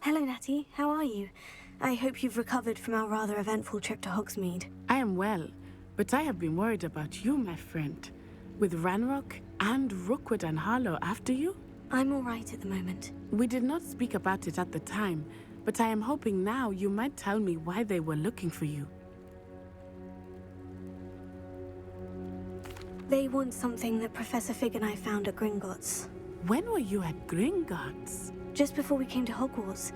Hello, Natty. How are you? I hope you've recovered from our rather eventful trip to Hogsmeade. I am well, but I have been worried about you, my friend. With Ranrock and Rookwood and Harlow after you? I'm all right at the moment. We did not speak about it at the time, but I am hoping now you might tell me why they were looking for you. They want something that Professor Fig and I found at Gringotts. When were you at Gringotts? Just before we came to Hogwarts.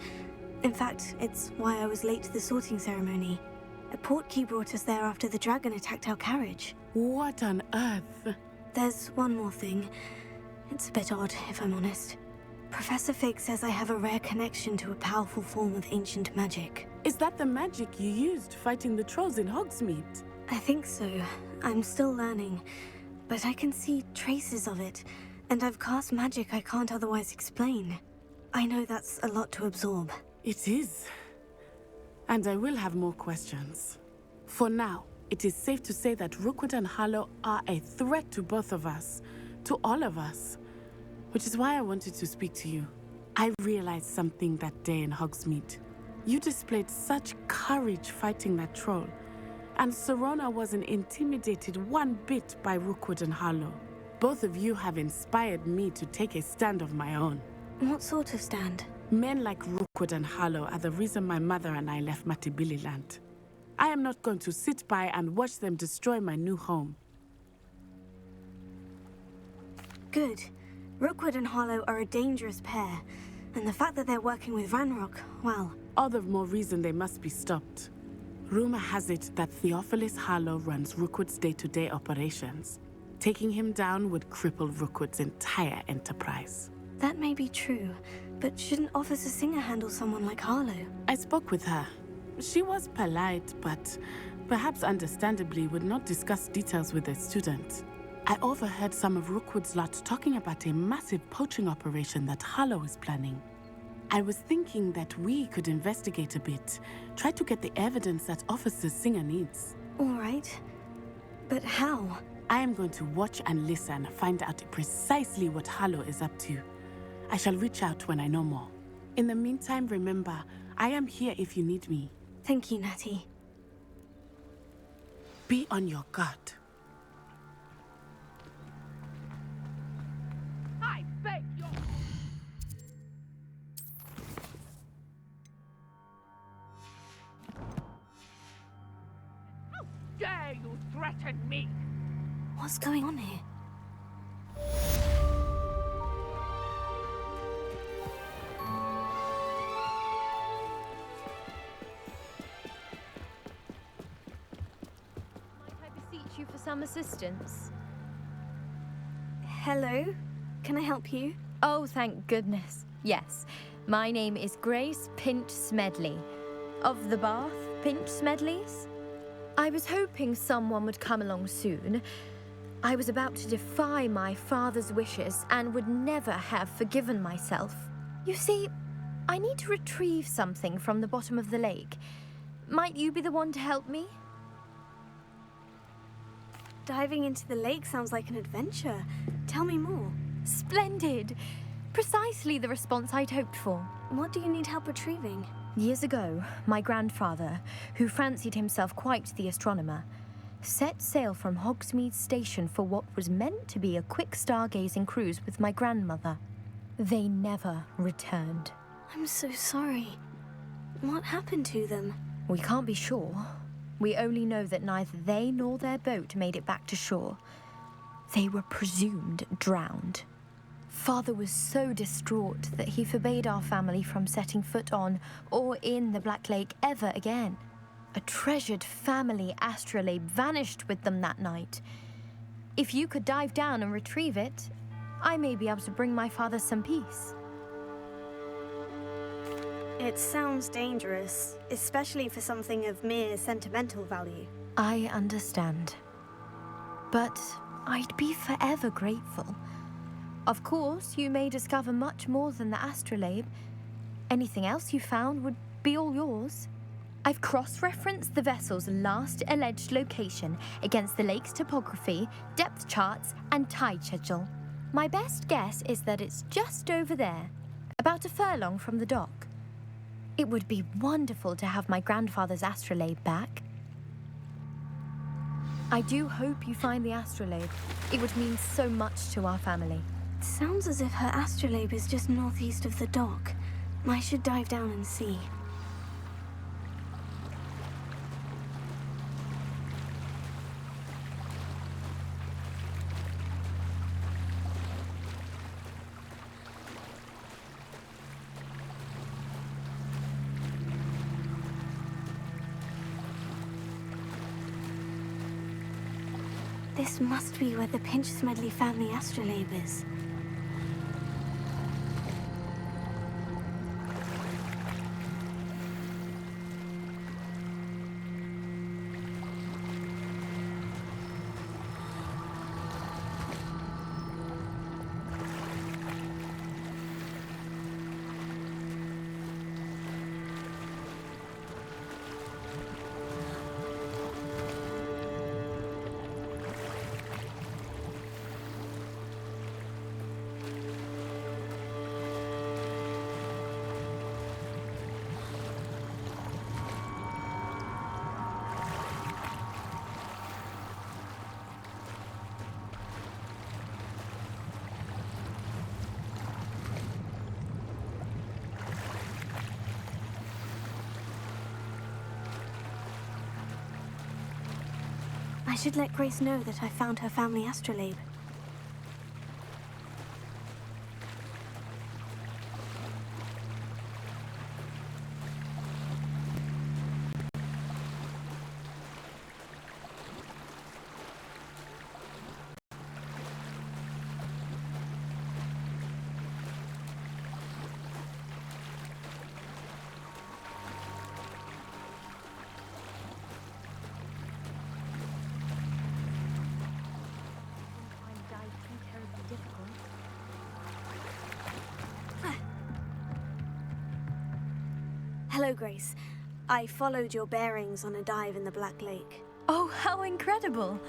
In fact, it's why I was late to the sorting ceremony. A portkey brought us there after the dragon attacked our carriage. What on earth? There's one more thing. It's a bit odd, if I'm honest. Professor Fig says I have a rare connection to a powerful form of ancient magic. Is that the magic you used fighting the trolls in Hogsmeade? I think so. I'm still learning, but I can see traces of it, and I've cast magic I can't otherwise explain. I know that's a lot to absorb. It is. And I will have more questions. For now, it is safe to say that Rookwood and Harlow are a threat to both of us, to all of us. Which is why I wanted to speak to you. I realized something that day in Hogsmeade. You displayed such courage fighting that troll, and Serona wasn't intimidated one bit by Rookwood and Harlow. Both of you have inspired me to take a stand of my own. What sort of stand? Men like Rookwood and Harlow are the reason my mother and I left Mattibilliland. I am not going to sit by and watch them destroy my new home. Good. Rookwood and Harlow are a dangerous pair, and the fact that they're working with Ranrock, well... All the more reason they must be stopped. Rumor has it that Theophilus Harlow runs Rookwood's day-to-day operations. Taking him down would cripple Rookwood's entire enterprise. That may be true, but shouldn't Officer Singer handle someone like Harlow? I spoke with her. She was polite, but perhaps understandably would not discuss details with a student. I overheard some of Rookwood's lot talking about a massive poaching operation that Harlow is planning. I was thinking that we could investigate a bit, try to get the evidence that Officer Singer needs. All right. But how? I am going to watch and listen, find out precisely what Harlow is up to. I shall reach out when I know more. In the meantime, remember, I am here if you need me. Thank you, Natty. Be on your guard. I beg your... How dare you threaten me? What's going on here? You for some assistance? Hello? Can I help you? Oh, thank goodness. Yes. My name is Grace Pinch Smedley. Of the Bath Pinch Smedleys? I was hoping someone would come along soon. I was about to defy my father's wishes and would never have forgiven myself. You see, I need to retrieve something from the bottom of the lake. Might you be the one to help me? Diving into the lake sounds like an adventure. Tell me more. Splendid! Precisely the response I'd hoped for. What do you need help retrieving? Years ago, my grandfather, who fancied himself quite the astronomer, set sail from Hogsmeade Station for what was meant to be a quick stargazing cruise with my grandmother. They never returned. I'm so sorry. What happened to them? We can't be sure. We only know that neither they nor their boat made it back to shore. They were presumed drowned. Father was so distraught that he forbade our family from setting foot on or in the Black Lake ever again. A treasured family astrolabe vanished with them that night. If you could dive down and retrieve it, I may be able to bring my father some peace. It sounds dangerous, especially for something of mere sentimental value. I understand. But I'd be forever grateful. Of course, you may discover much more than the astrolabe. Anything else you found would be all yours. I've cross-referenced the vessel's last alleged location against the lake's topography, depth charts, and tide schedule. My best guess is that it's just over there, about a furlong from the dock. It would be wonderful to have my grandfather's astrolabe back. I do hope you find the astrolabe. It would mean so much to our family. It sounds as if her astrolabe is just northeast of the dock. I should dive down and see. This must be where the Pinch-Smedley family astrolabe is. I should let Grace know that I found her family astrolabe. Hello, Grace. I followed your bearings on a dive in the Black Lake. Oh, how incredible!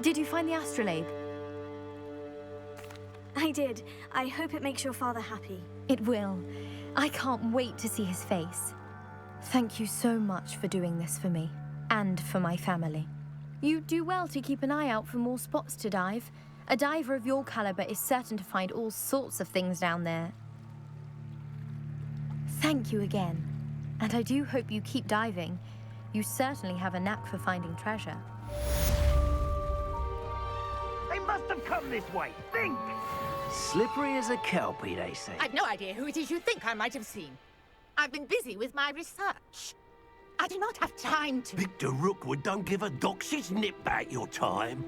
Did you find the astrolabe? I did. I hope it makes your father happy. It will. I can't wait to see his face. Thank you so much for doing this for me, and for my family. You do well to keep an eye out for more spots to dive. A diver of your caliber is certain to find all sorts of things down there. Thank you again. And I do hope you keep diving. You certainly have a knack for finding treasure. They must have come this way. Think! Slippery as a kelpie, they say. I've no idea who it is you think I might have seen. I've been busy with my research. I do not have time to... Victor Rookwood don't give a doxy's nip back your time.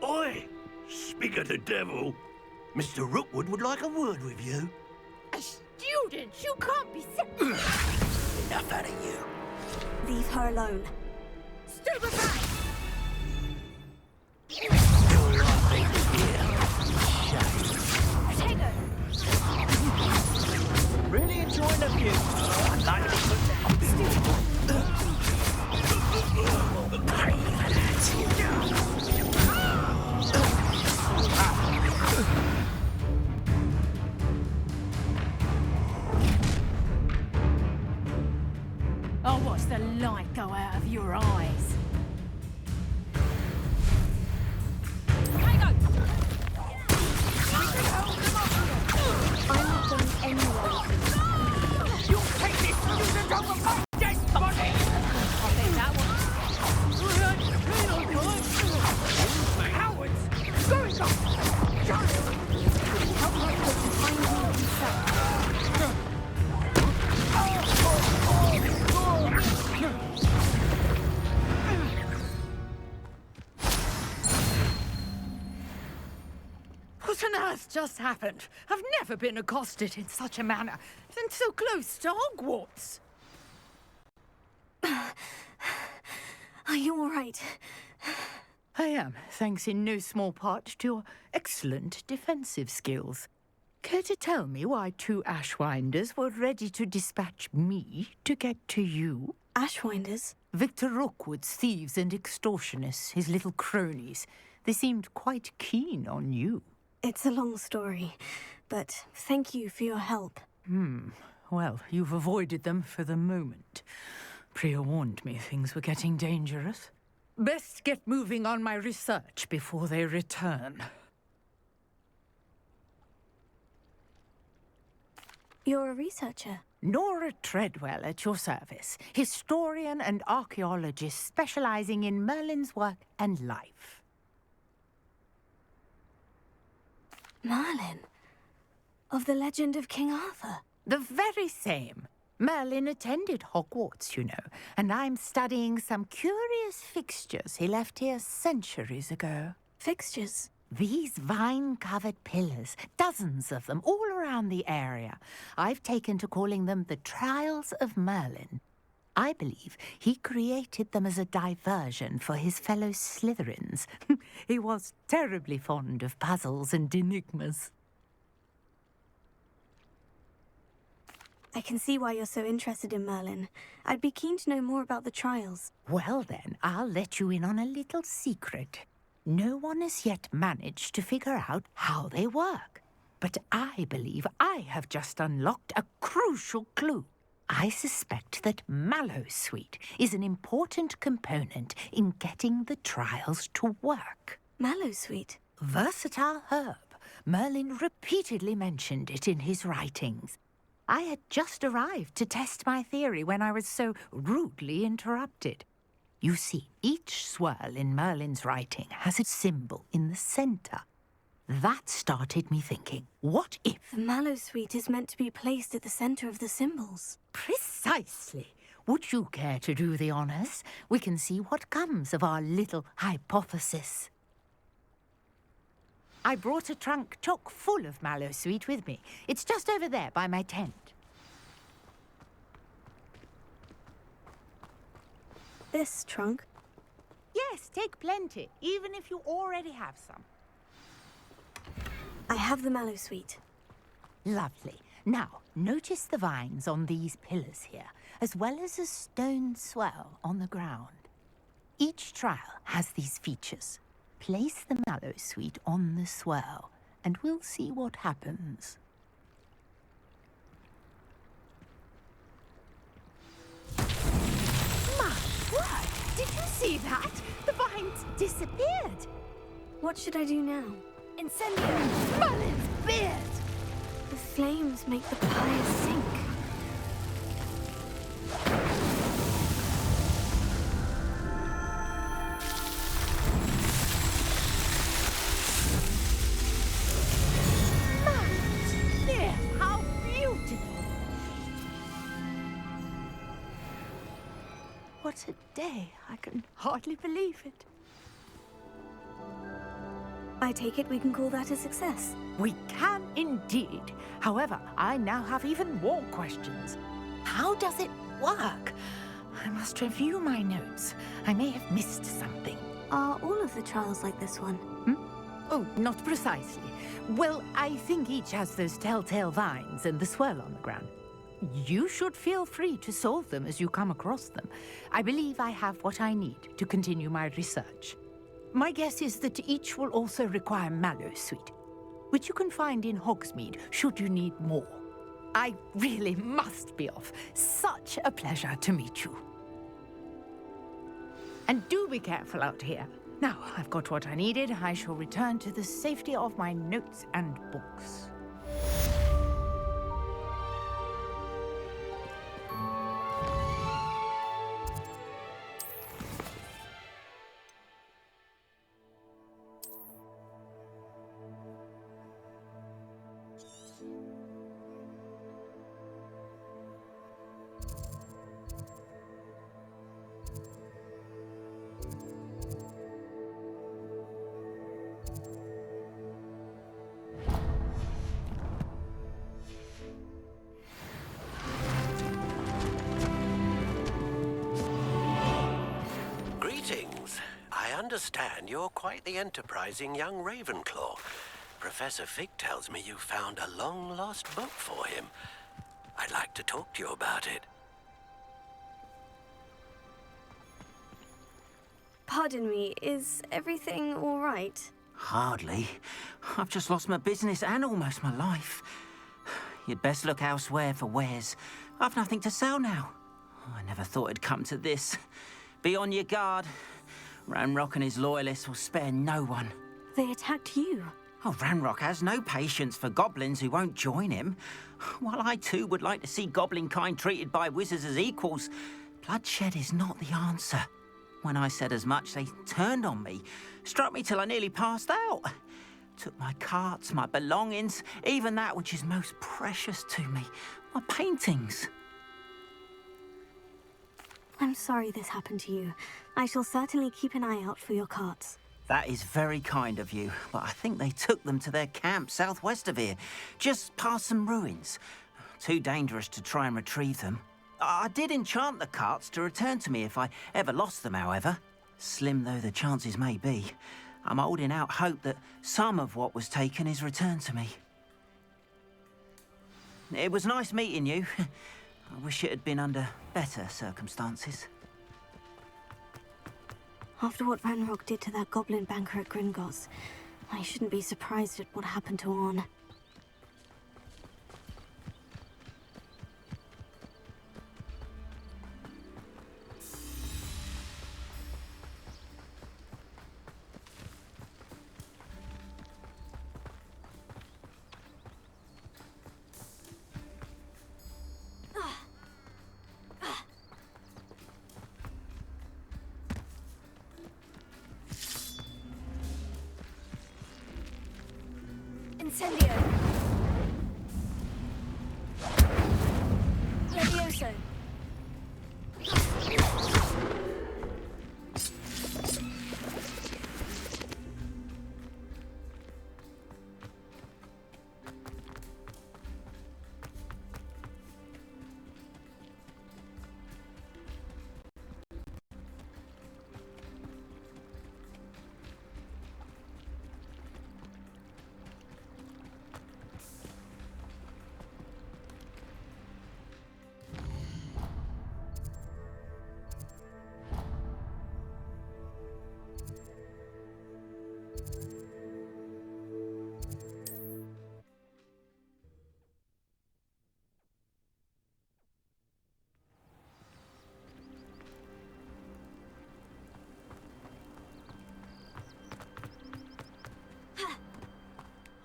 Oi! Speak of the devil. Mr. Rookwood would like a word with you. A student? You can't be... Enough out of you. Leave her alone. Stupefy! You're likely to hear. Take her! Really enjoying the view. I'd like to put I'll watch the light go out of your eyes. I'm not going anywhere. You take this student over my dead body! I'll bet that one. Cowards! Going on! What on earth just happened? I've never been accosted in such a manner, and so close to Hogwarts. Are you all right? I am, thanks in no small part to your excellent defensive skills. Care to tell me why two Ashwinders were ready to dispatch me to get to you? Ashwinders? Victor Rookwood's thieves and extortionists, his little cronies. They seemed quite keen on you. It's a long story, but thank you for your help. Well, you've avoided them for the moment. Priya warned me things were getting dangerous. Best get moving on my research before they return. You're a researcher? Nora Treadwell at your service, historian and archaeologist specializing in Merlin's work and life. Merlin? Of the legend of King Arthur? The very same. Merlin attended Hogwarts, you know, and I'm studying some curious fixtures he left here centuries ago. Fixtures? These vine-covered pillars, dozens of them, all around the area. I've taken to calling them the Trials of Merlin. I believe he created them as a diversion for his fellow Slytherins. He was terribly fond of puzzles and enigmas. I can see why you're so interested in Merlin. I'd be keen to know more about the trials. Well then, I'll let you in on a little secret. No one has yet managed to figure out how they work. But I believe I have just unlocked a crucial clue. I suspect that Mallowsweet is an important component in getting the trials to work. Mallowsweet? Versatile herb. Merlin repeatedly mentioned it in his writings. I had just arrived to test my theory when I was so rudely interrupted. You see, each swirl in Merlin's writing has a symbol in the center. That started me thinking, what if... The Mallowsweet is meant to be placed at the center of the symbols. Precisely. Would you care to do the honors? We can see what comes of our little hypothesis. I brought a trunk chock full of Mallowsweet with me. It's just over there by my tent. This trunk? Yes, take plenty, even if you already have some. I have the Mallowsweet. Lovely. Now, notice the vines on these pillars here, as well as a stone swell on the ground. Each trial has these features. Place the Mallowsweet on the swell, and we'll see what happens. My word! Did you see that? The vines disappeared. What should I do now? Incendio! Merlin's beard! The flames make the pyre sink. How beautiful! What a day. I can hardly believe it. I take it we can call that a success. We can indeed. However, I now have even more questions. How does it work? I must review my notes. I may have missed something. Are all of the trials like this one? Oh, not precisely. Well, I think each has those telltale vines and the swirl on the ground. You should feel free to solve them as you come across them. I believe I have what I need to continue my research. My guess is that each will also require Mallowsweet, which you can find in Hogsmeade should you need more. I really must be off. Such a pleasure to meet you. And do be careful out here. Now, I've got what I needed. I shall return to the safety of my notes and books. I understand you're quite the enterprising young Ravenclaw. Professor Fig tells me you found a long-lost book for him. I'd like to talk to you about it. Pardon me, is everything all right? Hardly. I've just lost my business and almost my life. You'd best look elsewhere for wares. I've nothing to sell now. Oh, I never thought it'd come to this. Be on your guard. Ranrock and his loyalists will spare no one. They attacked you. Oh, Ranrock has no patience for goblins who won't join him. While I too would like to see goblin kind treated by wizards as equals, bloodshed is not the answer. When I said as much, they turned on me, struck me till I nearly passed out. Took my carts, my belongings, even that which is most precious to me, my paintings. I'm sorry this happened to you. I shall certainly keep an eye out for your carts. That is very kind of you, but I think they took them to their camp southwest of here, just past some ruins. Too dangerous to try and retrieve them. I did enchant the carts to return to me if I ever lost them, however. Slim though the chances may be, I'm holding out hope that some of what was taken is returned to me. It was nice meeting you. I wish it had been under better circumstances. After what Ranrock did to that goblin banker at Gringotts, I shouldn't be surprised at what happened to Orn. Incendio! Levioso!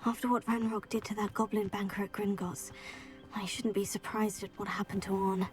After what Ranrock did to that goblin banker at Gringotts, I shouldn't be surprised at what happened to Orn.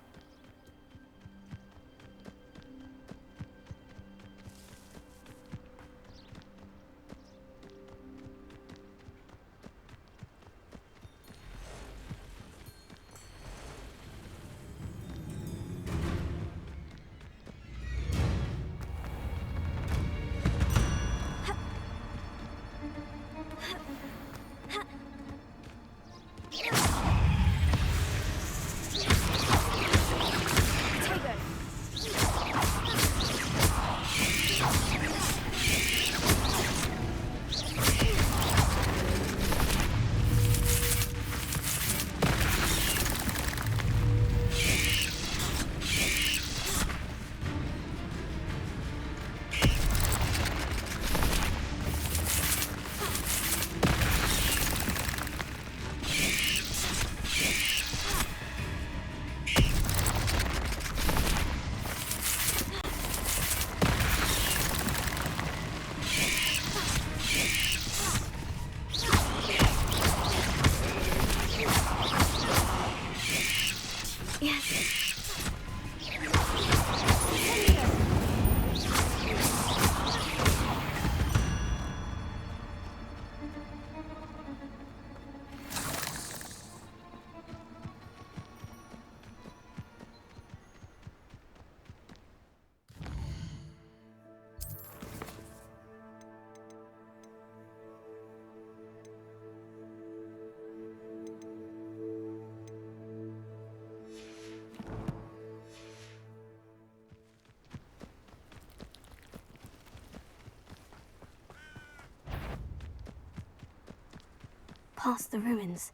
Past the ruins.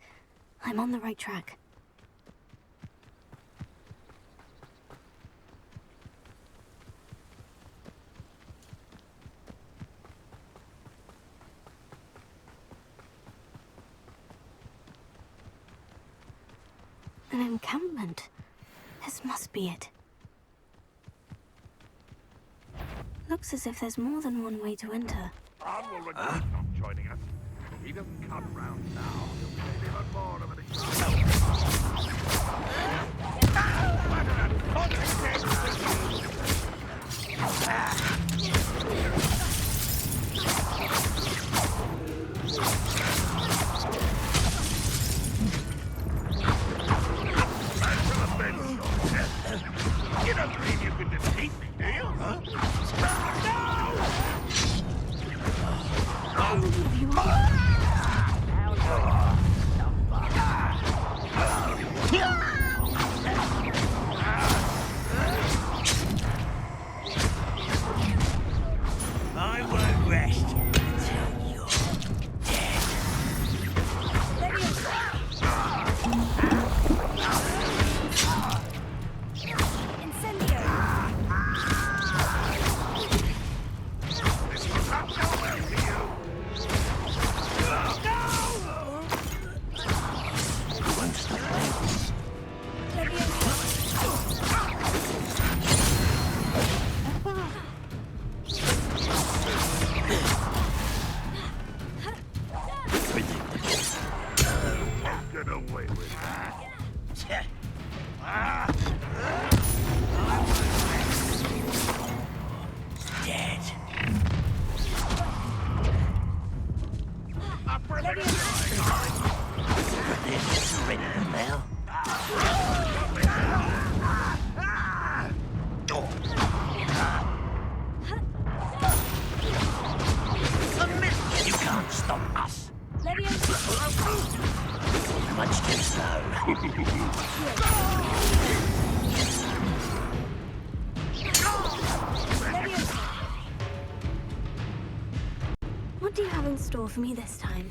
I'm on the right track. An encampment. This must be it. Looks as if there's more than one way to enter. Arnold not joining us. If he doesn't come round now, he'll be even more of an You don't believe you can defeat me, do you? Huh? I won't rest until you're dead. This will not go well for you. You won't stop me. Get away with that. Dead. Surrender now. You can't stop us. Much too slow. What do you have in store for me this time?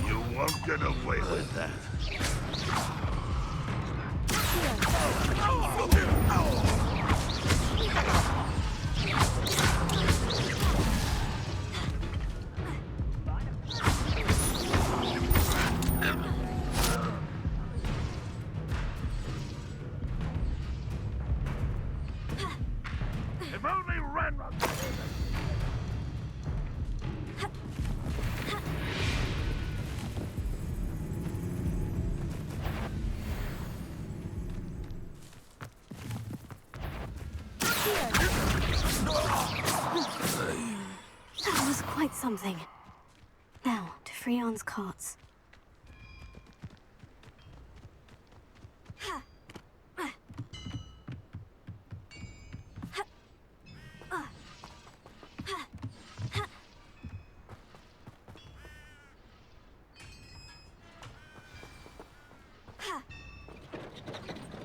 You won't get away with that. If only Ranrock. That was quite something. Now, to Freon's carts.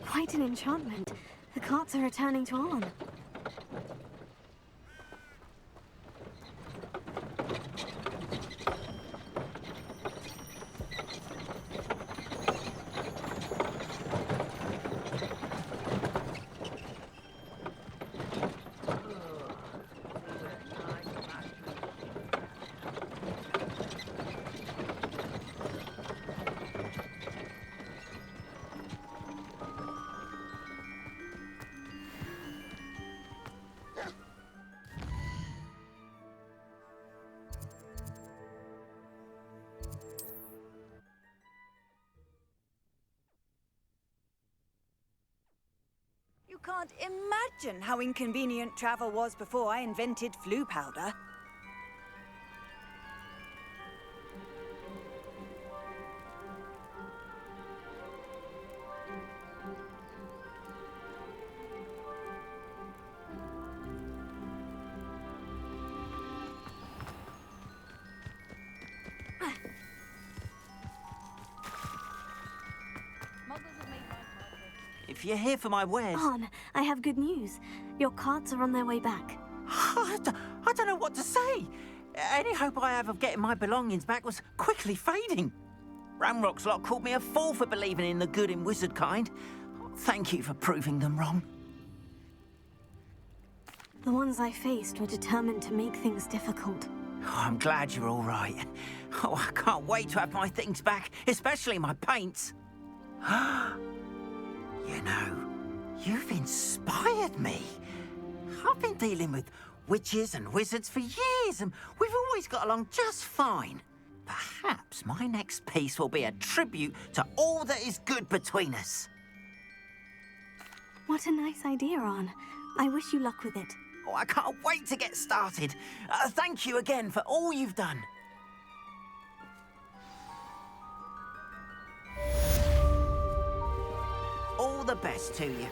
Quite an enchantment. The carts are returning to Arn. You can't imagine how inconvenient travel was before I invented Floo powder. If you're here for my wares... Arn, I have good news. Your carts are on their way back. I don't know what to say. Any hope I have of getting my belongings back was quickly fading. Ramrock's lot called me a fool for believing in the good in wizard kind. Thank you for proving them wrong. The ones I faced were determined to make things difficult. Oh, I'm glad you're all right. Oh, I can't wait to have my things back, especially my paints. You know, you've inspired me. I've been dealing with witches and wizards for years, and we've always got along just fine. Perhaps my next piece will be a tribute to all that is good between us. What a nice idea, Ron. I wish you luck with it. Oh, I can't wait to get started. Thank you again for all you've done. All the best to you.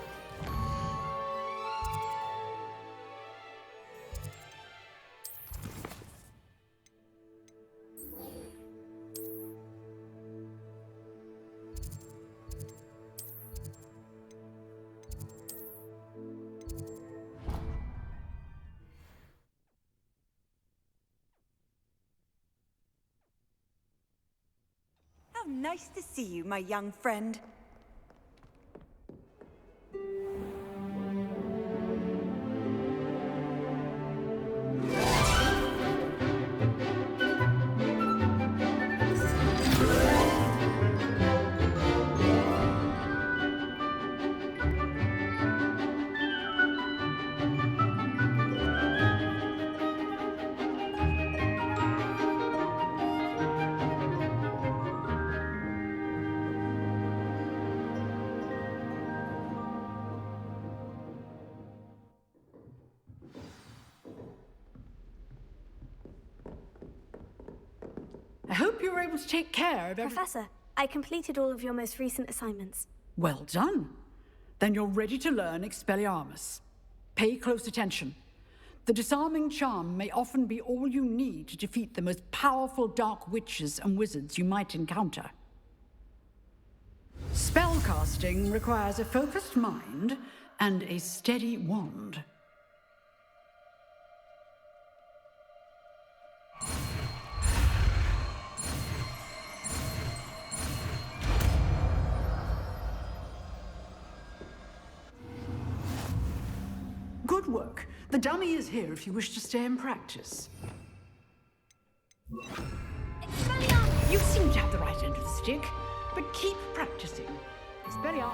How nice to see you, my young friend. I hope you were able to take care of everything. Professor, I completed all of your most recent assignments. Well done. Then you're ready to learn Expelliarmus. Pay close attention. The disarming charm may often be all you need to defeat the most powerful dark witches and wizards you might encounter. Spellcasting requires a focused mind and a steady wand. Good work. The dummy is here if you wish to stay and practice. You seem to have the right end of the stick, but keep practicing. Expelliarmus.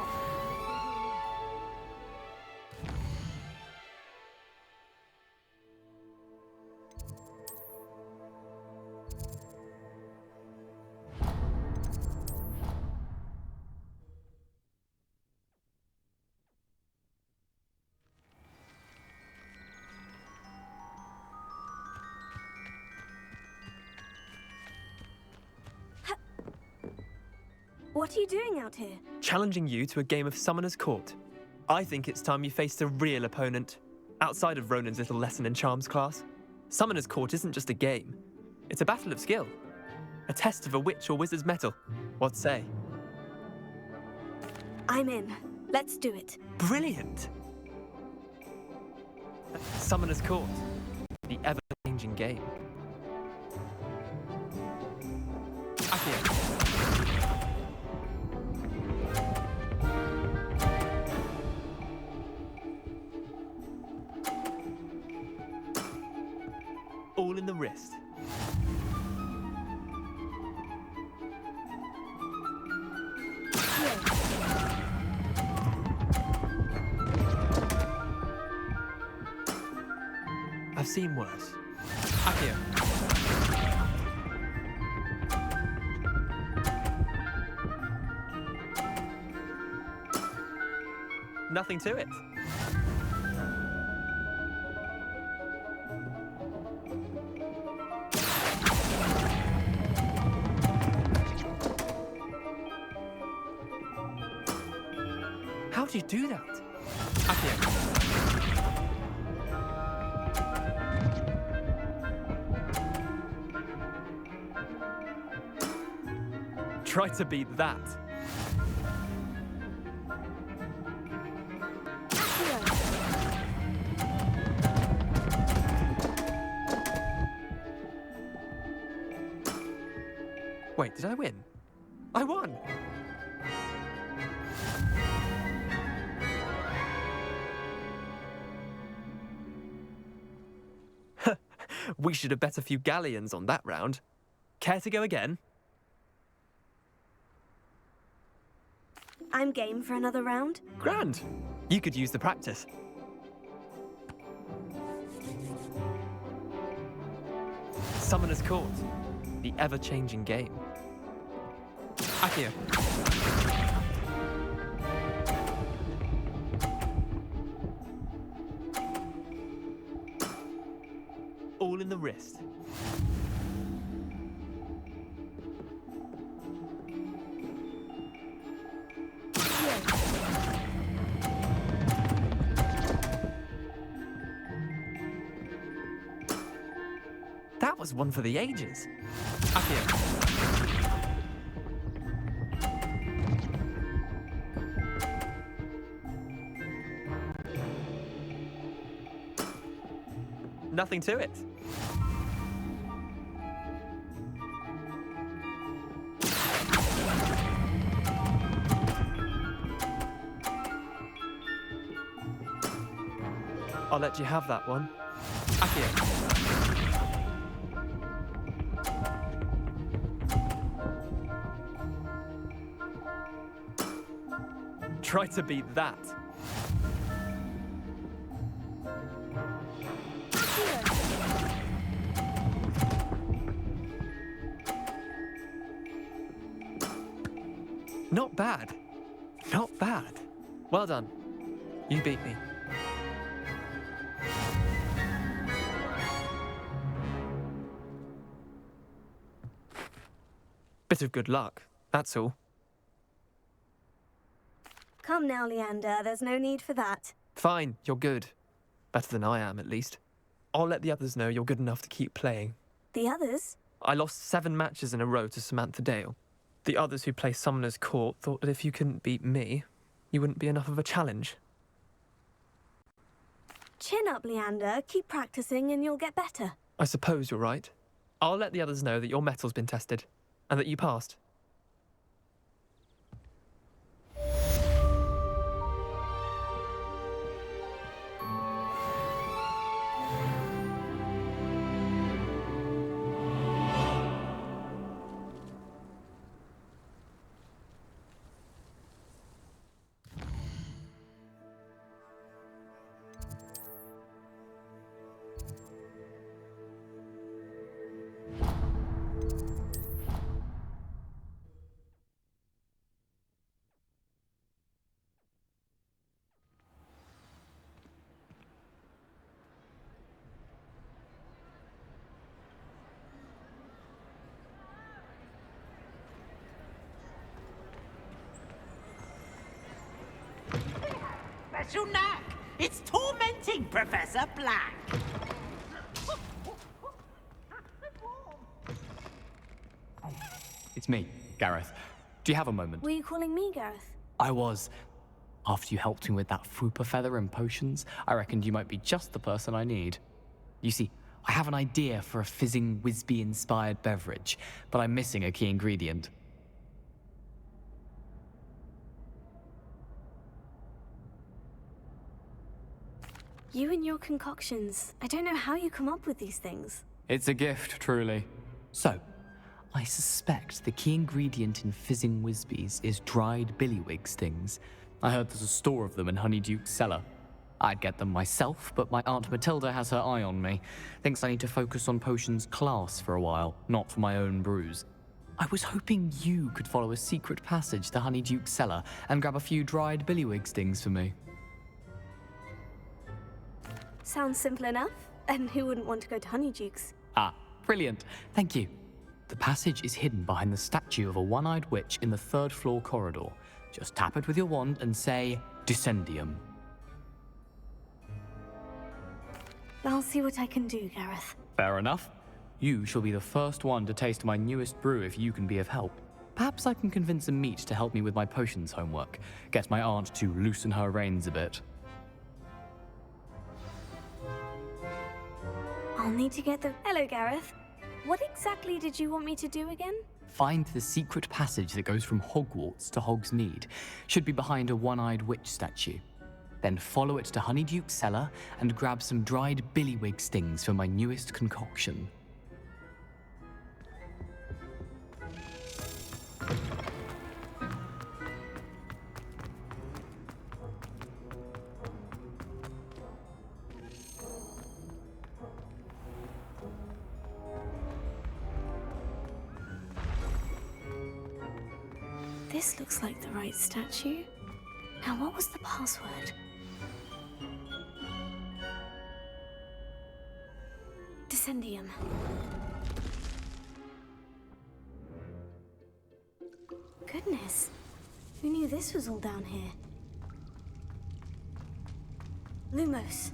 What are you doing out here? Challenging you to a game of Summoner's Court. I think it's time you faced a real opponent, outside of Ronan's little lesson in charms class. Summoner's Court isn't just a game. It's a battle of skill. A test of a witch or wizard's mettle. What say? I'm in. Let's do it. Brilliant! Summoner's Court. The ever-changing game. Accio. All in the wrist. I've seen worse. Accio. Nothing to it. How do you do that? Accio. Try to beat that. Wait, did I win? won! We should have bet a few galleons on that round. Care to go again? I'm game for another round. Grand. You could use the practice. Summoner's Court. The ever-changing game. Accio. All in the wrist. That was one for the ages. Accio. Nothing to it. I'll let you have that one. Accio. Try to beat that. Not bad. Not bad. Well done. You beat me. Bit of good luck, that's all. Come now, Leander, there's no need for that. Fine, you're good. Better than I am, at least. I'll let the others know you're good enough to keep playing. The others? I lost 7 matches in a row to Samantha Dale. The others who play Summoner's Court thought that if you couldn't beat me, you wouldn't be enough of a challenge. Chin up, Leander. Keep practicing and you'll get better. I suppose you're right. I'll let the others know that your metal's been tested, and that you passed. Special knack! It's tormenting Professor Black! It's me, Gareth. Do you have a moment? Were you calling me, Gareth? I was. After you helped me with that fupa feather and potions, I reckoned you might be just the person I need. You see, I have an idea for a fizzing Whizbee-inspired beverage, but I'm missing a key ingredient. You and your concoctions. I don't know how you come up with these things. It's a gift, truly. So, I suspect the key ingredient in fizzing Whizbees is dried billywig stings. I heard there's a store of them in Honeyduke's cellar. I'd get them myself, but my Aunt Matilda has her eye on me. Thinks I need to focus on potions class for a while, not for my own brews. I was hoping you could follow a secret passage to Honeyduke's cellar and grab a few dried billywig stings for me. Sounds simple enough. And who wouldn't want to go to Honeyduke's? Ah, brilliant. Thank you. The passage is hidden behind the statue of a one-eyed witch in the 3rd floor corridor. Just tap it with your wand and say, Descendium. I'll see what I can do, Gareth. Fair enough. You shall be the first one to taste my newest brew if you can be of help. Perhaps I can convince a meat to help me with my potions homework. Get my aunt to loosen her reins a bit. I'll need to get the... Hello, Gareth. What exactly did you want me to do again? find the secret passage that goes from Hogwarts to Hogsmeade. Should be behind a one-eyed witch statue. Then follow it to Honeyduke's cellar and grab some dried billywig stings for my newest concoction. This looks like the right statue. Now, what was the password? Descendium. Goodness. Who knew this was all down here? Lumos.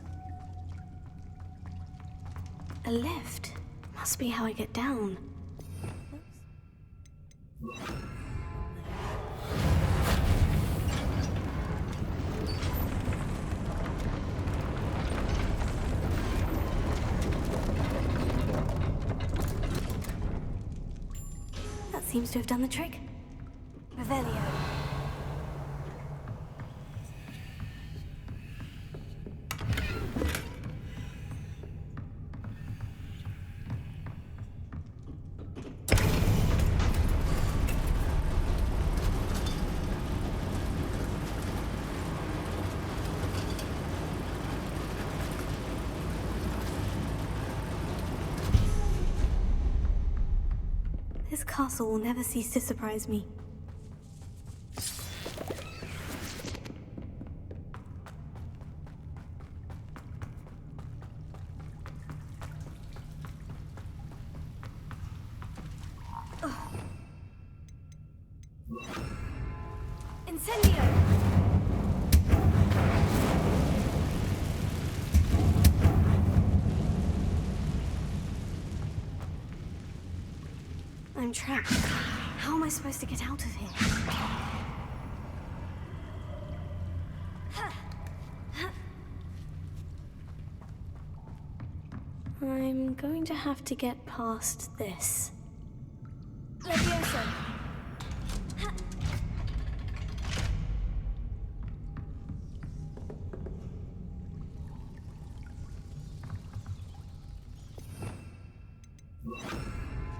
A lift. Must be how I get down. That seems to have done the trick. Revelio. This castle will never cease to surprise me. Oh. Incendio! I'm trapped. How am I supposed to get out of here? I'm going to have to get past this. Levioso!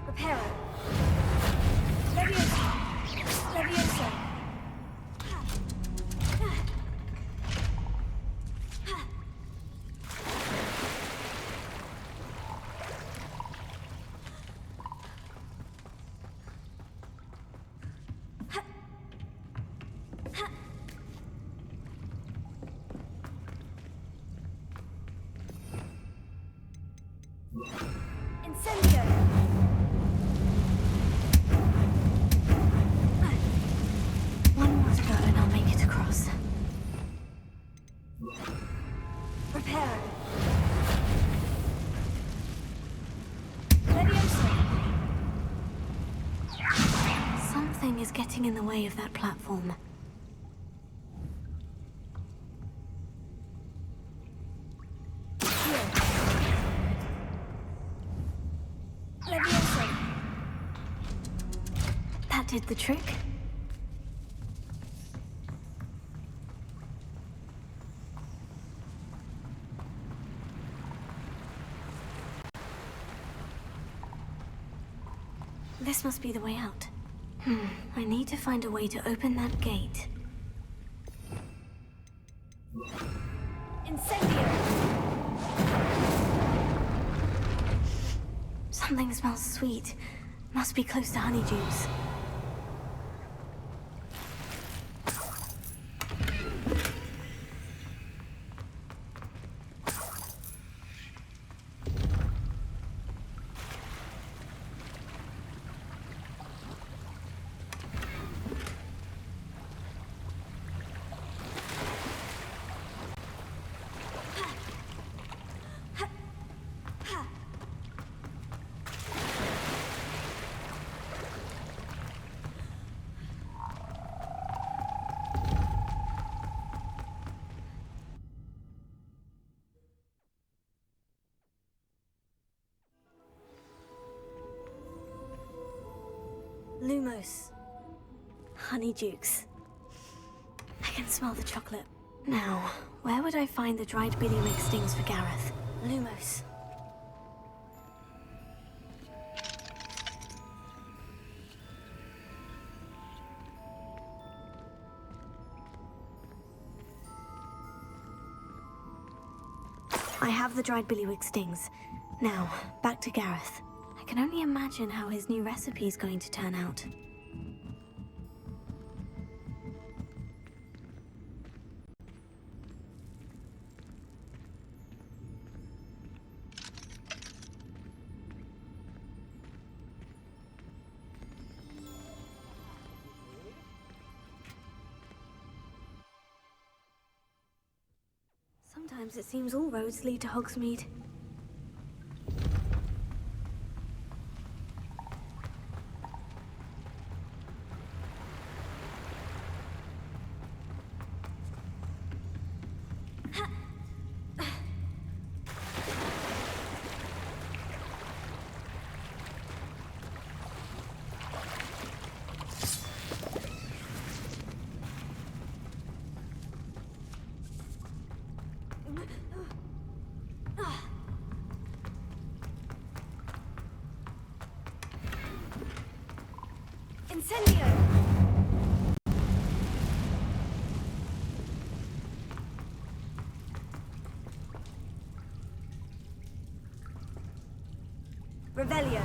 Reparo! Levioso! Levioso! Incendio! One more to go and I'll make it across. Reparo! Levioso! Something is getting in the way of that platform. Levioso! That did the trick. This must be the way out. I need to find a way to open that gate. Incendio! Something smells sweet. Must be close to Honeydews. Lumos. Honeydukes. I can smell the chocolate. Now, where would I find the dried billywig stings for Gareth? Lumos. I have the dried billywig stings. Now, back to Gareth. I can only imagine how his new recipe is going to turn out. Sometimes it seems all roads lead to Hogsmeade. Incendio! Revelio.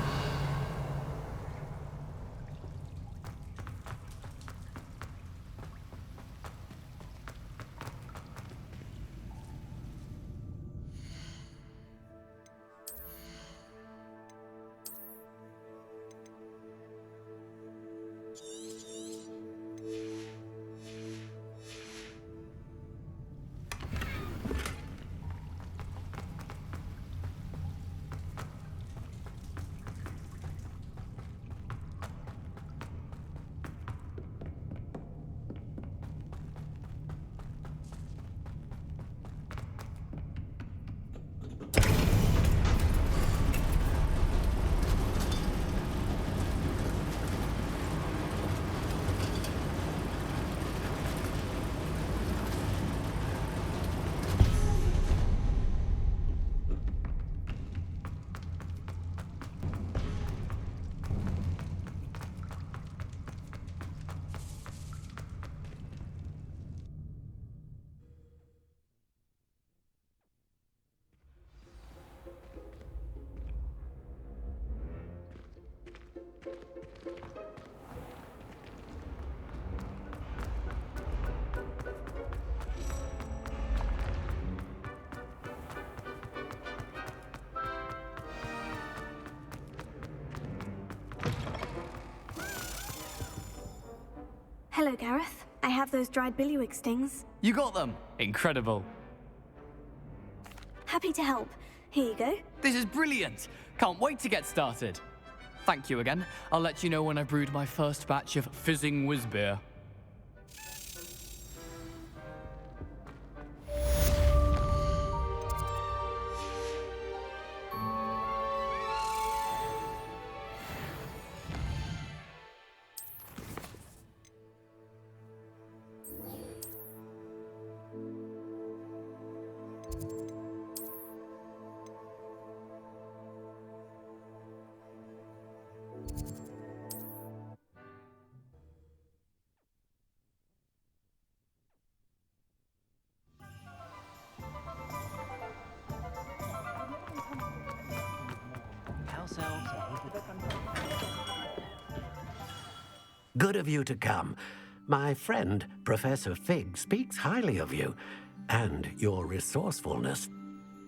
Hello, Gareth. I have those dried billywig stings. You got them! Incredible. Happy to help. Here you go. This is brilliant! Can't wait to get started. Thank you again. I'll let you know when I brewed my first batch of fizzing whiz beer. Good of you to come. My friend, Professor Fig, speaks highly of you and your resourcefulness.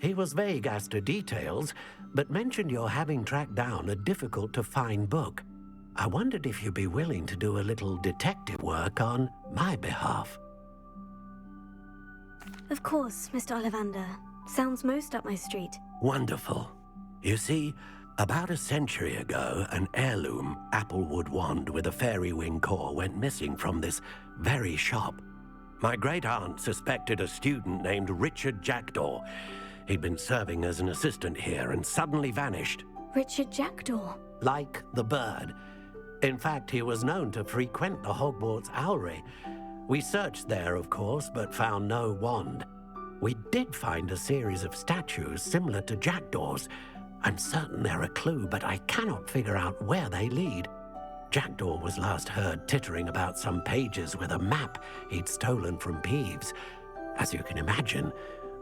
He was vague as to details, but mentioned your having tracked down a difficult-to-find book. I wondered if you'd be willing to do a little detective work on my behalf. Of course, Mr. Ollivander. Sounds most up my street. Wonderful. You see, about a century ago, an heirloom applewood wand with a fairy wing core went missing from this very shop. My great-aunt suspected a student named Richard Jackdaw. He'd been serving as an assistant here and suddenly vanished. Richard Jackdaw? Like the bird. In fact, he was known to frequent the Hogwarts Owlry. We searched there, of course, but found no wand. We did find a series of statues similar to jackdaws. I'm certain they're a clue, but I cannot figure out where they lead. Jackdaw was last heard tittering about some pages with a map he'd stolen from Peeves. As you can imagine,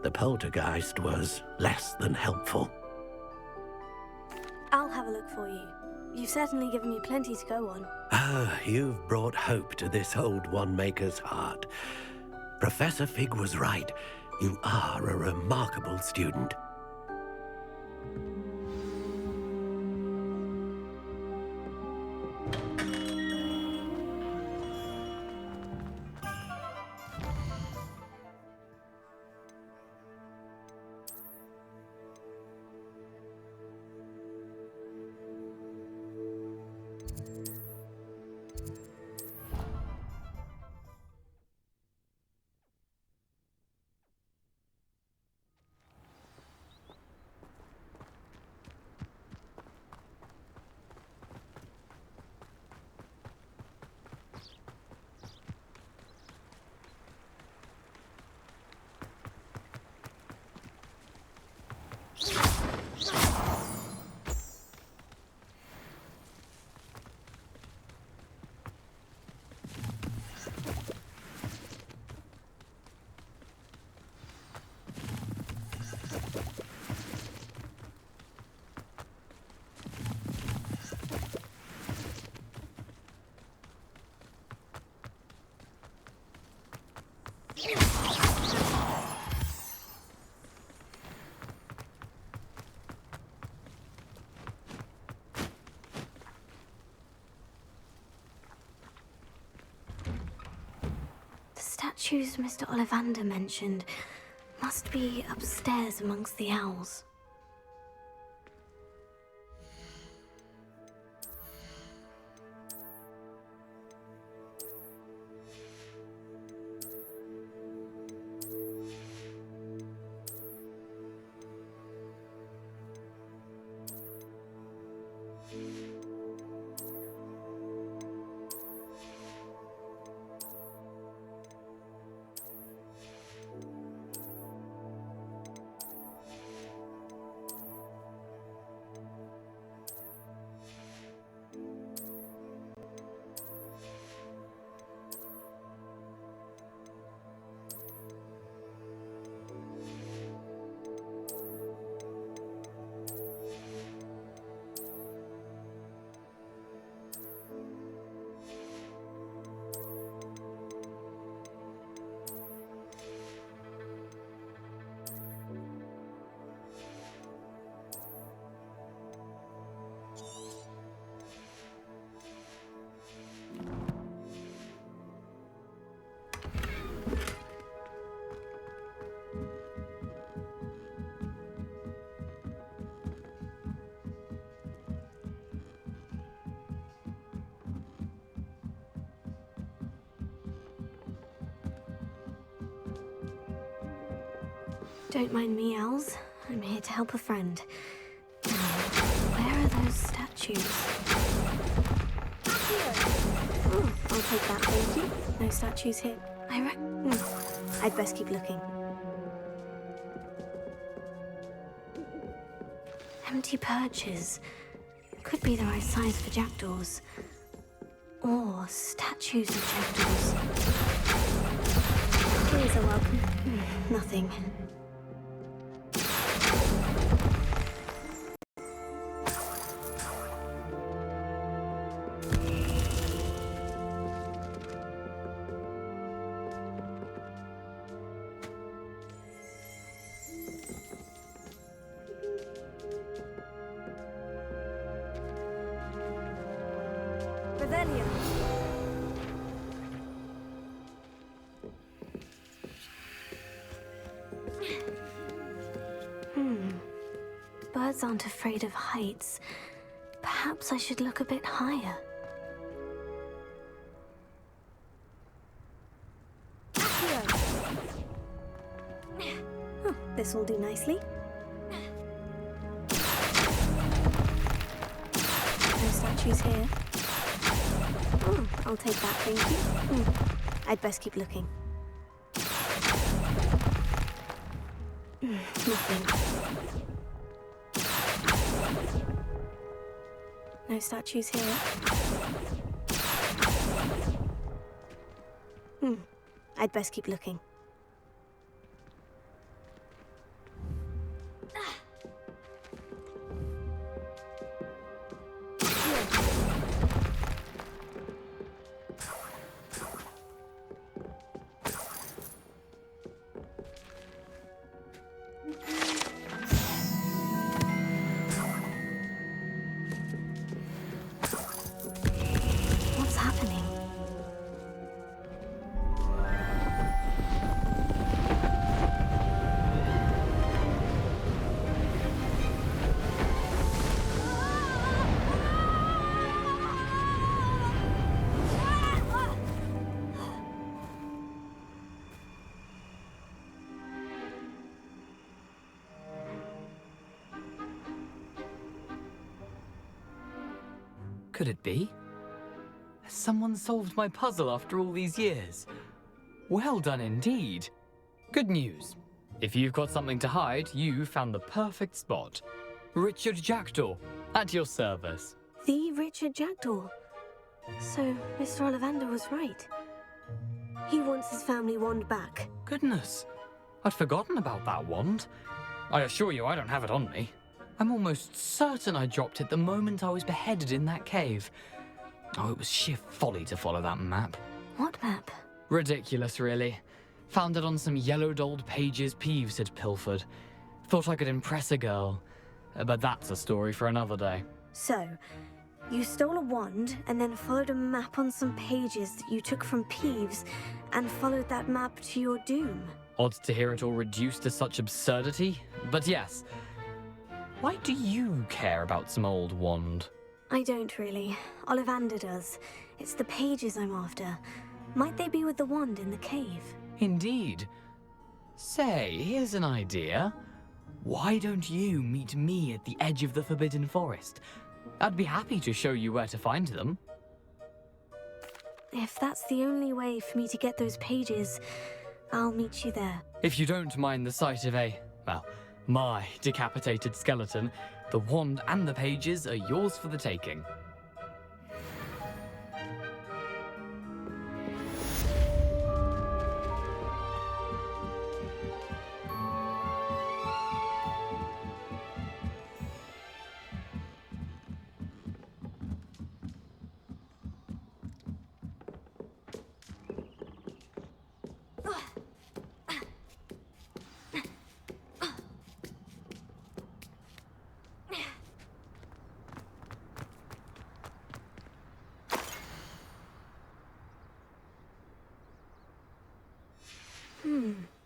the poltergeist was less than helpful. I'll have a look for you. You've certainly given me plenty to go on. Ah, you've brought hope to this old one-maker's heart. Professor Fig was right. You are a remarkable student. Statues Mr. Ollivander mentioned must be upstairs amongst the owls. Don't mind me, owls. I'm here to help a friend. Now, where are those statues? Oh, I'll take that, thank you. No statues here. I'd best keep looking. Empty perches. Could be the right size for jackdaws. Or statues of jackdaws. Clues are welcome. Nothing. Revelio. Birds aren't afraid of heights. Perhaps I should look a bit higher. Oh, this will do nicely. No statues here. Oh, I'll take that, thank you. I'd best keep looking. Nothing. No statues here. I'd best keep looking. What's happening? Could it be? Has someone solved my puzzle after all these years? Well done indeed. Good news. If you've got something to hide, you found the perfect spot. Richard Jackdaw, at your service. The Richard Jackdaw. So, Mr. Ollivander was right. He wants his family wand back. Goodness, I'd forgotten about that wand. I assure you I don't have it on me. I'm almost certain I dropped it the moment I was beheaded in that cave. Oh, it was sheer folly to follow that map. What map? Ridiculous, really. Found it on some yellowed old pages Peeves had pilfered. Thought I could impress a girl. But that's a story for another day. So, you stole a wand and then followed a map on some pages that you took from Peeves and followed that map to your doom. Odd to hear it all reduced to such absurdity, but yes. Why do you care about some old wand? I don't really. Ollivander does. It's the pages I'm after. Might they be with the wand in the cave? Indeed. Say, here's an idea. Why don't you meet me at the edge of the Forbidden Forest? I'd be happy to show you where to find them. If that's the only way for me to get those pages, I'll meet you there. If you don't mind the sight of my decapitated skeleton, the wand and the pages are yours for the taking.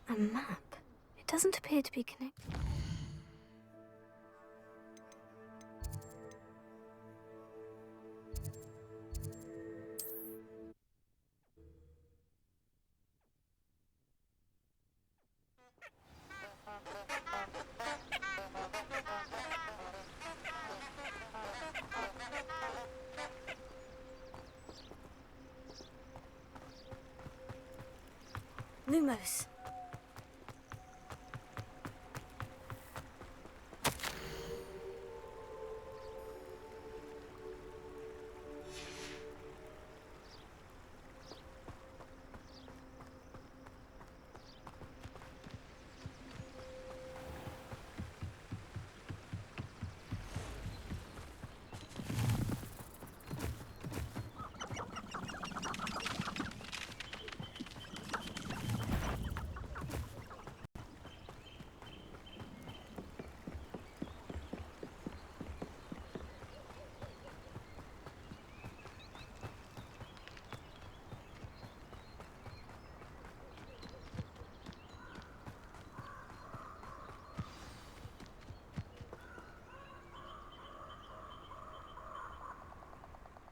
A map. It doesn't appear to be connected. Lumos.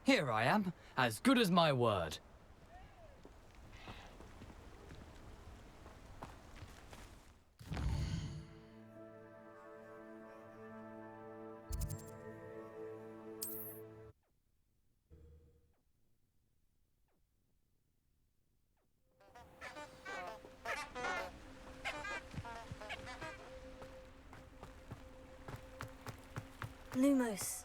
Here I am, as good as my word. Lumos.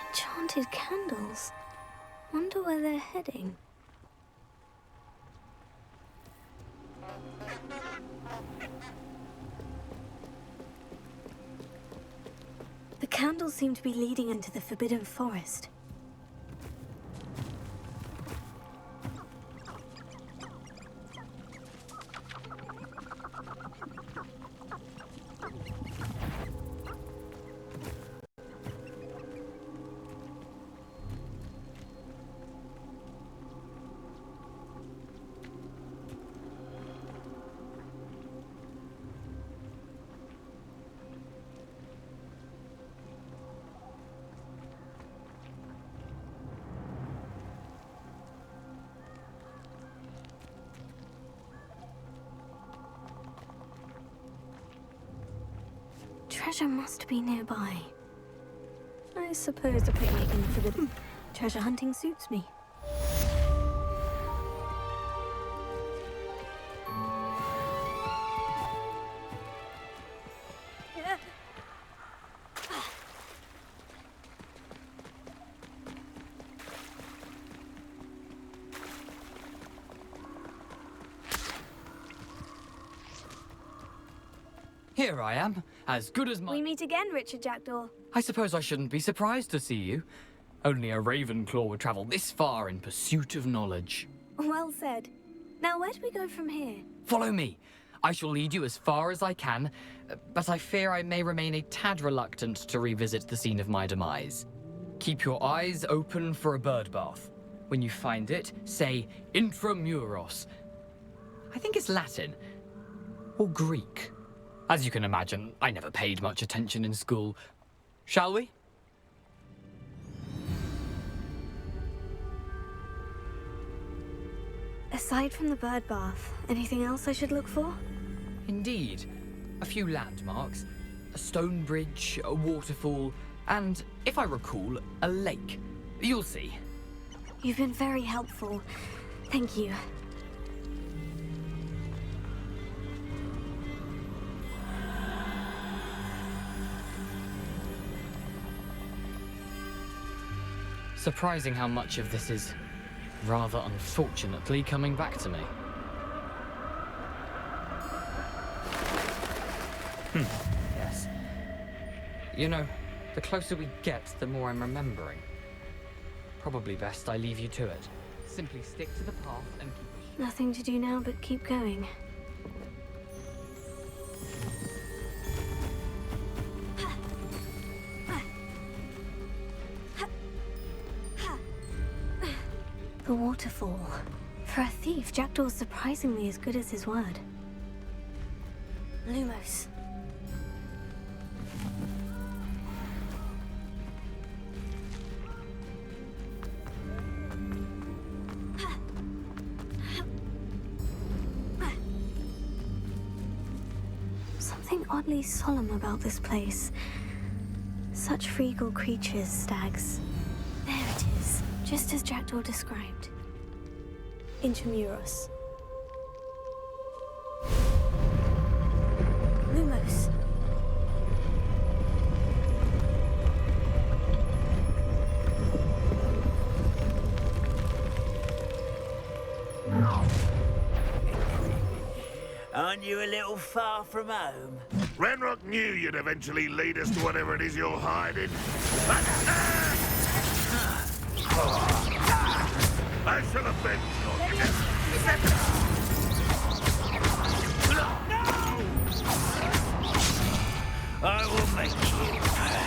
Enchanted candles. Wonder where they're heading. The candles seem to be leading into the Forbidden Forest. Treasure must be nearby. I suppose a picnic in the Forbidden treasure hunting suits me. Here I am, as good as my... We meet again, Richard Jackdaw. I suppose I shouldn't be surprised to see you. Only a Ravenclaw would travel this far in pursuit of knowledge. Well said. Now where do we go from here? Follow me. I shall lead you as far as I can, but I fear I may remain a tad reluctant to revisit the scene of my demise. Keep your eyes open for a bird bath. When you find it, say intramuros. I think it's Latin. Or Greek. As you can imagine, I never paid much attention in school. Shall we? Aside from the bird bath, anything else I should look for? Indeed. A few landmarks. A stone bridge, a waterfall, and, if I recall, a lake. You'll see. You've been very helpful. Thank you. Surprising how much of this is, rather unfortunately, coming back to me. Yes. You know, the closer we get, the more I'm remembering. Probably best I leave you to it. Simply stick to the path and keep... Nothing to do now but keep going. The waterfall. For a thief, Jackdaw's surprisingly as good as his word. Lumos. Something oddly solemn about this place. Such regal creatures, stags. There it is. Just as Jackdaw described. Intramuros. Lumos. Aren't you a little far from home? Ranrock knew you'd eventually lead us to whatever it is you're hiding. I shall avenge your death. I will make you pay.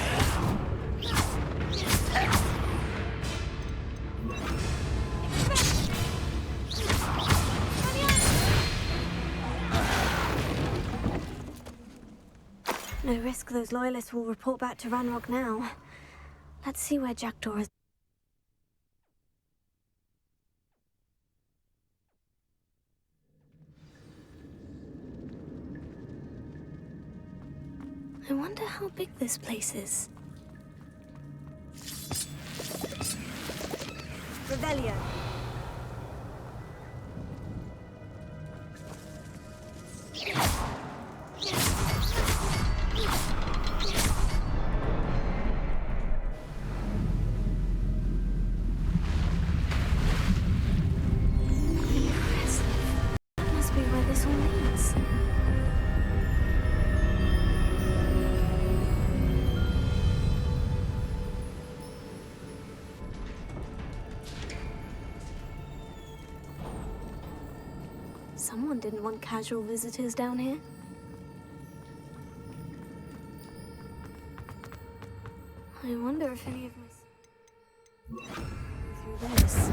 No risk those loyalists will report back to Ranrock now. Let's see where Jackdaw is. I wonder how big this place is. Revelio. Someone didn't want casual visitors down here. I wonder if any of my... through this.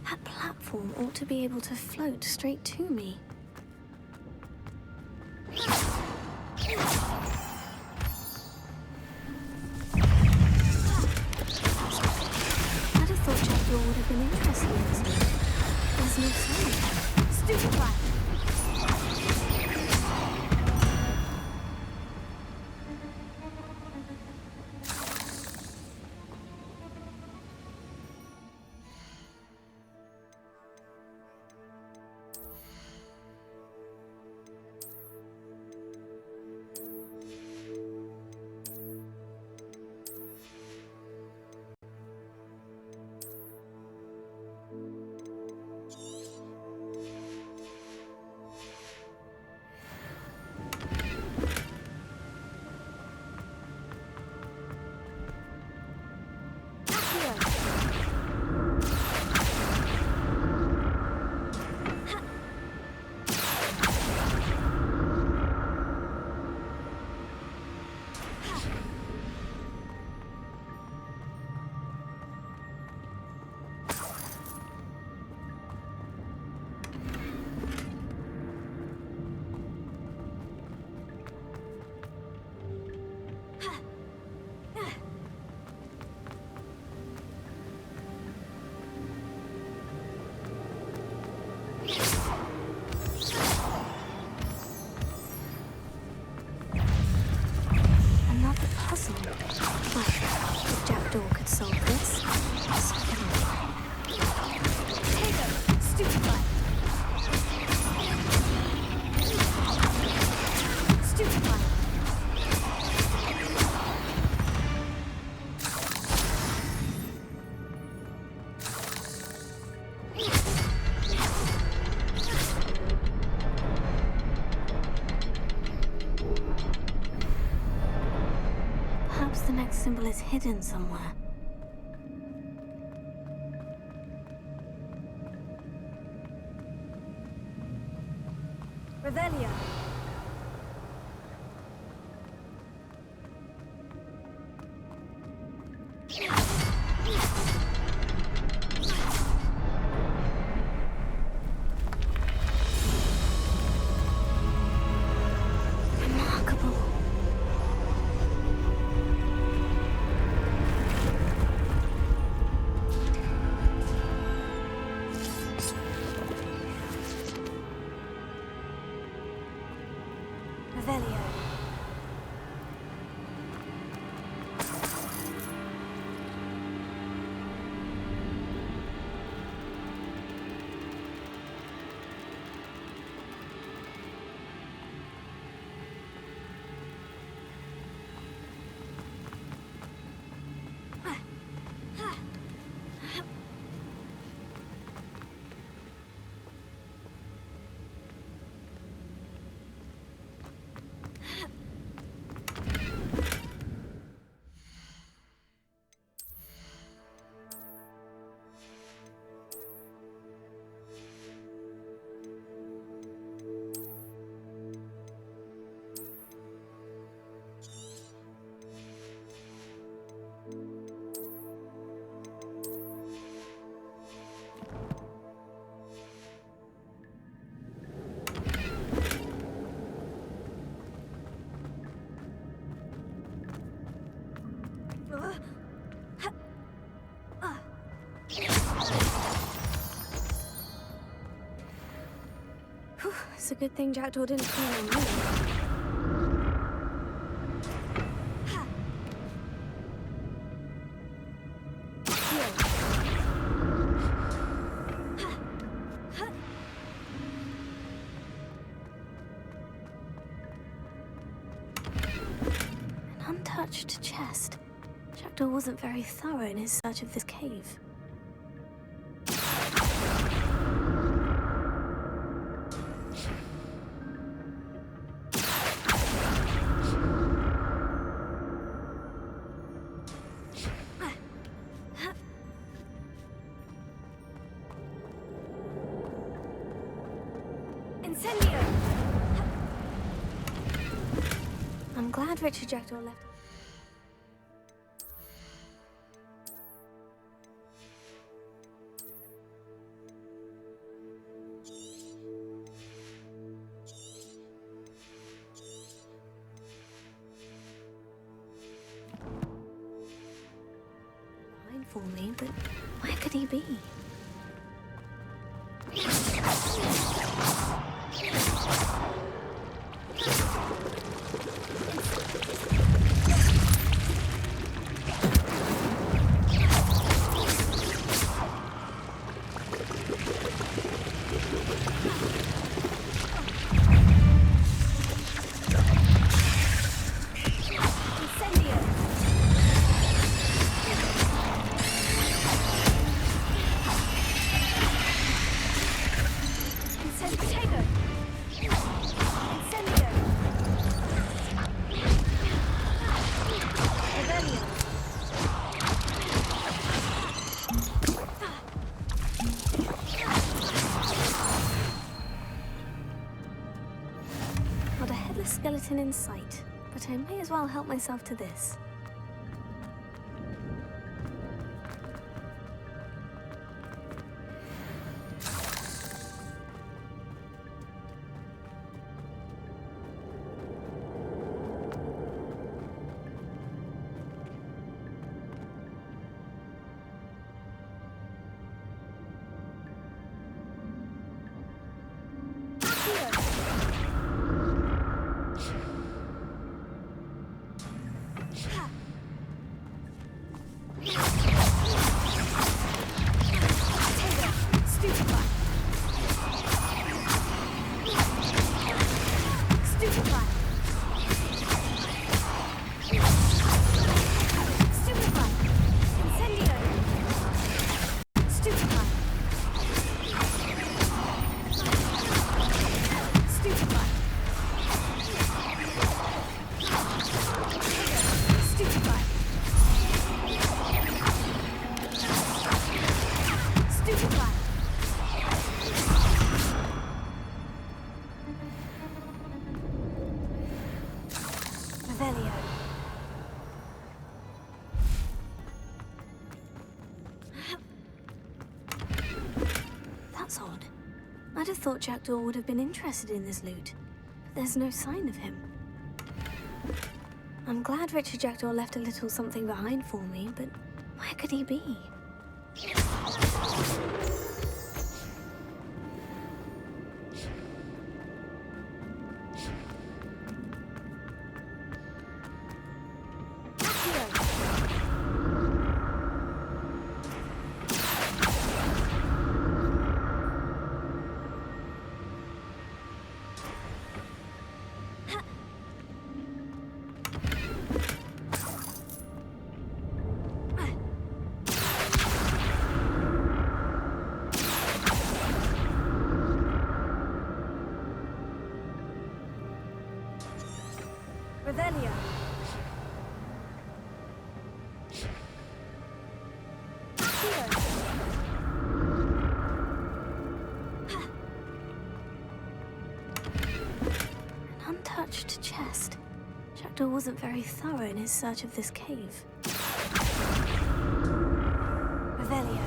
That platform ought to be able to float straight to me. I'd have thought Jackdaw would have been interested in this. There's no sign. Stupefy! symbol is hidden somewhere. Revelio. Remarkable. Revelio. Whew, it's a good thing Jackdaw didn't kill me. An untouched chest. Jackdaw wasn't very thorough in his search of this cave. Incendio! I'm glad Richard Jackdaw left. For me, but where could he be? Not a headless skeleton in sight, but I may as well help myself to this. Here. I'd have thought Jackdaw would have been interested in this loot, but there's no sign of him. I'm glad Richard Jackdaw left a little something behind for me, but where could he be? Revelio. An untouched chest. Jackdaw wasn't very thorough in his search of this cave. Revelio.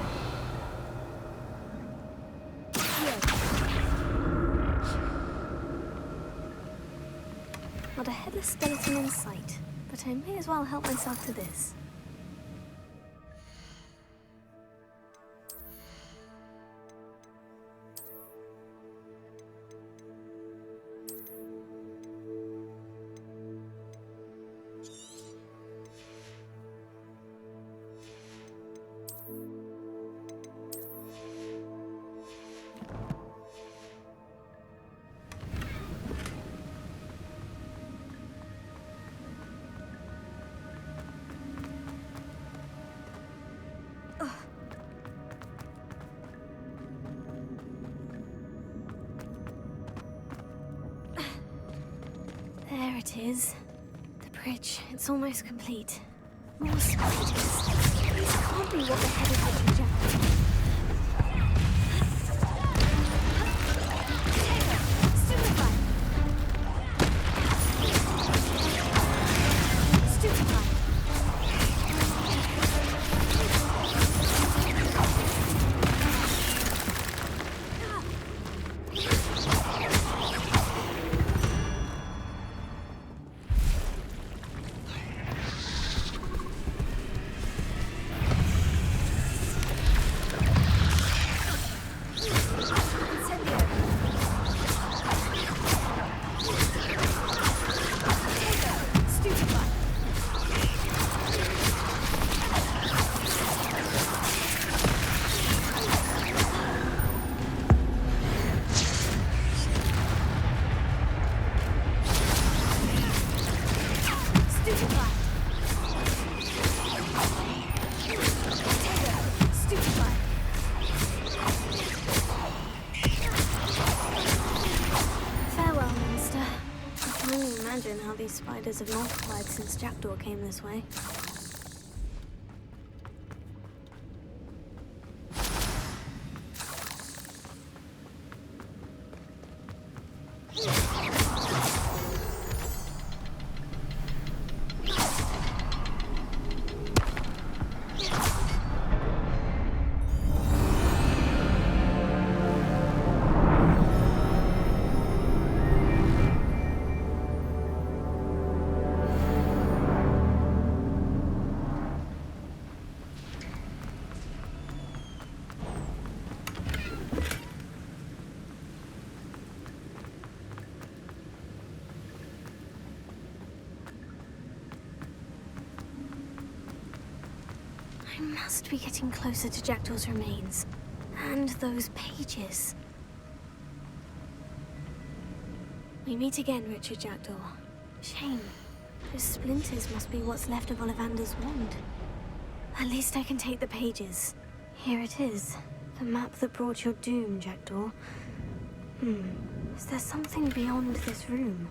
Not a headless skeleton in sight, but I may as well help myself to this. There it is. The bridge. It's almost complete. More spiders. This can't be what the head of Richard Jackdaw. How these spiders have multiplied since Jackdaw came this way. I must be getting closer to Jackdaw's remains. And those pages. We meet again, Richard Jackdaw. Shame. Those splinters must be what's left of Ollivander's wand. At least I can take the pages. Here it is. The map that brought your doom, Jackdaw. Is there something beyond this room?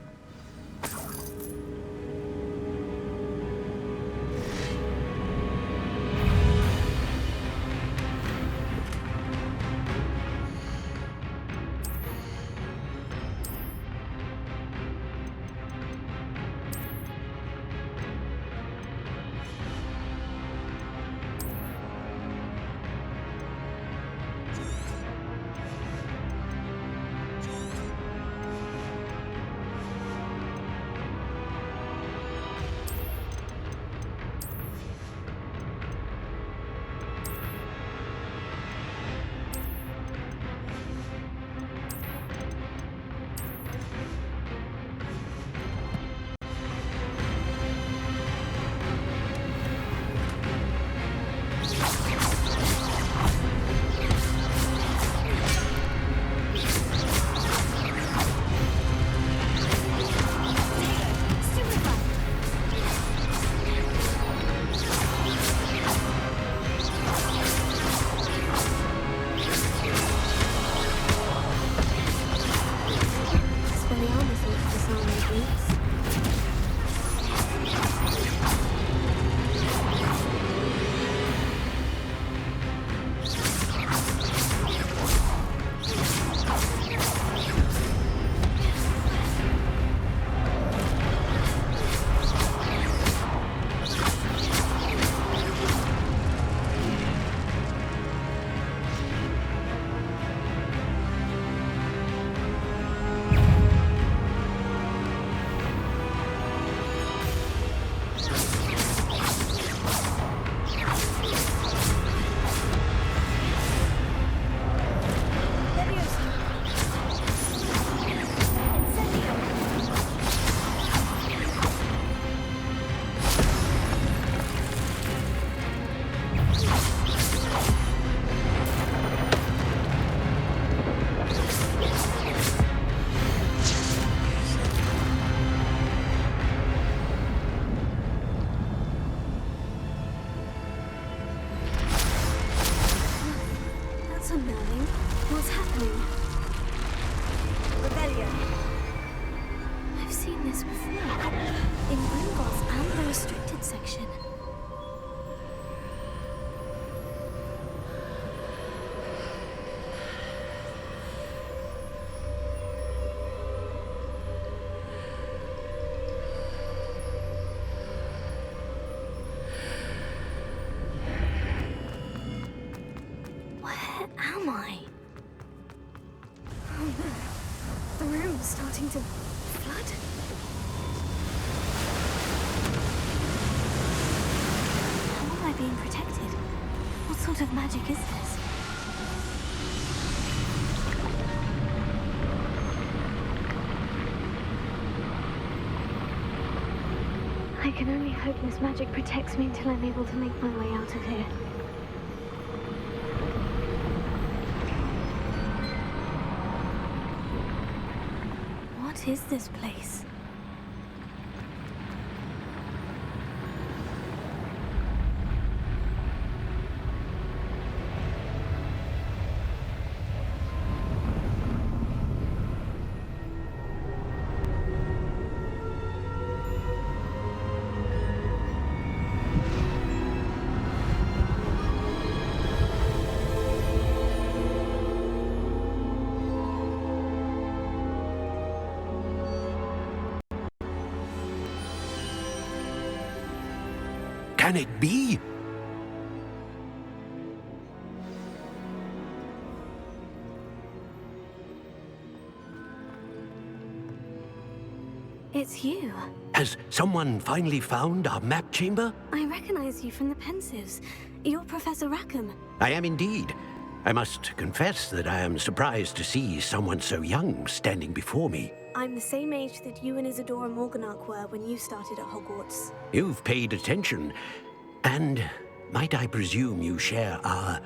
I'm starting to flood. How am I being protected? What sort of magic is this? I can only hope this magic protects me until I'm able to make my way out of here. What is this place? Can it be? It's you. Has someone finally found our map chamber? I recognize you from the Pensives. You're Professor Rackham. I am indeed. I must confess that I am surprised to see someone so young standing before me. I'm the same age that you and Isadora Morganach were when you started at Hogwarts. You've paid attention. And might I presume you share our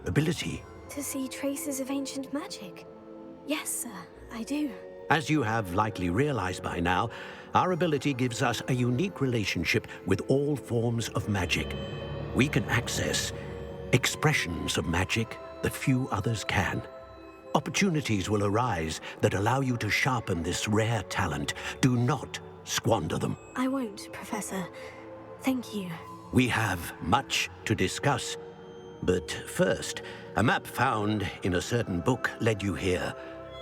ability? To see traces of ancient magic? Yes, sir, I do. As you have likely realized by now, our ability gives us a unique relationship with all forms of magic. We can access expressions of magic that few others can. Opportunities will arise that allow you to sharpen this rare talent. Do not squander them. I won't, Professor. Thank you. We have much to discuss. But first, a map found in a certain book led you here.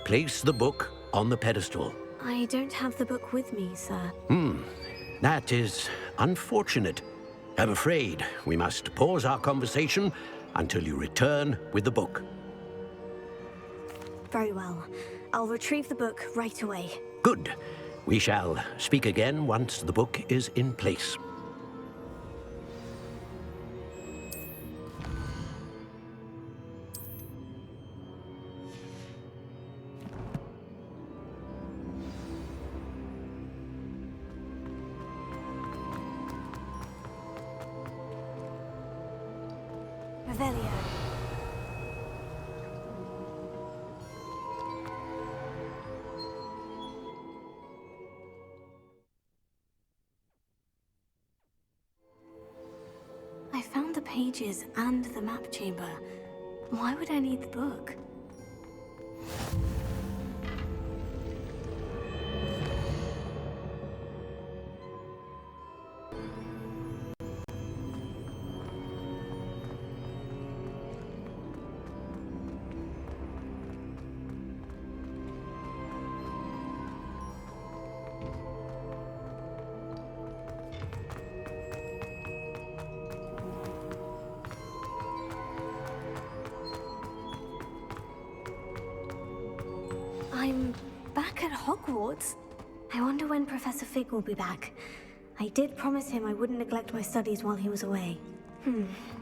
Place the book on the pedestal. I don't have the book with me, sir. That is unfortunate. I'm afraid we must pause our conversation until you return with the book. Very well. I'll retrieve the book right away. Good. We shall speak again once the book is in place. Revelio. I found the pages and the map chamber. Why would I need the book? I'm back at Hogwarts. I wonder when Professor Fig will be back. I did promise him I wouldn't neglect my studies while he was away.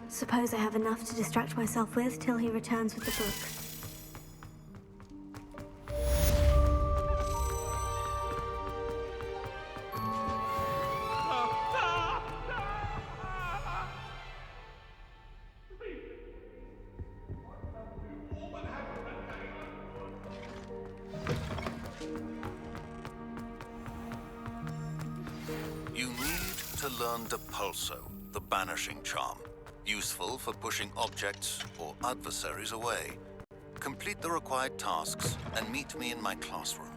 Suppose I have enough to distract myself with till he returns with the book. You need to learn Depulso, the banishing charm. Useful for pushing objects or adversaries away. Complete the required tasks and meet me in my classroom.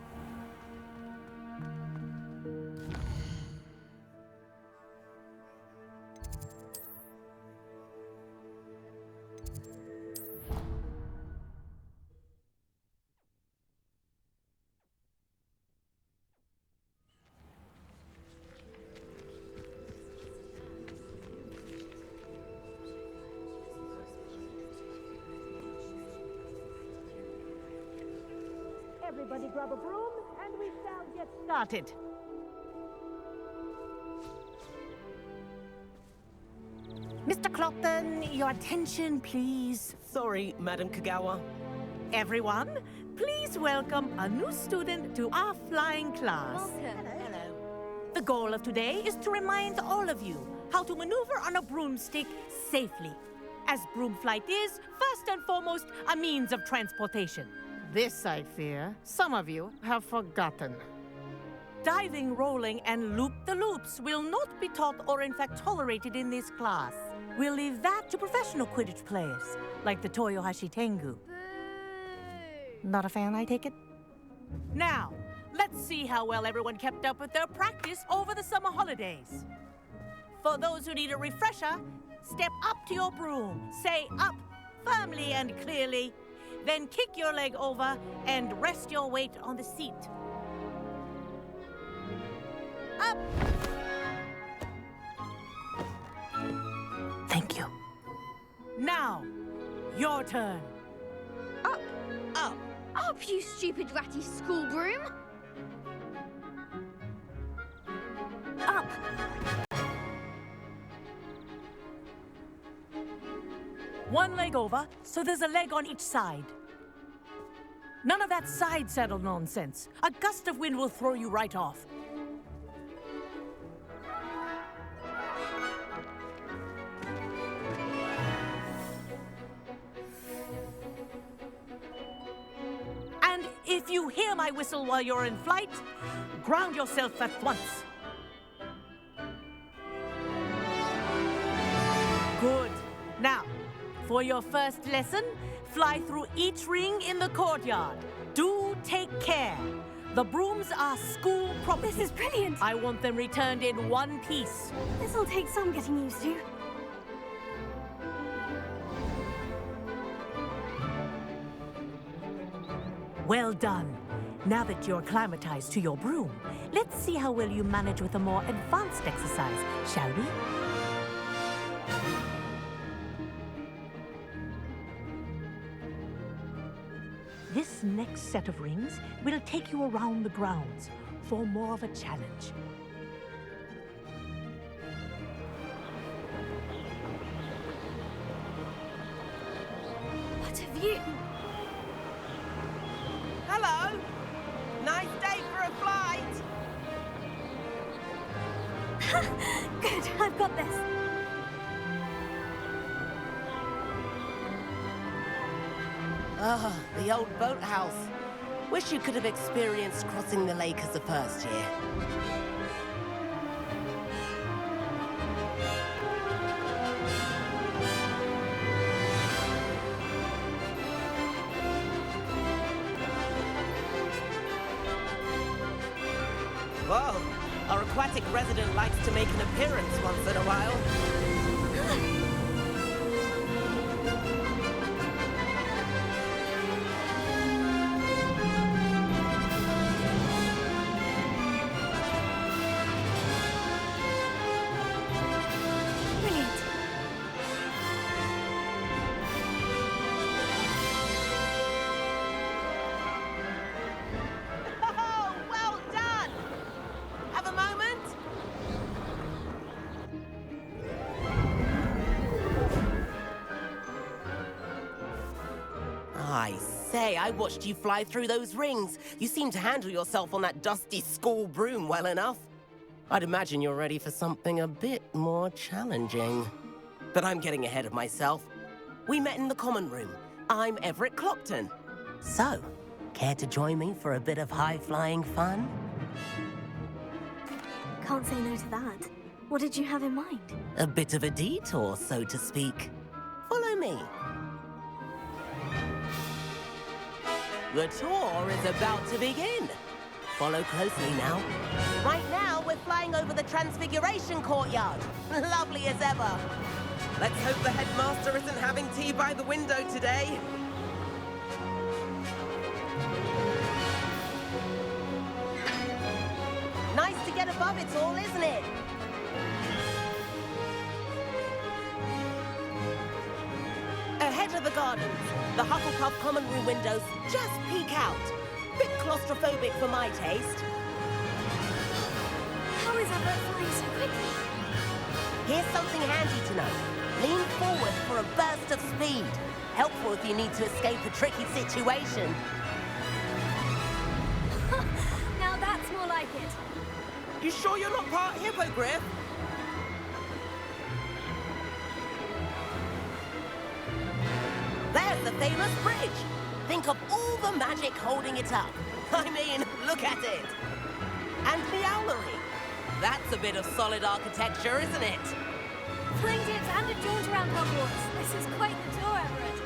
Everybody grab a broom and we shall get started. Mr. Clopton, your attention, please. Sorry, Madam Kagawa. Everyone, please welcome a new student to our flying class. Hello. The goal of today is to remind all of you how to maneuver on a broomstick safely, as broom flight is, first and foremost, a means of transportation. This, I fear, some of you have forgotten. Diving, rolling, and loop-the-loops will not be taught or in fact tolerated in this class. We'll leave that to professional Quidditch players, like the Toyohashi Tengu. Not a fan, I take it? Now, let's see how well everyone kept up with their practice over the summer holidays. For those who need a refresher, step up to your broom, say up firmly and clearly, then kick your leg over and rest your weight on the seat. Up! Thank you. Now, your turn. Up! Up! Up, you stupid ratty school broom! Up! One leg over, so there's a leg on each side. None of that side saddle nonsense. A gust of wind will throw you right off. And if you hear my whistle while you're in flight, ground yourself at once. Good. Now, for your first lesson, fly through each ring in the courtyard. Do take care. The brooms are school property. This is brilliant. I want them returned in one piece. This'll take some getting used to. Well done. Now that you're acclimatized to your broom, let's see how well you manage with a more advanced exercise, shall we? This next set of rings will take you around the grounds for more of a challenge. What have you... Hello! Nice day for a flight! Good, I've got this. Ah, the old boathouse. Wish you could have experienced crossing the lake as a first year. Whoa, our aquatic resident likes to make an appearance once in a while. Oh, well done! Have a moment? I say, I watched you fly through those rings. You seem to handle yourself on that dusty school broom well enough. I'd imagine you're ready for something a bit more challenging. But I'm getting ahead of myself. We met in the common room. I'm Everett Clopton. So, care to join me for a bit of high-flying fun? Can't say no to that. What did you have in mind? A bit of a detour, so to speak. Follow me. The tour is about to begin. Follow closely now. Right now, we're flying over the Transfiguration Courtyard. Lovely as ever. Let's hope the headmaster isn't having tea by the window today. Nice to get above it all, isn't it? Ahead of the gardens, the Hufflepuff common room windows just peek out. Bit claustrophobic for my taste. How is our boat flying so quickly? Here's something handy to know. Lean forward for a burst of speed. Helpful if you need to escape a tricky situation. Now that's more like it. You sure you're not part hippogriff? There's the famous bridge. Think of all the magic holding it up. I mean, look at it. And the owlery. That's a bit of solid architecture, isn't it? Flying dips and a jaunt around Hogwarts. This is quite the tour, Everett.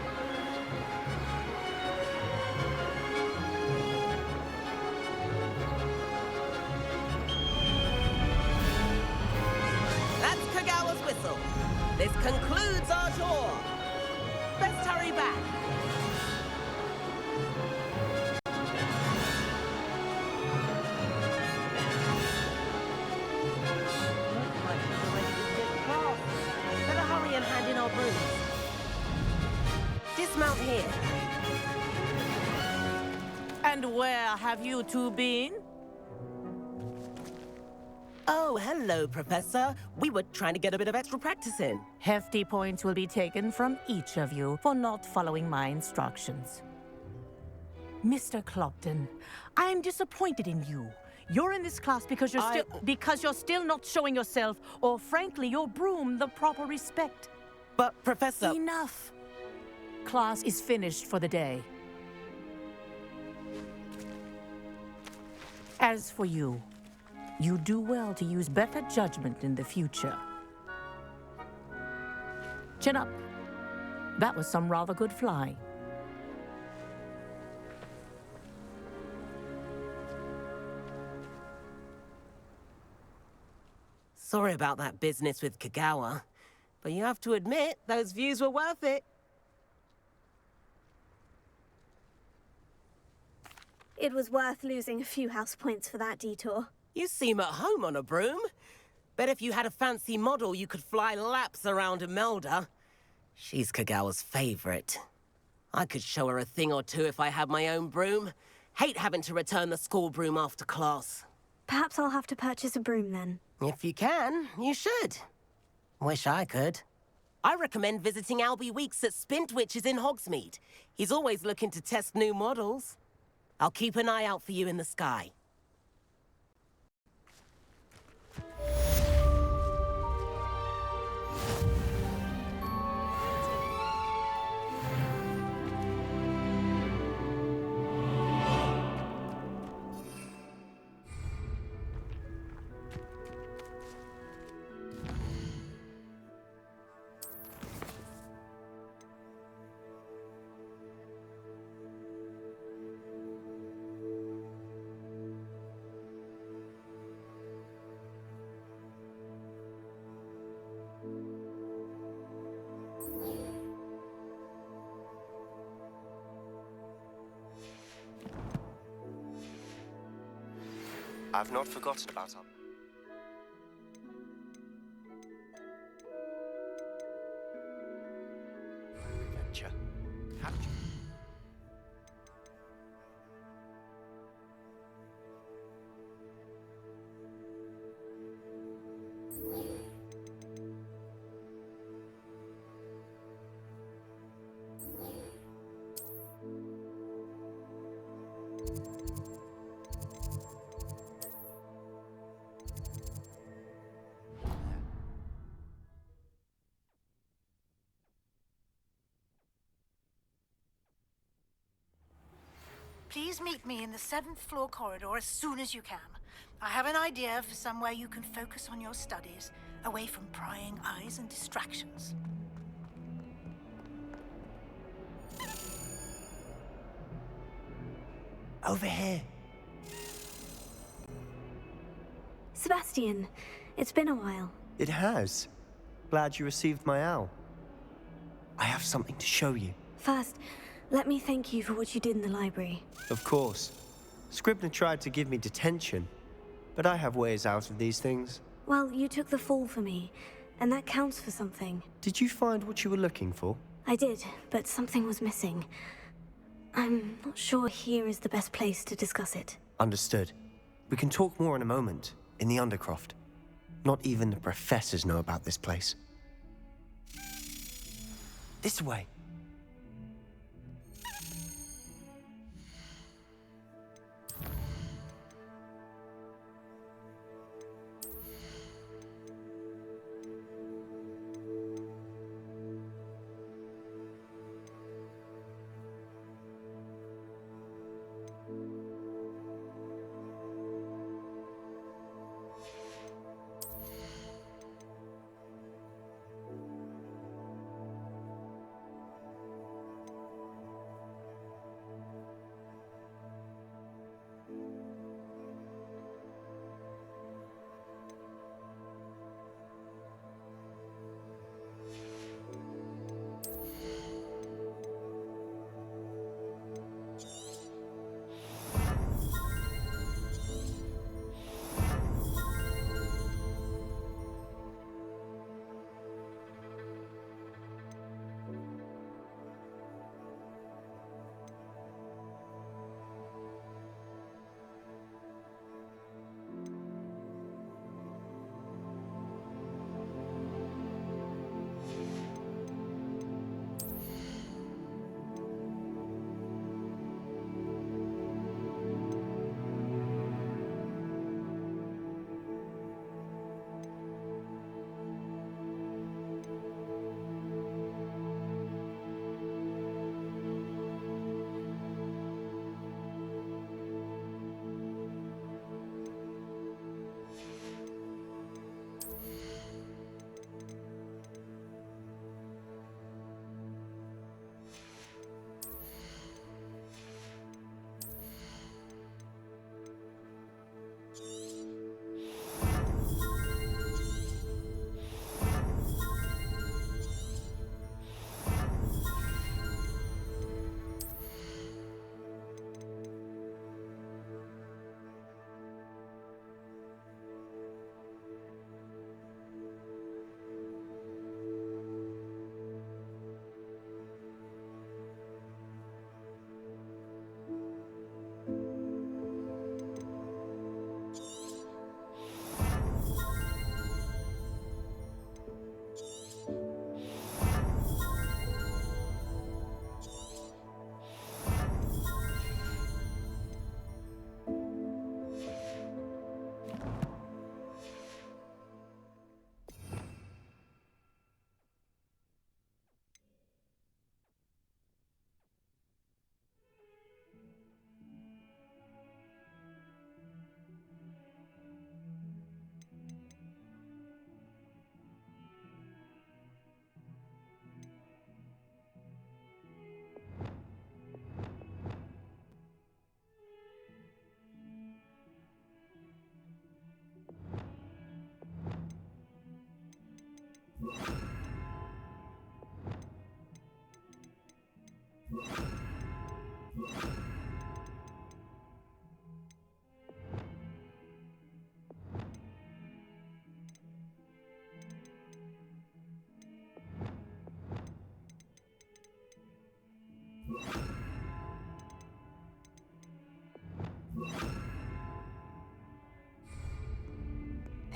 That's Kagawa's whistle. This concludes our tour. Let's hurry back. Better hurry and hand in our brooms. Dismount here. And where have you two been? Oh, hello, Professor. We were trying to get a bit of extra practice in. Hefty points will be taken from each of you for not following my instructions. Mr. Clopton, I'm disappointed in you. You're in this class because you're still not showing yourself, or frankly, your broom the proper respect. But, Professor... Enough. Class is finished for the day. As for you, you do well to use better judgment in the future. Chin up. That was some rather good flying. Sorry about that business with Kagawa, but you have to admit, those views were worth it. It was worth losing a few house points for that detour. You seem at home on a broom. Bet if you had a fancy model, you could fly laps around Imelda. She's Kagawa's favorite. I could show her a thing or two if I had my own broom. Hate having to return the school broom after class. Perhaps I'll have to purchase a broom then. If you can, you should. Wish I could. I recommend visiting Albie Weeks at Spintwitches in Hogsmeade. He's always looking to test new models. I'll keep an eye out for you in the sky. I've not forgotten about our... adventure. Have you? Please meet me in the 7th floor corridor as soon as you can. I have an idea for somewhere you can focus on your studies, away from prying eyes and distractions. Over here. Sebastian, it's been a while. It has. Glad you received my owl. I have something to show you. First, let me thank you for what you did in the library. Of course. Scribner tried to give me detention, but I have ways out of these things. Well, you took the fall for me, and that counts for something. Did you find what you were looking for? I did, but something was missing. I'm not sure here is the best place to discuss it. Understood. We can talk more in a moment, in the Undercroft. Not even the professors know about this place. This way.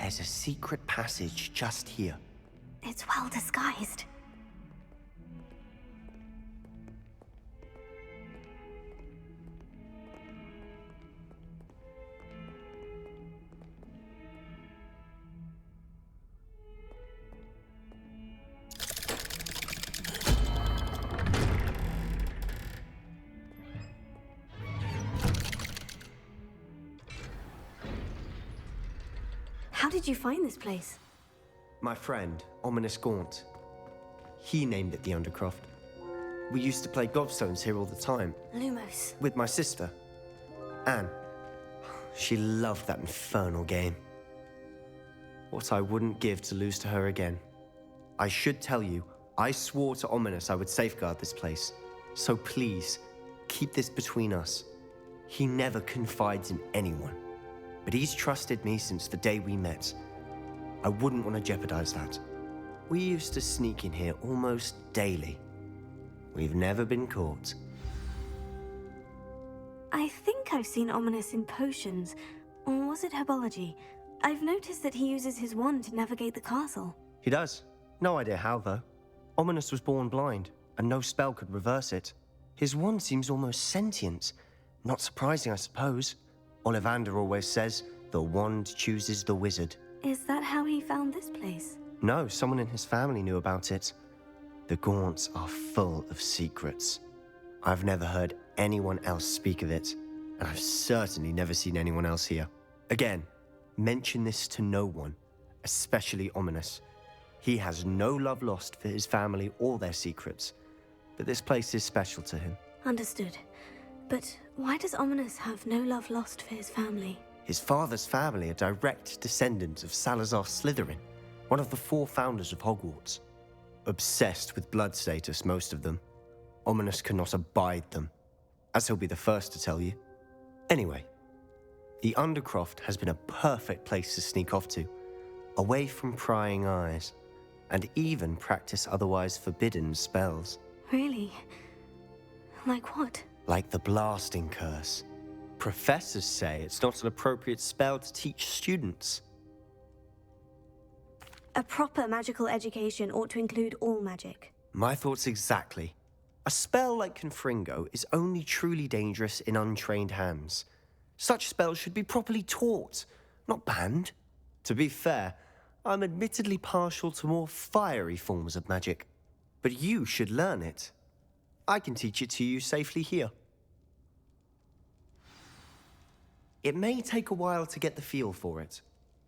There's a secret passage just here. It's well disguised. How did you find this place? My friend, Ominous Gaunt. He named it the Undercroft. We used to play gobstones here all the time. Lumos. With my sister, Anne. She loved that infernal game. What I wouldn't give to lose to her again. I should tell you, I swore to Ominous I would safeguard this place. So please, keep this between us. He never confides in anyone. But he's trusted me since the day we met. I wouldn't want to jeopardize that. We used to sneak in here almost daily. We've never been caught. I think I've seen Ominous in potions. Or was it herbology? I've noticed that he uses his wand to navigate the castle. He does. No idea how, though. Ominous was born blind, and no spell could reverse it. His wand seems almost sentient. Not surprising, I suppose. Ollivander always says, the wand chooses the wizard. Is that how he found this place? No, someone in his family knew about it. The Gaunts are full of secrets. I've never heard anyone else speak of it, and I've certainly never seen anyone else here. Again, mention this to no one, especially Ominous. He has no love lost for his family or their secrets, but this place is special to him. Understood. But why does Ominous have no love lost for his family? His father's family are direct descendants of Salazar Slytherin, one of the 4 founders of Hogwarts. Obsessed with blood status, most of them. Ominous cannot abide them, as he'll be the first to tell you. Anyway, the Undercroft has been a perfect place to sneak off to, away from prying eyes, and even practice otherwise forbidden spells. Really? Like what? Like the blasting curse. Professors say it's not an appropriate spell to teach students. A proper magical education ought to include all magic. My thoughts exactly. A spell like Confringo is only truly dangerous in untrained hands. Such spells should be properly taught, not banned. To be fair, I'm admittedly partial to more fiery forms of magic. But you should learn it. I can teach it to you safely here. It may take a while to get the feel for it.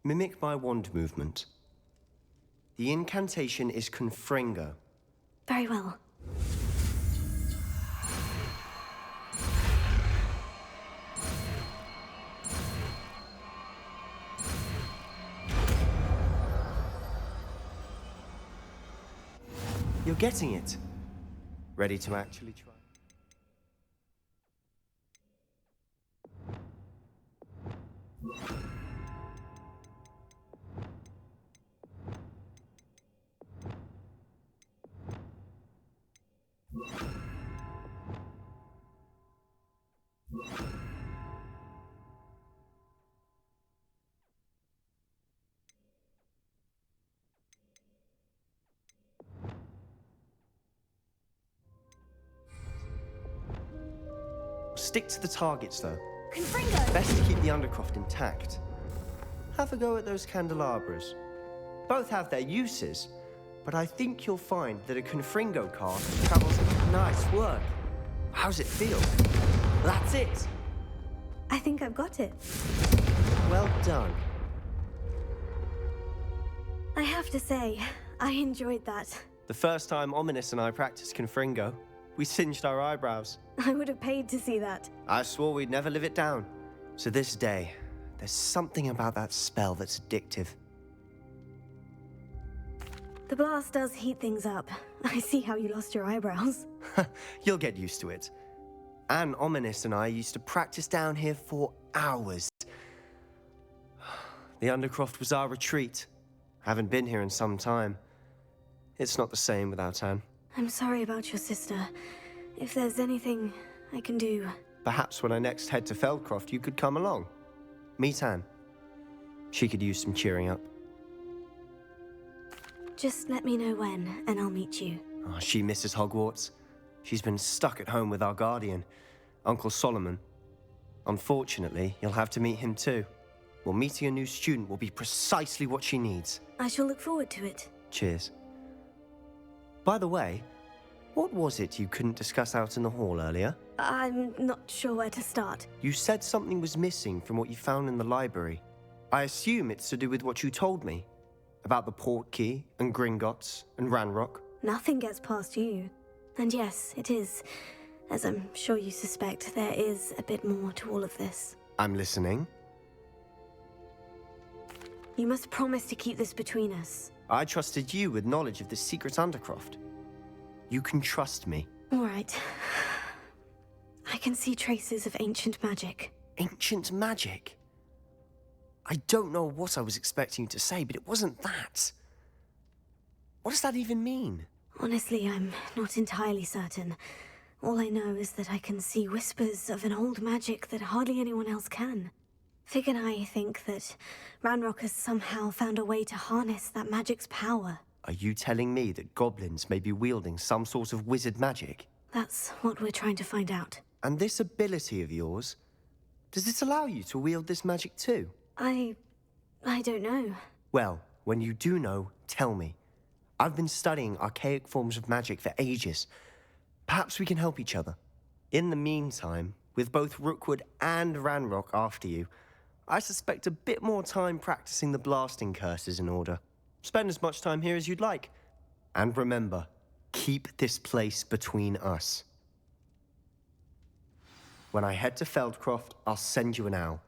Mimic my wand movement. The incantation is Confringo. Very well. You're getting it. Ready to actually try? Stick to the targets, though. Confringo! Best to keep the Undercroft intact. Have a go at those candelabras. Both have their uses, but I think you'll find that a Confringo cast travels... Nice work. How's it feel? That's it. I think I've got it. Well done. I have to say, I enjoyed that. The first time Ominous and I practiced Confringo, we singed our eyebrows. I would have paid to see that. I swore we'd never live it down. So this day, there's something about that spell that's addictive. The blast does heat things up. I see how you lost your eyebrows. You'll get used to it. Anne, Ominous, and I used to practice down here for hours. The Undercroft was our retreat. Haven't been here in some time. It's not the same without Anne. I'm sorry about your sister. If there's anything I can do... Perhaps when I next head to Feldcroft, you could come along. Meet Anne. She could use some cheering up. Just let me know when, and I'll meet you. Oh, she misses Hogwarts. She's been stuck at home with our guardian, Uncle Solomon. Unfortunately, you'll have to meet him too. Well, meeting a new student will be precisely what she needs. I shall look forward to it. Cheers. By the way, what was it you couldn't discuss out in the hall earlier? I'm not sure where to start. You said something was missing from what you found in the library. I assume it's to do with what you told me. About the Portkey, and Gringotts, and Ranrock. Nothing gets past you. And yes, it is. As I'm sure you suspect, there is a bit more to all of this. I'm listening. You must promise to keep this between us. I trusted you with knowledge of the secret Undercroft. You can trust me. All right. I can see traces of ancient magic. Ancient magic? I don't know what I was expecting you to say, but it wasn't that. What does that even mean? Honestly, I'm not entirely certain. All I know is that I can see whispers of an old magic that hardly anyone else can. Fig and I think that Ranrock has somehow found a way to harness that magic's power. Are you telling me that goblins may be wielding some sort of wizard magic? That's what we're trying to find out. And this ability of yours, does it allow you to wield this magic too? I don't know. Well, when you do know, tell me. I've been studying archaic forms of magic for ages. Perhaps we can help each other. In the meantime, with both Rookwood and Ranrock after you, I suspect a bit more time practicing the blasting curse is in order. Spend as much time here as you'd like. And remember, keep this place between us. When I head to Feldcroft, I'll send you an owl.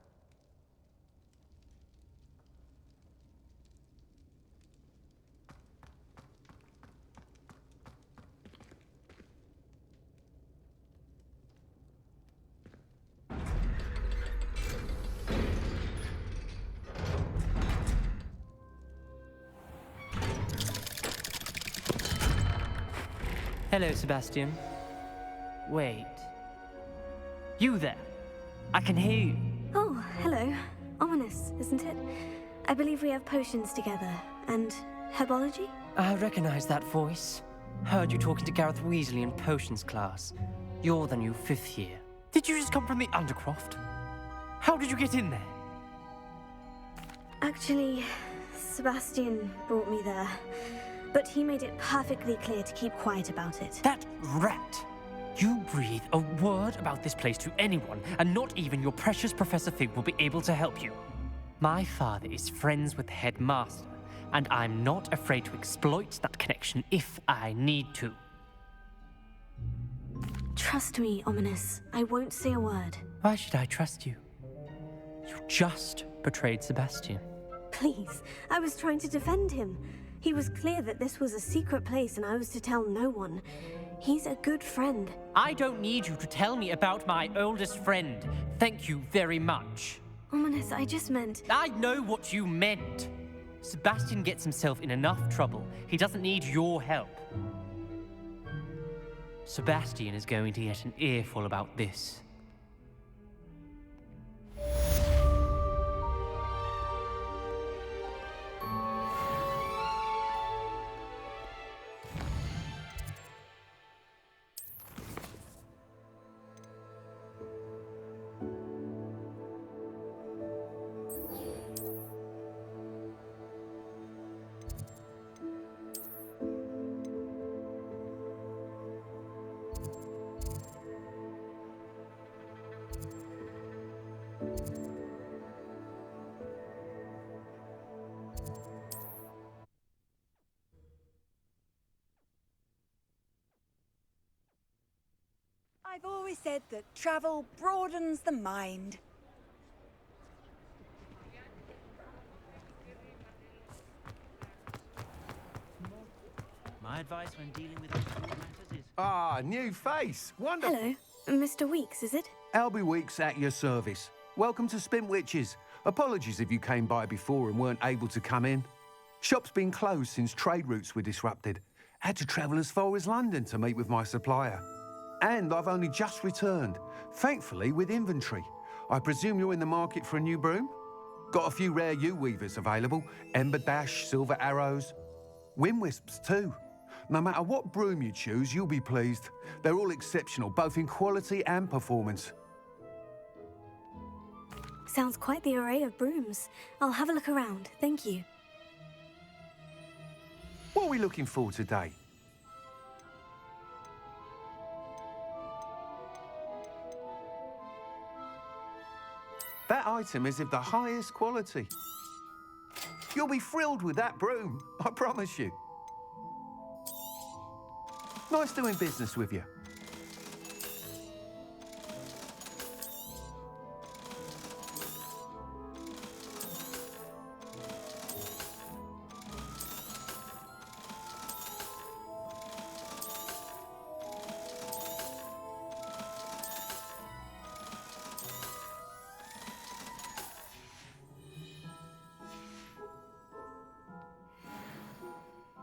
Hello, Sebastian. Wait. You there? I can hear you. Oh, hello. Ominous, isn't it? I believe we have potions together. And herbology? I recognize that voice. Heard you talking to Gareth Weasley in potions class. You're the new 5th year. Did you just come from the Undercroft? How did you get in there? Actually, Sebastian brought me there. But he made it perfectly clear to keep quiet about it. That rat! You breathe a word about this place to anyone, and not even your precious Professor Fig will be able to help you. My father is friends with the headmaster, and I'm not afraid to exploit that connection if I need to. Trust me, Ominous. I won't say a word. Why should I trust you? You just betrayed Sebastian. Please, I was trying to defend him. He was clear that this was a secret place and I was to tell no one. He's a good friend. I don't need you to tell me about my oldest friend. Thank you very much. Ominous, I just meant... I know what you meant. Sebastian gets himself in enough trouble. He doesn't need your help. Sebastian is going to get an earful about this. I've always said that travel broadens the mind. My advice when dealing with difficult matters is... Ah, new face. Wonderful. Hello. Mr. Weeks, is it? Albie Weeks at your service. Welcome to Spintwitches. Apologies if you came by before and weren't able to come in. Shop's been closed since trade routes were disrupted. Had to travel as far as London to meet with my supplier. And I've only just returned, thankfully with inventory. I presume you're in the market for a new broom? Got a few rare yew-weavers available. Ember Dash, Silver Arrows. Wind-wisps too. No matter what broom you choose, you'll be pleased. They're all exceptional, both in quality and performance. Sounds quite the array of brooms. I'll have a look around, thank you. What are we looking for today? That item is of the highest quality. You'll be thrilled with that broom, I promise you. Nice doing business with you.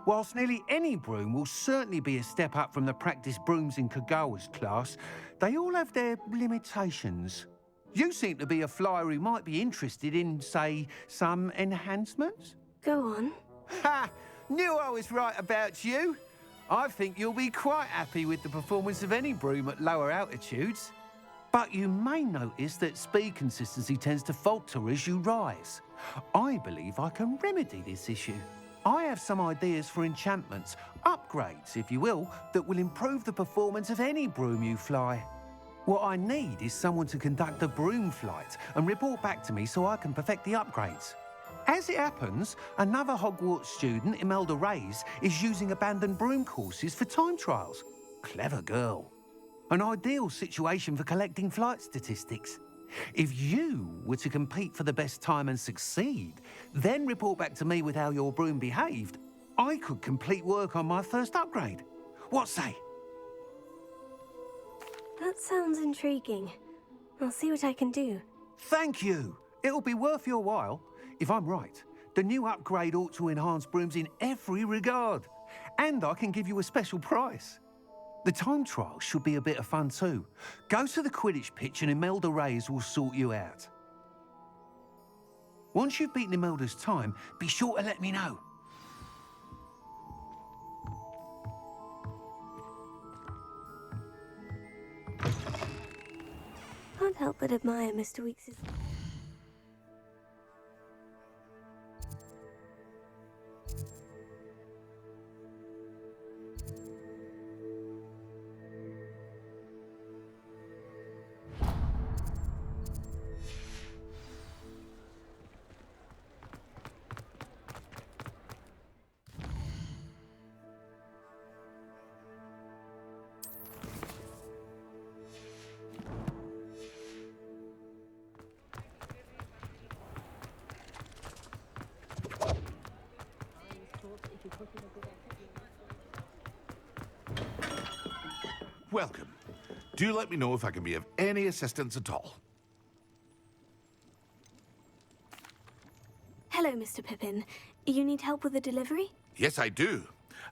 Whilst nearly any broom will certainly be a step up from the practice brooms in Kagawa's class, they all have their limitations. You seem to be a flyer who might be interested in, say, some enhancements? Go on. Ha! Knew I was right about you. I think you'll be quite happy with the performance of any broom at lower altitudes. But you may notice that speed consistency tends to falter as you rise. I believe I can remedy this issue. I have some ideas for enchantments, upgrades, if you will, that will improve the performance of any broom you fly. What I need is someone to conduct a broom flight and report back to me so I can perfect the upgrades. As it happens, another Hogwarts student, Imelda Reyes, is using abandoned broom courses for time trials. Clever girl. An ideal situation for collecting flight statistics. If you were to compete for the best time and succeed, then report back to me with how your broom behaved, I could complete work on my first upgrade. What say? That sounds intriguing. I'll see what I can do. Thank you. It'll be worth your while. If I'm right, the new upgrade ought to enhance brooms in every regard. And I can give you a special price. The time trial should be a bit of fun too. Go to the Quidditch pitch and Imelda Reyes will sort you out. Once you've beaten Imelda's time, be sure to let me know. Can't help but admire Mr. Weekes'... Welcome. Do let me know if I can be of any assistance at all. Hello, Mr. Pippin. You need help with the delivery? Yes, I do.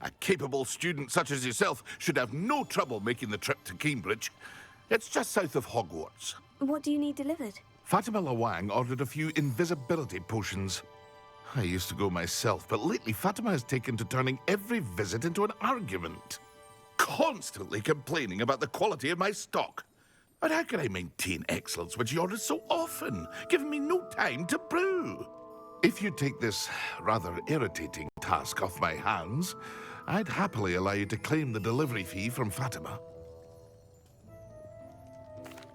A capable student such as yourself should have no trouble making the trip to Cambridge. It's just south of Hogwarts. What do you need delivered? Fatima Lawang ordered a few invisibility potions. I used to go myself, but lately Fatima has taken to turning every visit into an argument. Constantly complaining about the quality of my stock. But how can I maintain excellence when she orders so often, giving me no time to brew? If you take this rather irritating task off my hands, I'd happily allow you to claim the delivery fee from Fatima.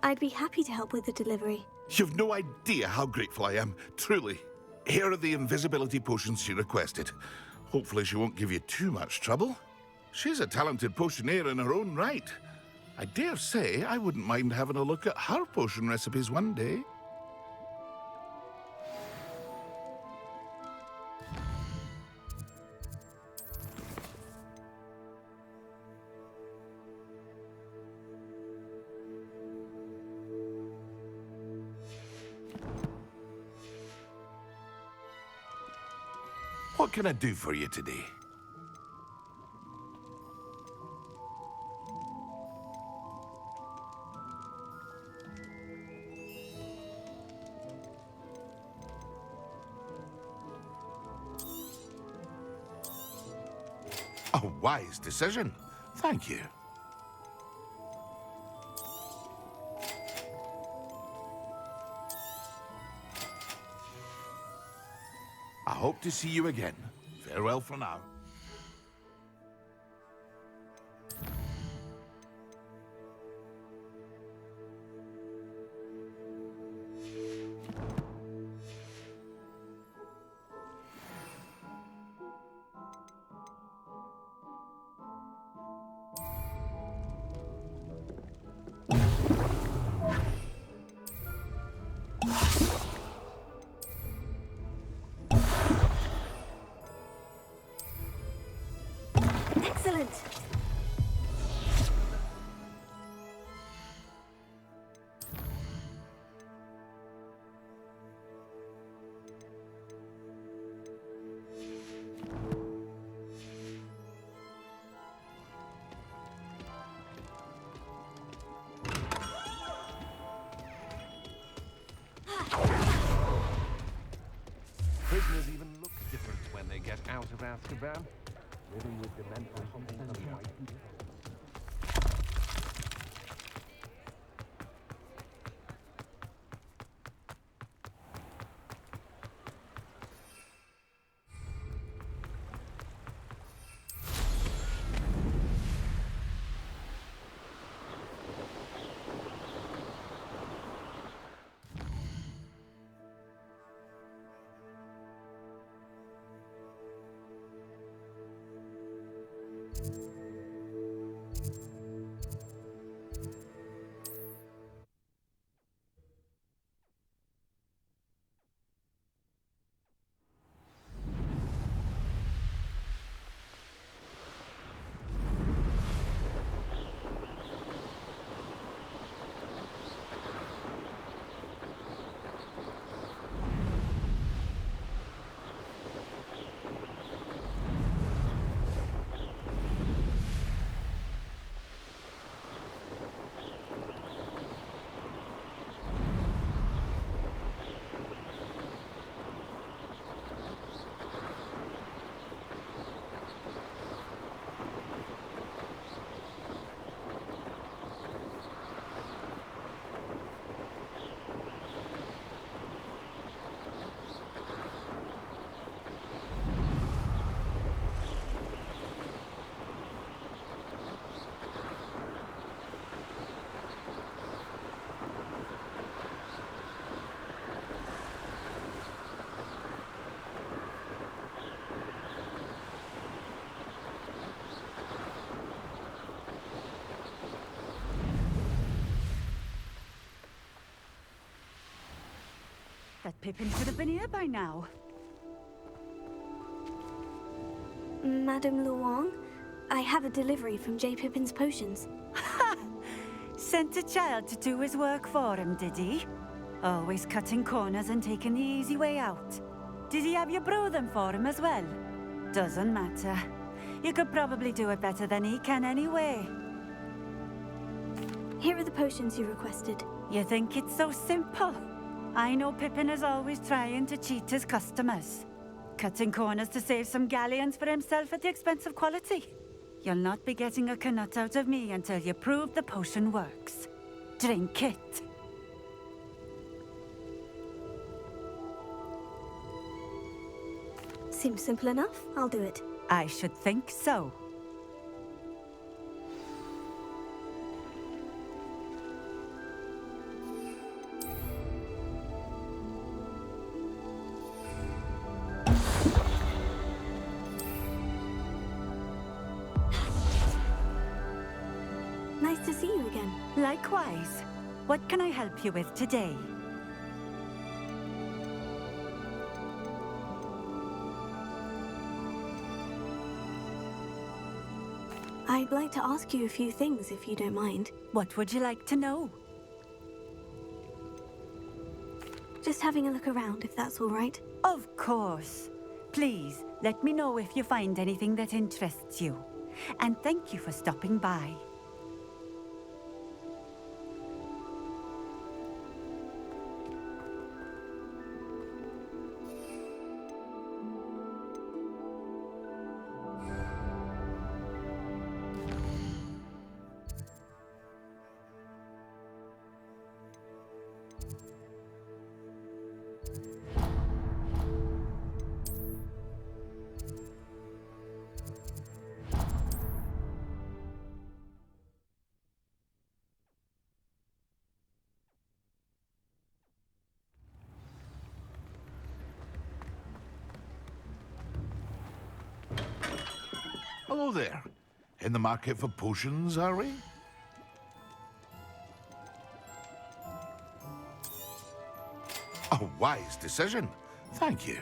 I'd be happy to help with the delivery. You've no idea how grateful I am, truly. Here are the invisibility potions she requested. Hopefully she won't give you too much trouble. She's a talented potioneer in her own right. I dare say I wouldn't mind having a look at her potion recipes one day. What can I do for you today? A wise decision. Thank you. I hope to see you again. Farewell for now. of Azkaban, living with dementors. That Pippin should have been here by now. Madame Luong, I have a delivery from J. Pippin's potions. Sent a child to do his work for him, did he? Always cutting corners and taking the easy way out. Did he have you brew them for him as well? Doesn't matter. You could probably do it better than he can anyway. Here are the potions you requested. You think it's so simple? I know Pippin is always trying to cheat his customers. Cutting corners to save some galleons for himself at the expense of quality. You'll not be getting a canut out of me until you prove the potion works. Drink it. Seems simple enough. I'll do it. I should think so. Nice to see you again. Likewise. What can I help you with today? I'd like to ask you a few things, if you don't mind. What would you like to know? Just having a look around, if that's all right. Of course. Please, let me know if you find anything that interests you. And thank you for stopping by. Hello there. In the market for potions, are we? A wise decision. Thank you.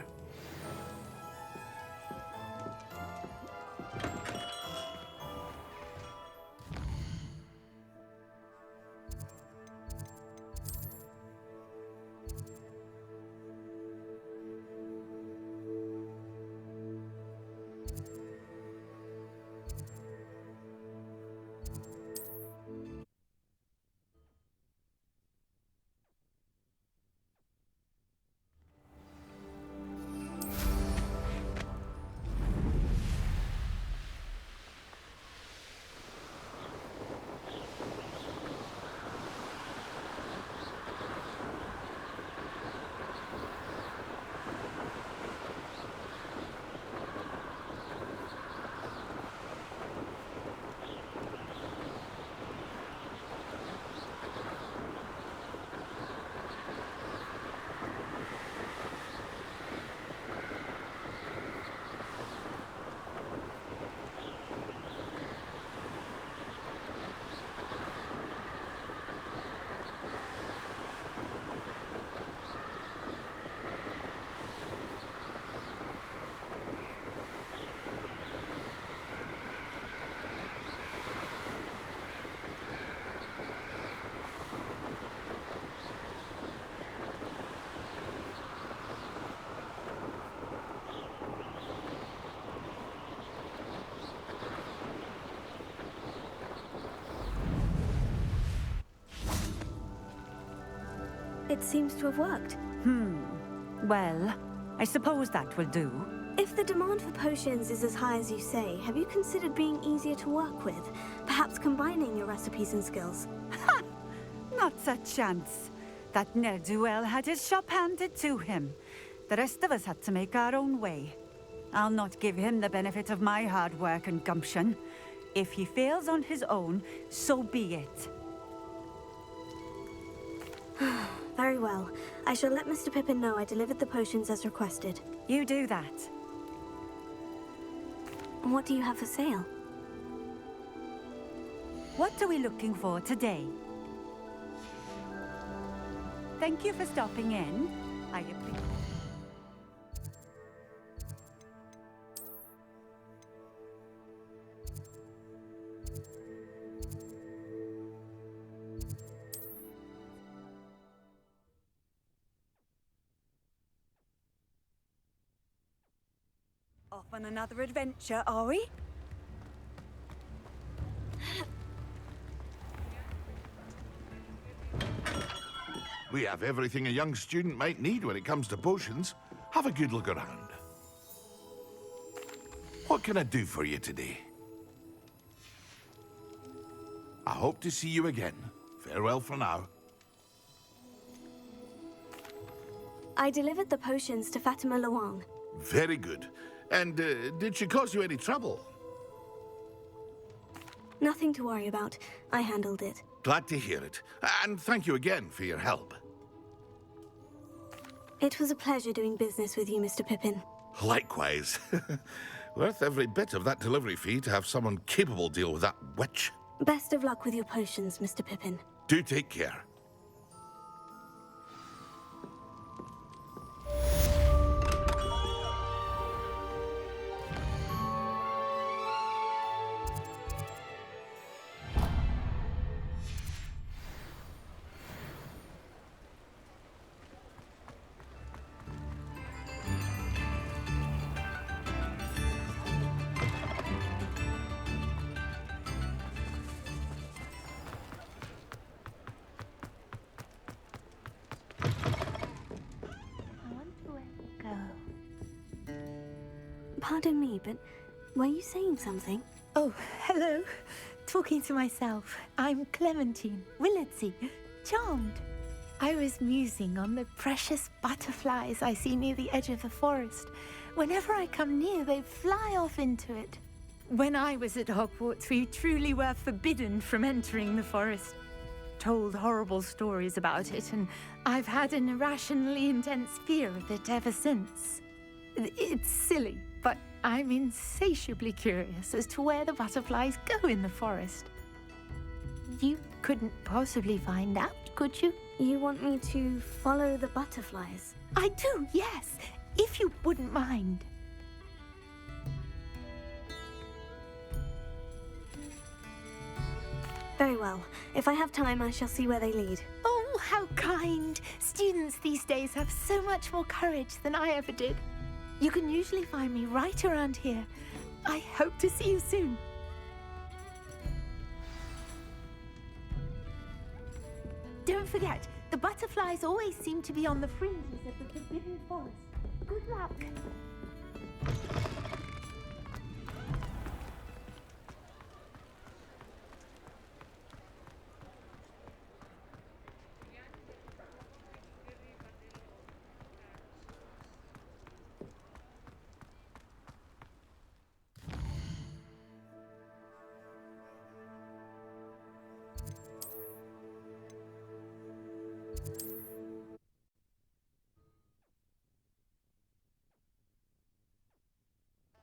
It seems to have worked. Well, I suppose that will do. If the demand for potions is as high as you say, have you considered being easier to work with? Perhaps combining your recipes and skills? Ha! Not a chance. That ne'er-do-well had his shop handed to him. The rest of us had to make our own way. I'll not give him the benefit of my hard work and gumption. If he fails on his own, so be it. Very well. I shall let Mr. Pippin know I delivered the potions as requested. You do that. What do you have for sale? What are we looking for today? Thank you for stopping in. I appreciate. Off on another adventure, are we? We have everything a young student might need when it comes to potions. Have a good look around. What can I do for you today? I hope to see you again. Farewell for now. I delivered the potions to Fatima Luang. Very good. And did she cause you any trouble? Nothing to worry about. I handled it. Glad to hear it. And thank you again for your help. It was a pleasure doing business with you, Mr. Pippin. Likewise. Worth every bit of that delivery fee to have someone capable deal with that witch. Best of luck with your potions, Mr. Pippin. Do take care. Pardon me, but were you saying something? Oh, hello. Talking to myself. I'm Clementine, Willardsey, charmed. I was musing on the precious butterflies I see near the edge of the forest. Whenever I come near, they fly off into it. When I was at Hogwarts, we truly were forbidden from entering the forest. Told horrible stories about it, and I've had an irrationally intense fear of it ever since. It's silly, but I'm insatiably curious as to where the butterflies go in the forest. You couldn't possibly find out, could you? You want me to follow the butterflies? I do, yes, if you wouldn't mind. Very well. If I have time, I shall see where they lead. Oh, how kind! Students these days have so much more courage than I ever did. You can usually find me right around here. I hope to see you soon. Don't forget, the butterflies always seem to be on the fringes of the Forbidden Forest. Good luck.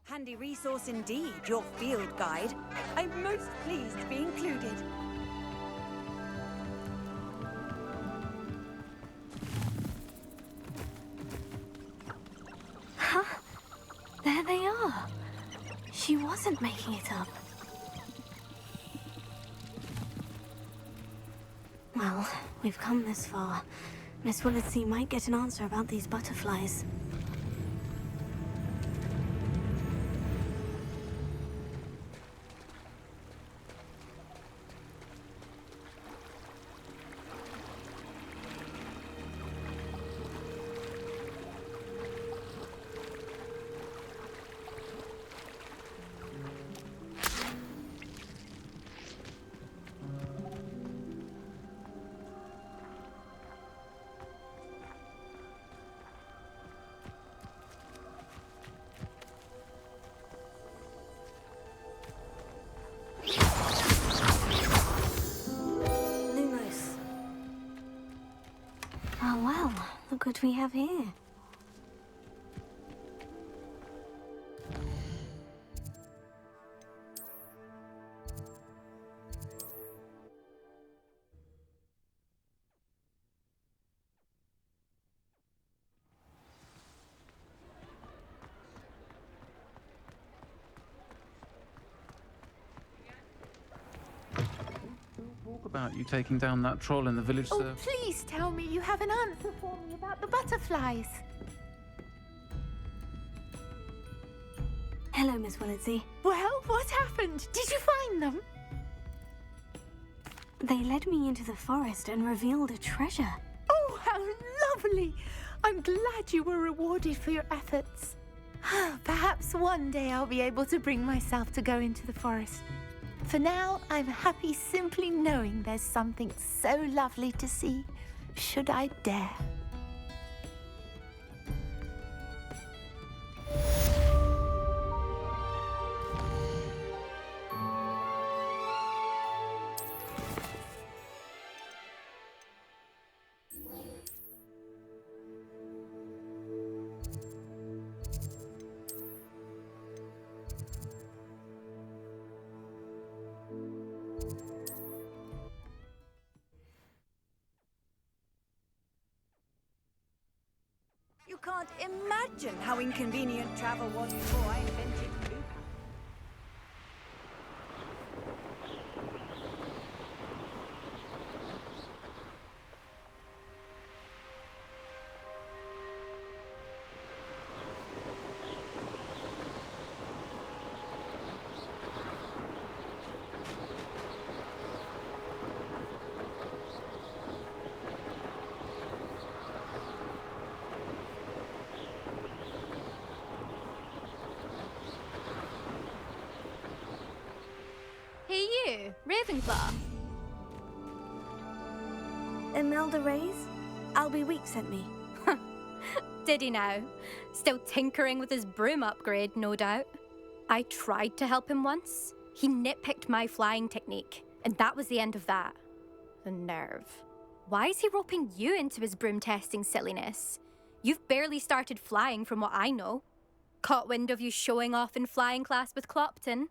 Handy resource indeed, your field guide. I'm most pleased to be included. Huh? There they are. She wasn't making it up. Well, we've come this far. Miss Willardsey might get an answer about these butterflies. Well, look what we have here. Talk about you taking down that troll in the village, Oh, sir. please tell me you have an answer for me about the butterflies. Hello, Miss Willitsey. Well, what happened? Did you find them? They led me into the forest and revealed a treasure. Oh, how lovely! I'm glad you were rewarded for your efforts. Perhaps one day I'll be able to bring myself to go into the forest. For now, I'm happy simply knowing there's something so lovely to see, should I dare. You can't imagine how inconvenient travel was before I invented Floo. Hey you, Ravenclaw. Imelda Reyes? Albie Week sent me. Did he now? Still tinkering with his broom upgrade, no doubt. I tried to help him once. He nitpicked my flying technique, and that was the end of that. The nerve. Why is he roping you into his broom testing silliness? You've barely started flying from what I know. Caught wind of you showing off in flying class with Clopton.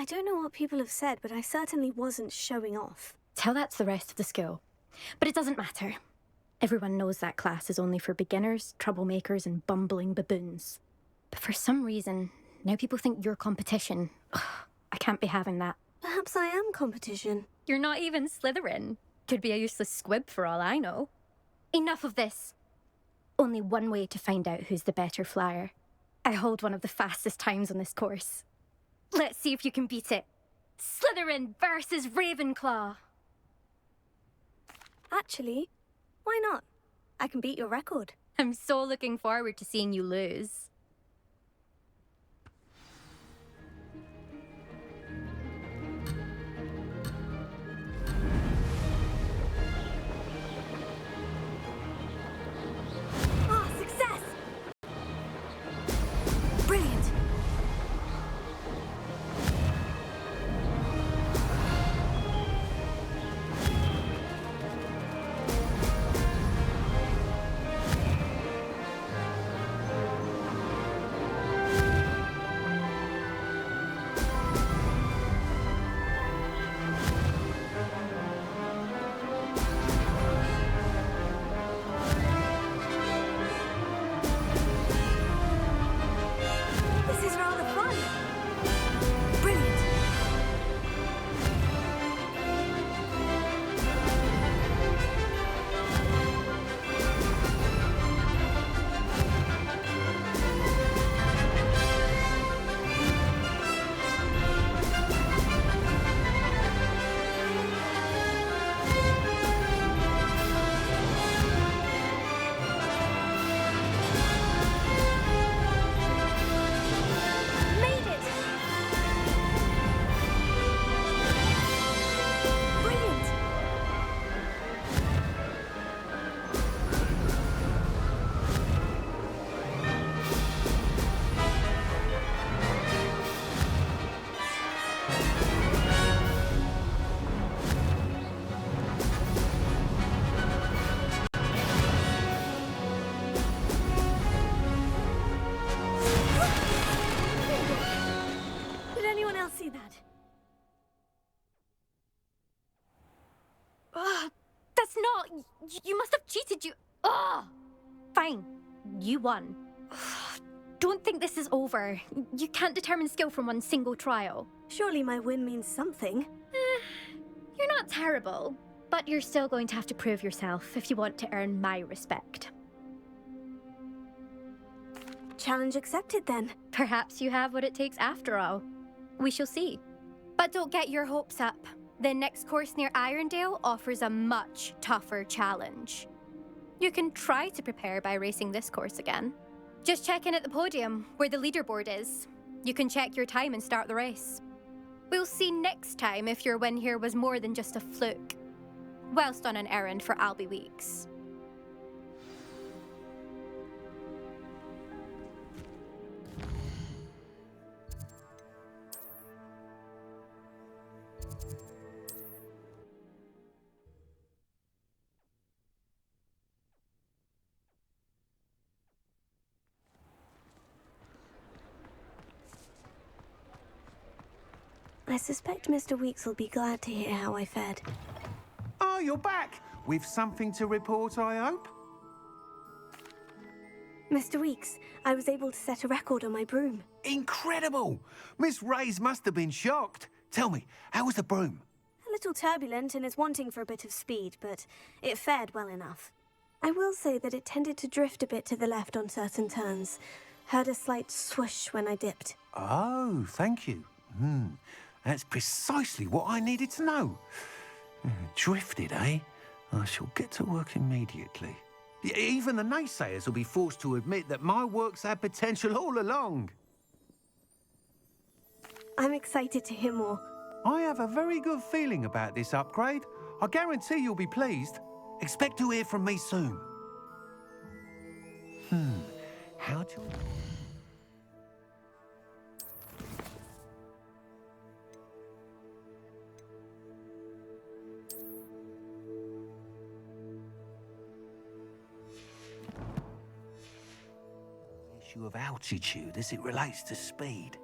I don't know what people have said, but I certainly wasn't showing off. Tell that to the rest of the school. But it doesn't matter. Everyone knows that class is only for beginners, troublemakers, and bumbling baboons. But for some reason, now people think you're competition. Ugh, I can't be having that. Perhaps I am competition. You're not even Slytherin. Could be a useless squib for all I know. Enough of this. Only one way to find out who's the better flyer. I hold one of the fastest times on this course. Let's see if you can beat it. Slytherin versus Ravenclaw. Actually, why not? I can beat your record. I'm so looking forward to seeing you lose. Ah, success! Brilliant! Oh, you must have cheated, you... Oh! Fine. You won. Don't think this is over. You can't determine skill from one single trial. Surely my win means something. You're not terrible, but you're still going to have to prove yourself if you want to earn my respect. Challenge accepted, then. Perhaps you have what it takes after all. We shall see. But don't get your hopes up. The next course near Irondale offers a much tougher challenge. You can try to prepare by racing this course again. Just check in at the podium, where the leaderboard is. You can check your time and start the race. We'll see next time if your win here was more than just a fluke, whilst on an errand for Albie Weeks. I suspect Mr. Weeks will be glad to hear how I fared. Oh, you're back! With something to report, I hope? Mr. Weeks, I was able to set a record on my broom. Incredible! Miss Reyes must have been shocked. Tell me, how was the broom? A little turbulent and is wanting for a bit of speed, but it fared well enough. I will say that it tended to drift a bit to the left on certain turns. Heard a slight swoosh when I dipped. Oh, thank you. That's precisely what I needed to know. Drifted, eh? I shall get to work immediately. Even the naysayers will be forced to admit that my work's had potential all along. I'm excited to hear more. I have a very good feeling about this upgrade. I guarantee you'll be pleased. Expect to hear from me soon. How do you... issue of altitude as it relates to speed.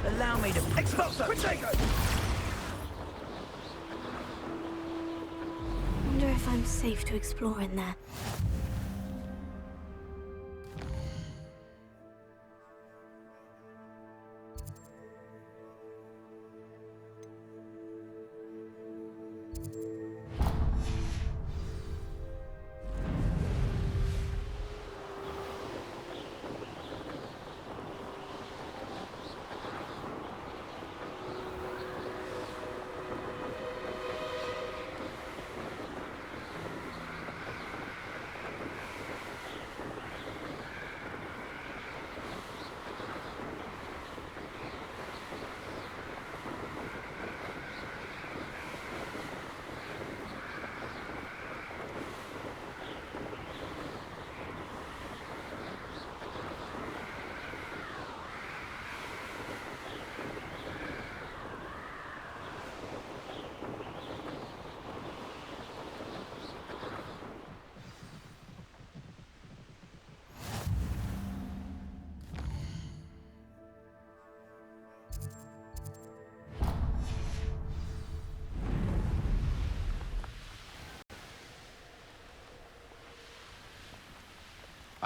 Allow me to... Expulso! Wonder if I'm safe to explore in there.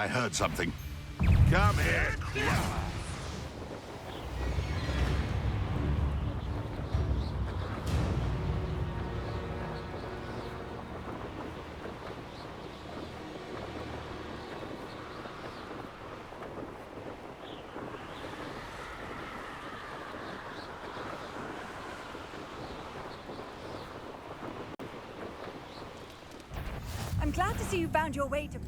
I heard something. Come here. I'm glad to see you found your way to...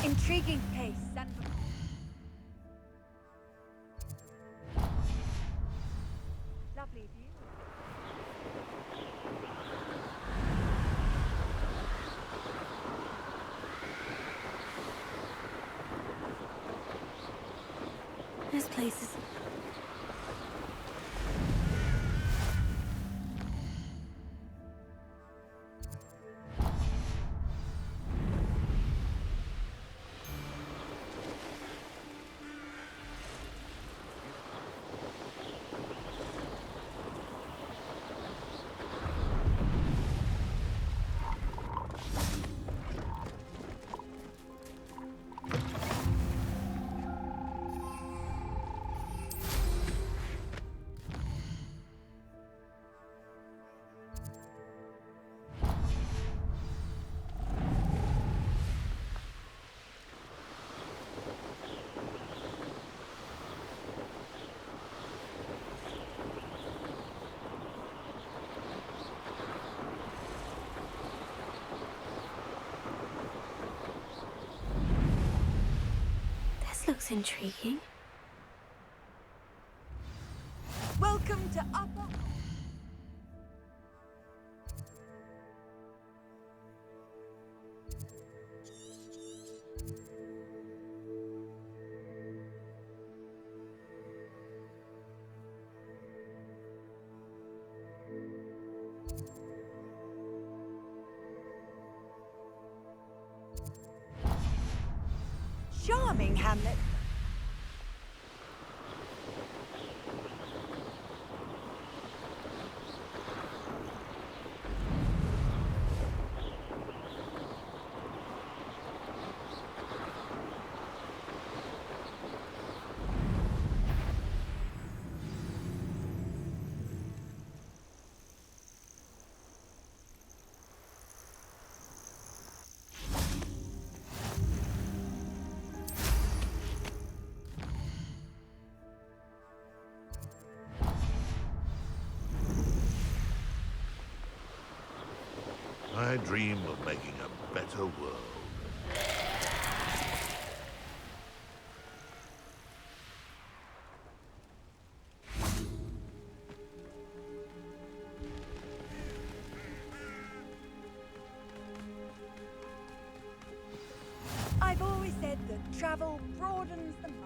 Intriguing pace and... Lovely view. This place is... This looks intriguing. Welcome to Upper... Charming hamlet. I dream of making a better world. I've always said that travel broadens the mind.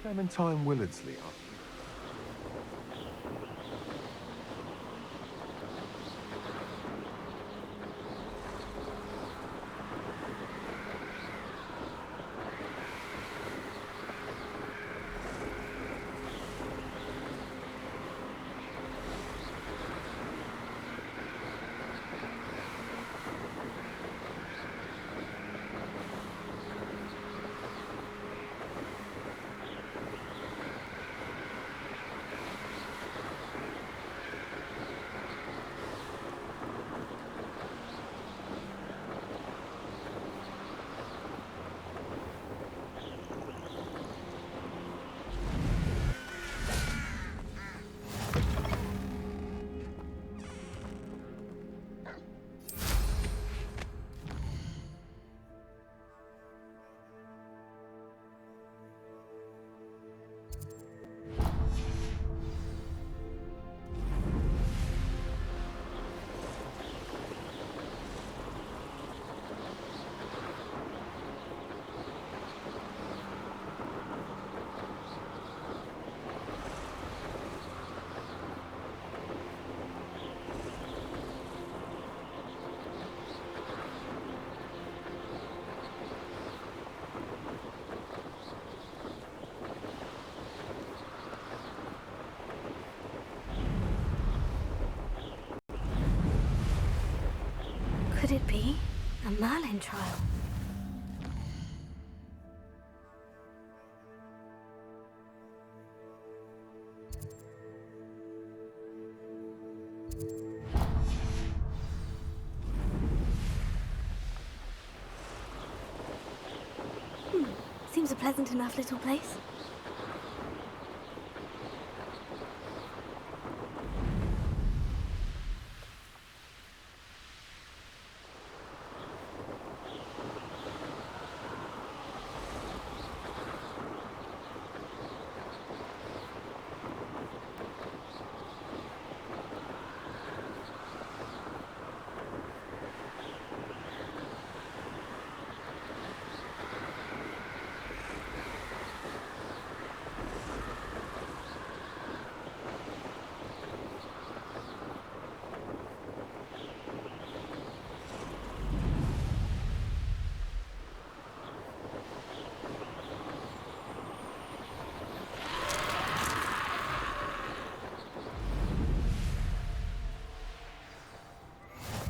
Clementine Willardsley, aren't you? Could it be a Merlin trial? Seems a pleasant enough little place.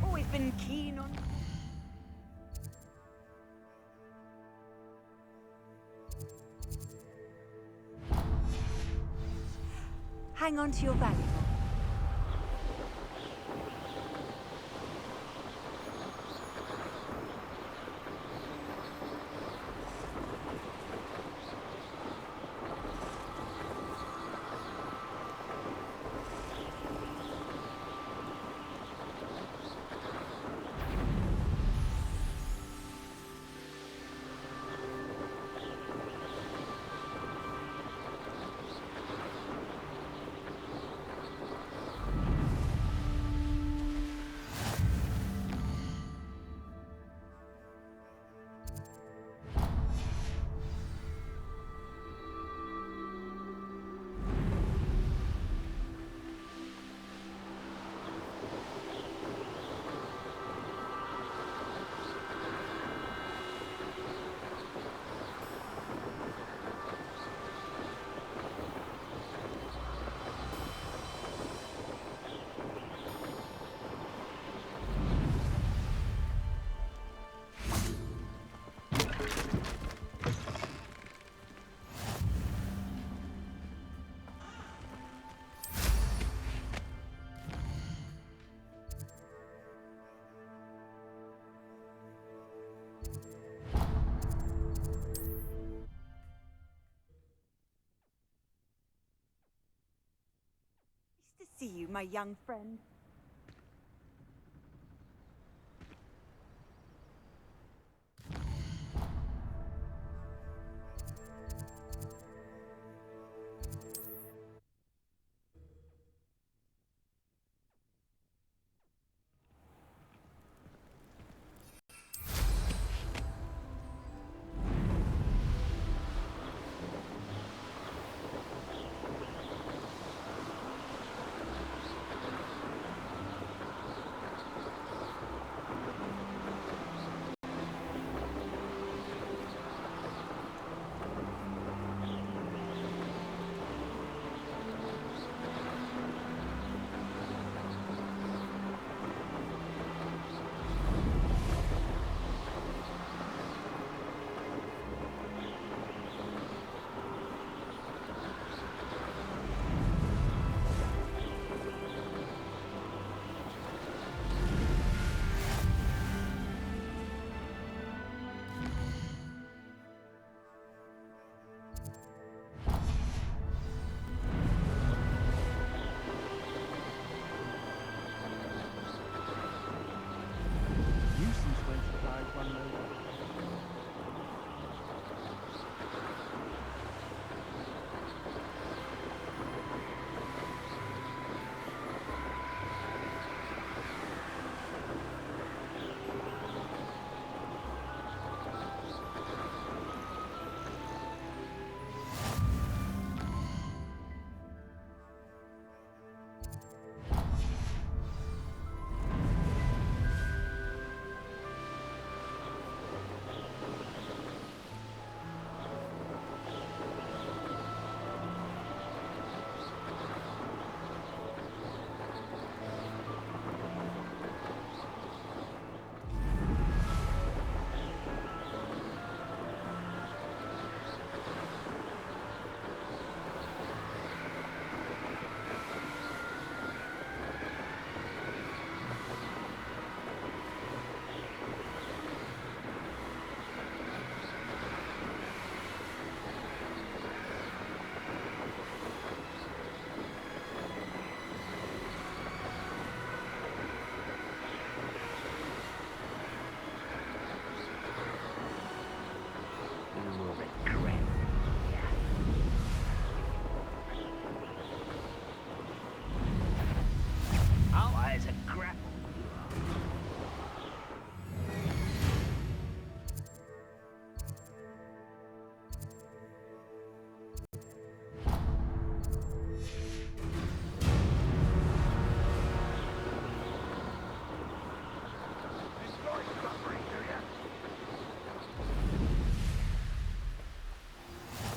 Always been keen on... Hang on to your valuable. See you, my young friend.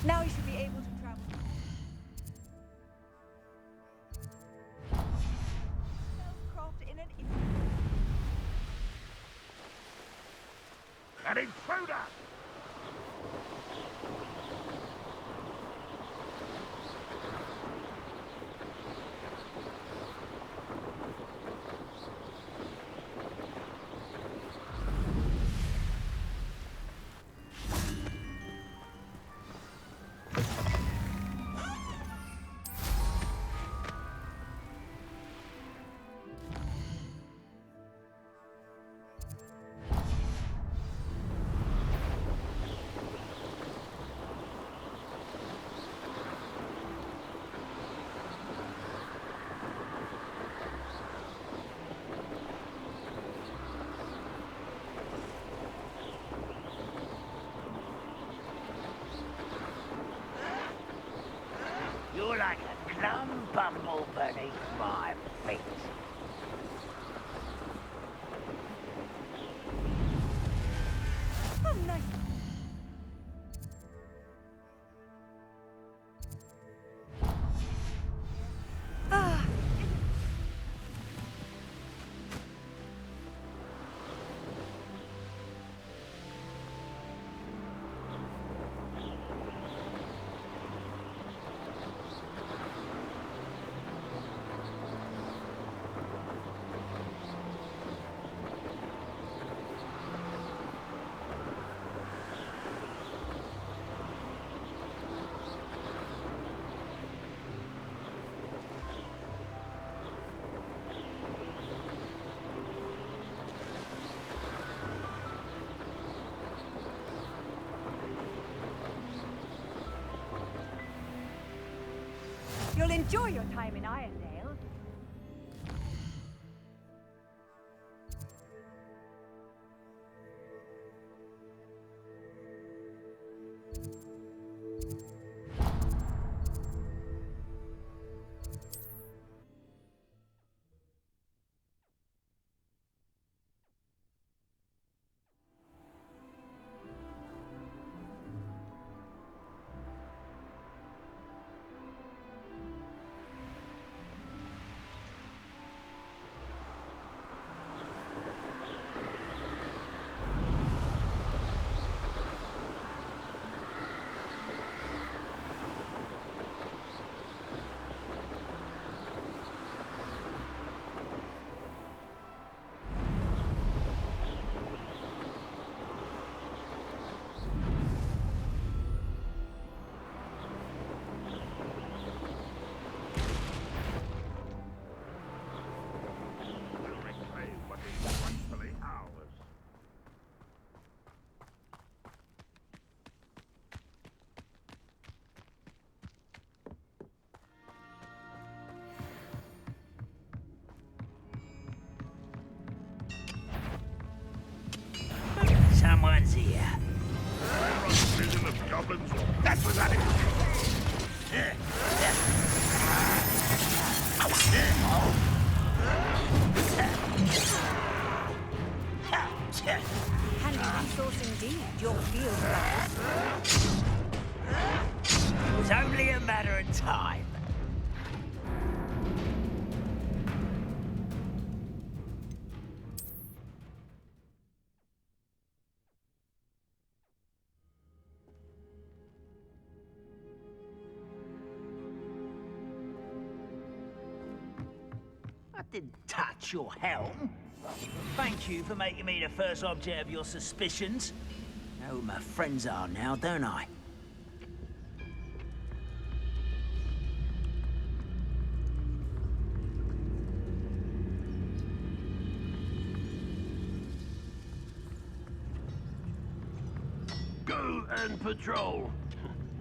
Now you should be able to travel. Self-cropped in an An intruder! You're like a plum bumble beneath my feet. Oh, nice. Ah. You'll enjoy your time in Irondale. Someone's here. Prison of goblins. That was at it. Handy resource indeed, your field glass. It was only a matter of time. I didn't touch your helm. Thank you for making me the first object of your suspicions. Know who my friends are now, don't I? Go and patrol.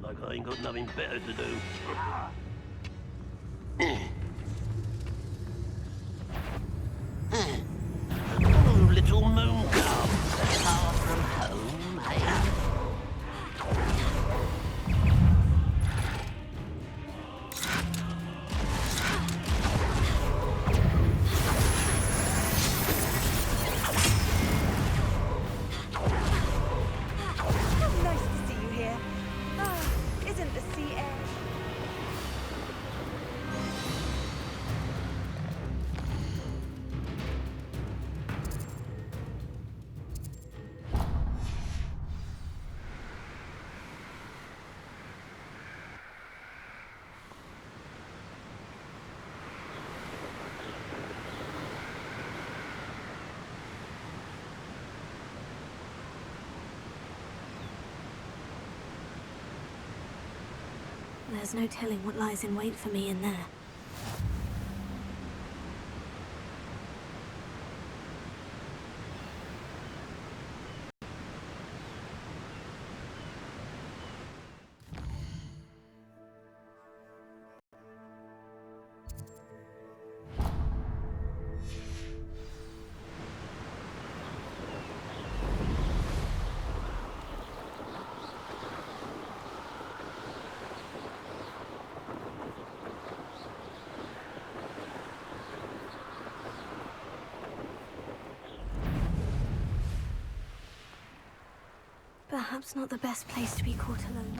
Like I ain't got nothing better to do. Oh, little moon cub, far from home, eh? Nice to see you here. Ah, it's There's no telling what lies in wait for me in there. Perhaps not the best place to be caught alone.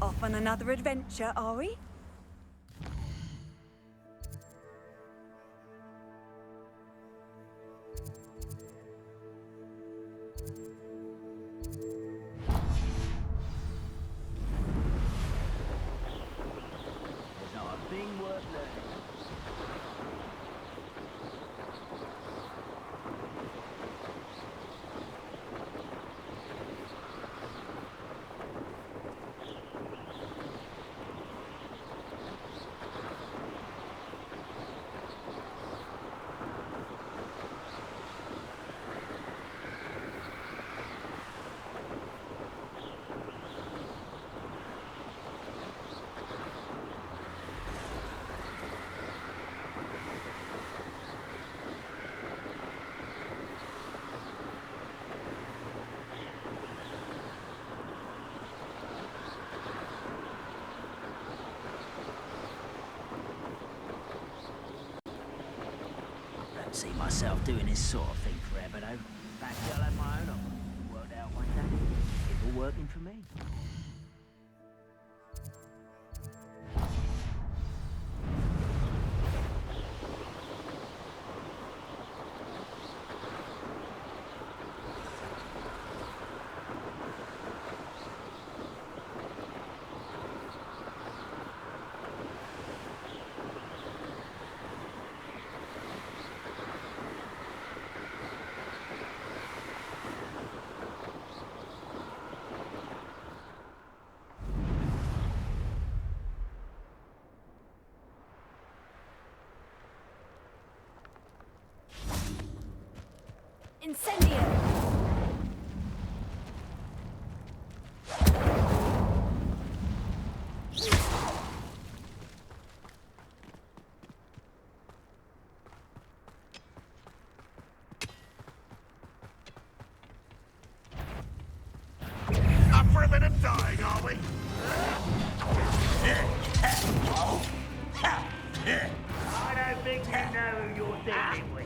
Off on another adventure, are we? There's not a thing worth learning. Don't see myself doing this sort of thing forever, though. Fancy I'll have my own operation worked out one day. It's all working for me. Incendio! Up for a bit of dying, are we? I don't think you know who you're dealing with.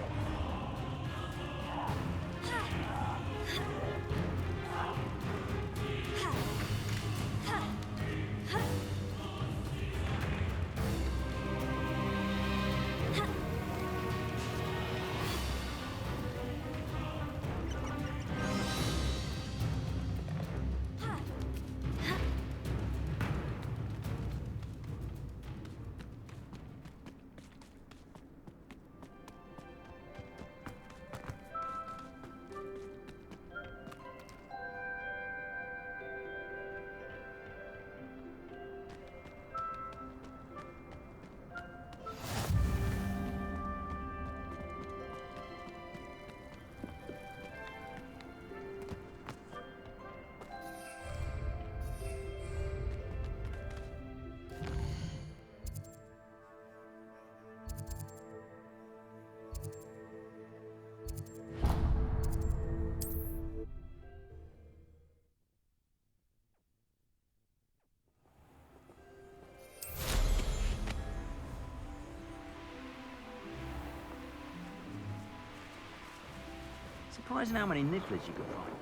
Surprising how many nifflers you can find.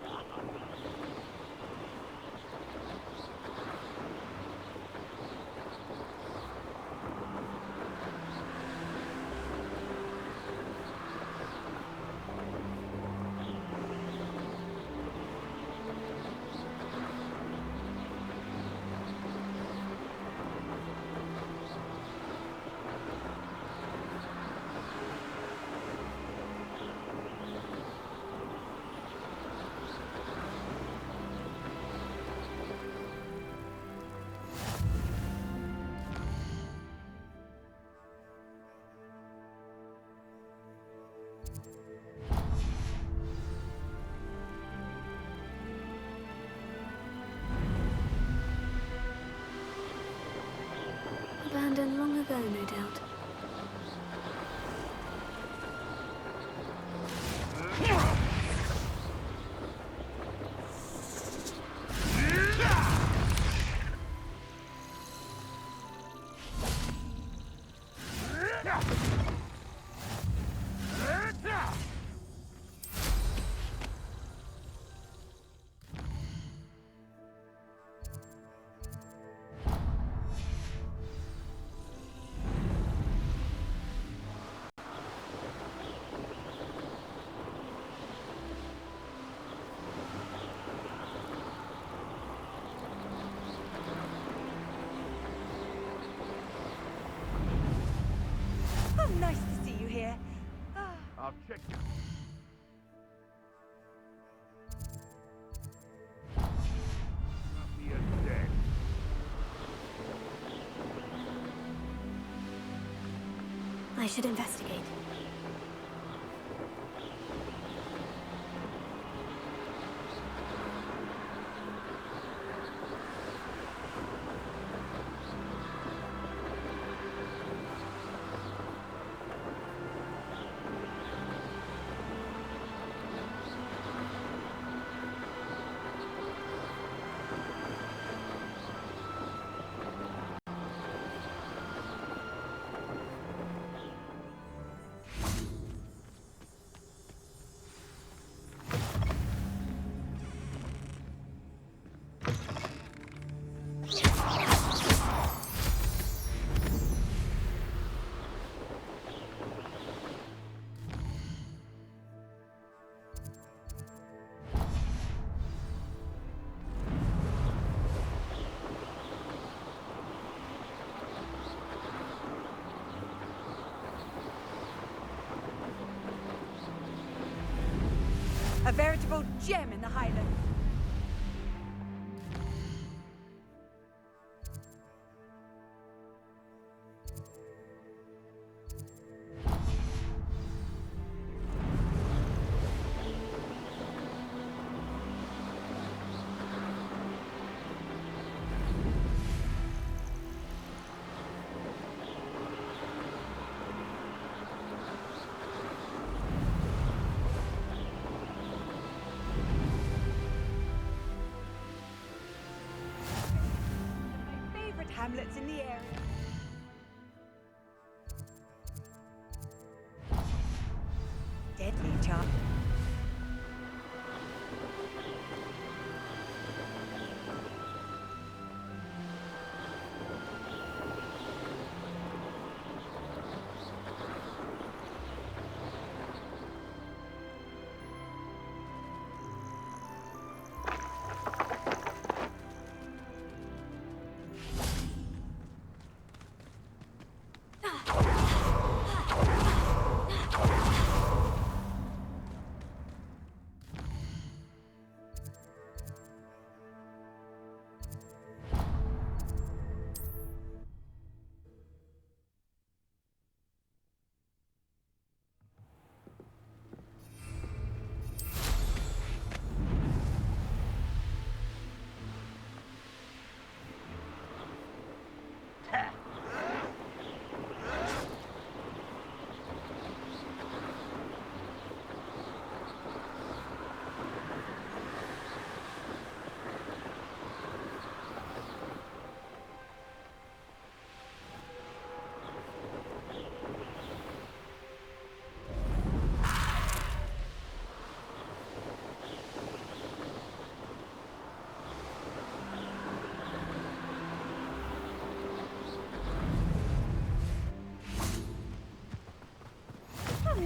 Abandoned long ago, no doubt. Oh, nice to see you here. I'll check you. He is dead. I should investigate. A veritable gem in the Highlands. Hamlets in the area. Deadly chop.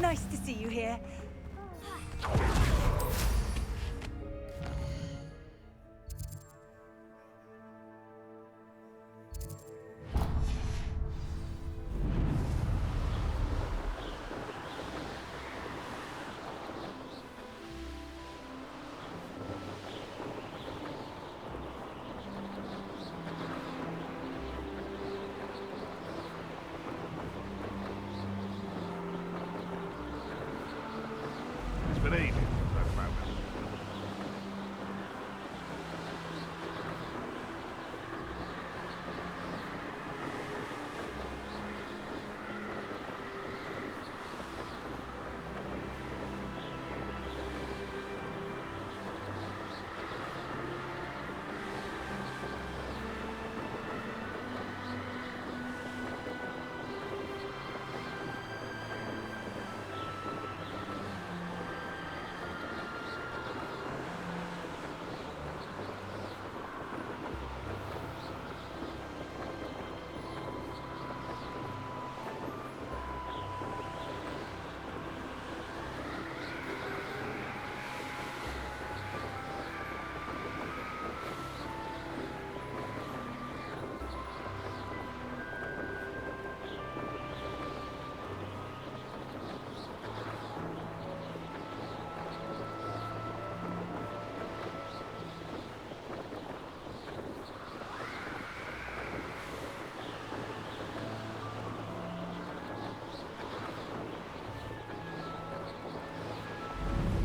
Nice to see you here. It's been ages since I've found it.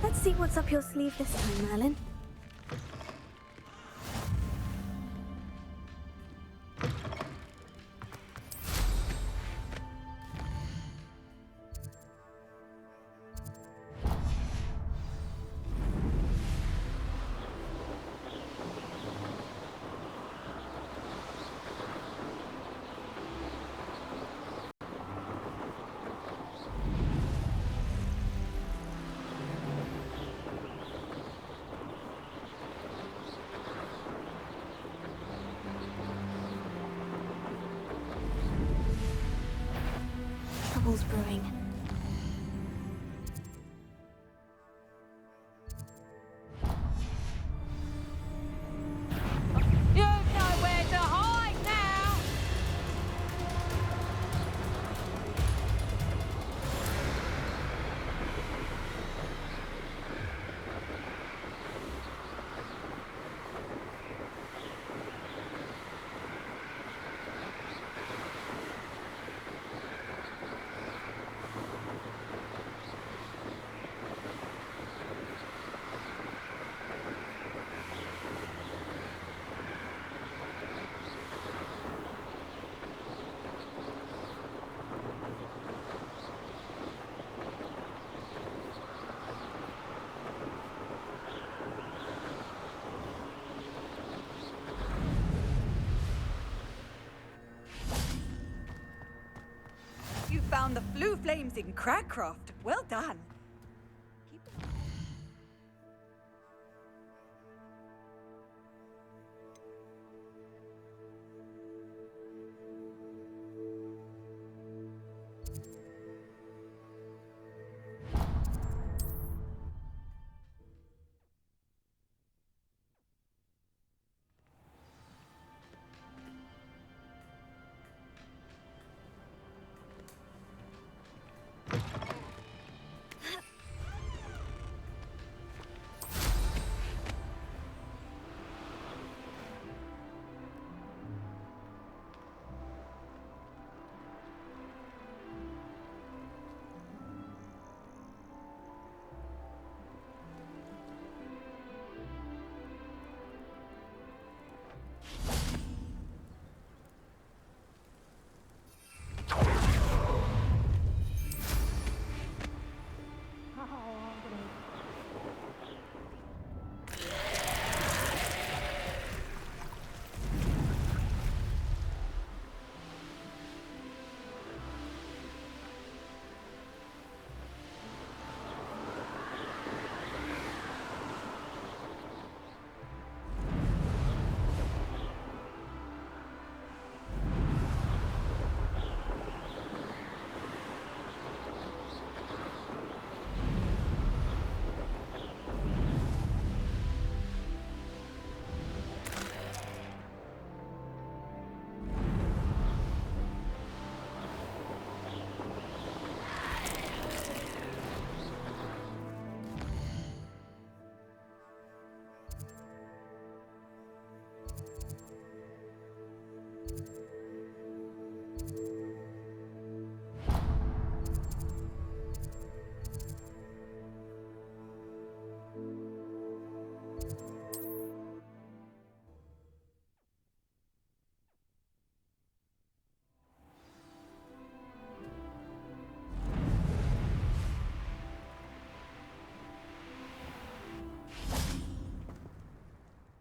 Let's see what's up your sleeve this time, Merlin. Trouble's brewing. You've nowhere to hide now! You found the Floo Flames in Crackcroft. Well done.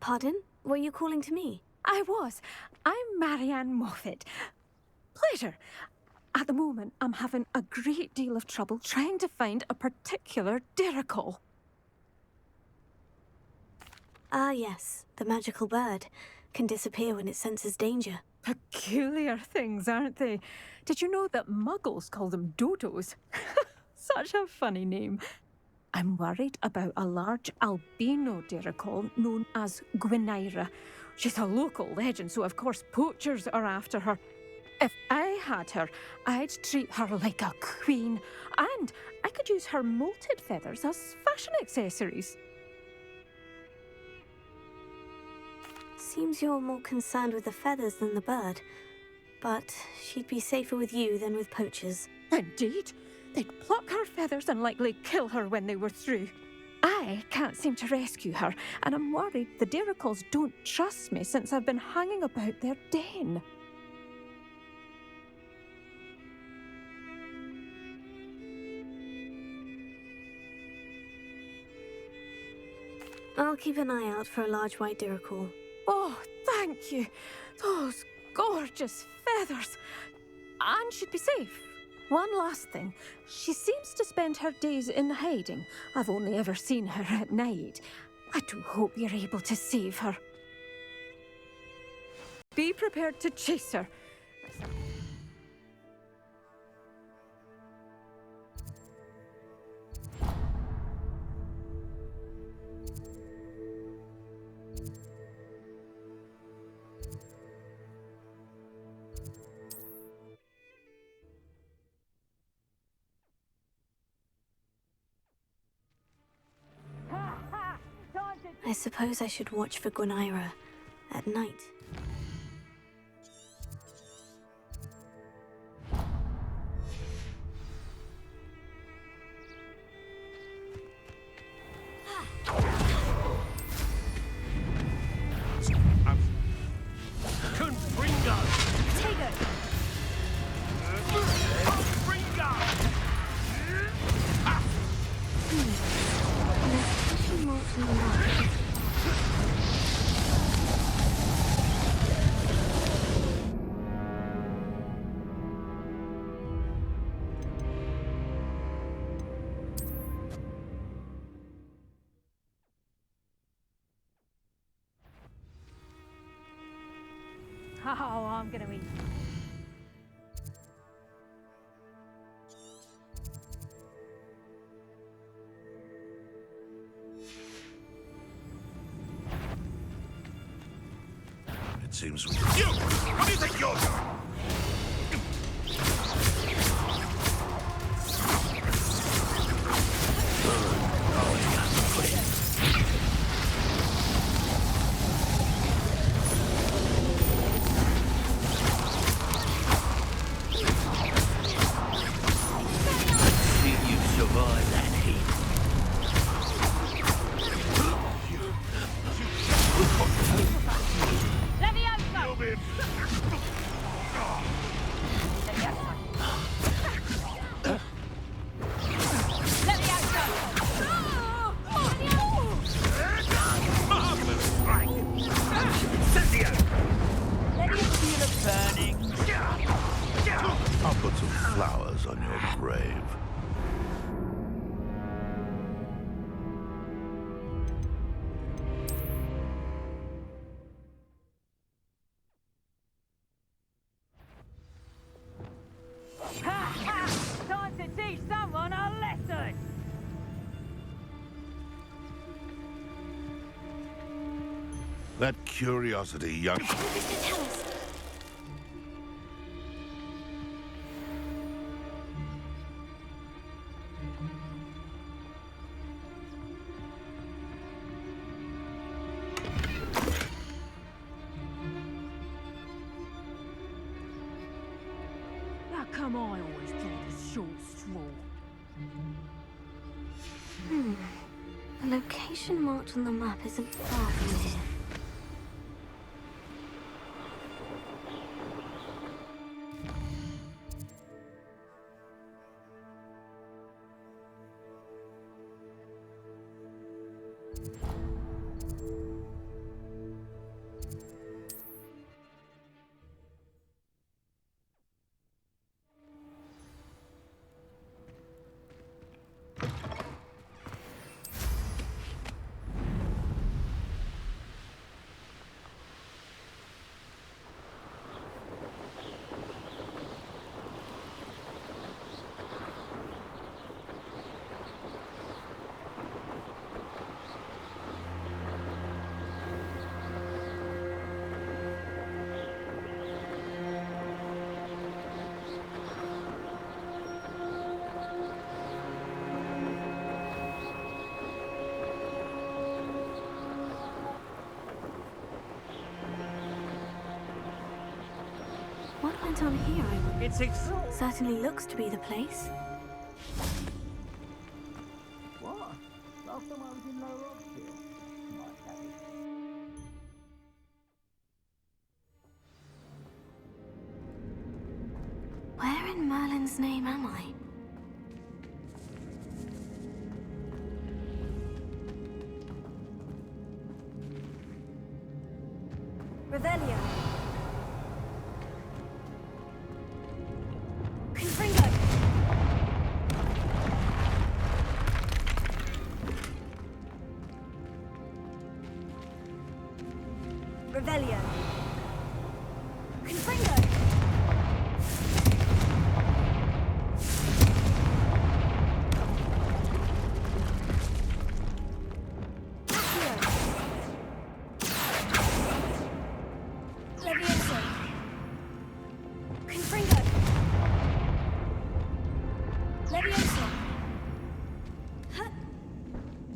Pardon? Were you calling to me? I was. I'm Marianne Moffat. Pleasure. At the moment, I'm having a great deal of trouble trying to find a particular Diricol. Ah, yes. The magical bird. Can disappear when it senses danger. Peculiar things, aren't they? Did you know that muggles call them dodos? Such a funny name. I'm worried about a large albino Diricol known as Gwynaira. She's a local legend, so of course poachers are after her. If I had her, I'd treat her like a queen, and I could use her molted feathers as fashion accessories. Seems you're more concerned with the feathers than the bird. But she'd be safer with you than with poachers. Indeed. They'd pluck her feathers and likely kill her when they were through. I can't seem to rescue her, and I'm worried the Diricols don't trust me since I've been hanging about their den. I'll keep an eye out for a large white Diricol. Oh, thank you. Those gorgeous feathers. And she'd be safe. One last thing. She seems to spend her days in hiding. I've only ever seen her at night. I do hope you're able to save her. Be prepared to chase her. I suppose I should watch for Gwynaira at night. Oh, I'm gonna eat. It seems we... You! What do you think you're doing? I'll put some flowers on your grave. Time to teach someone a lesson! That curiosity, young... How come I always draw the short straw? The location marked on the map isn't far from here. it on here, I wonder? It's exhausting. Certainly looks to be the place. What? Last time I was in Lower Oxford. Where in Merlin's name am I? Revelio. Confringo. Revelio. Confringo. Levioso. Confringo. Levioso. Huh.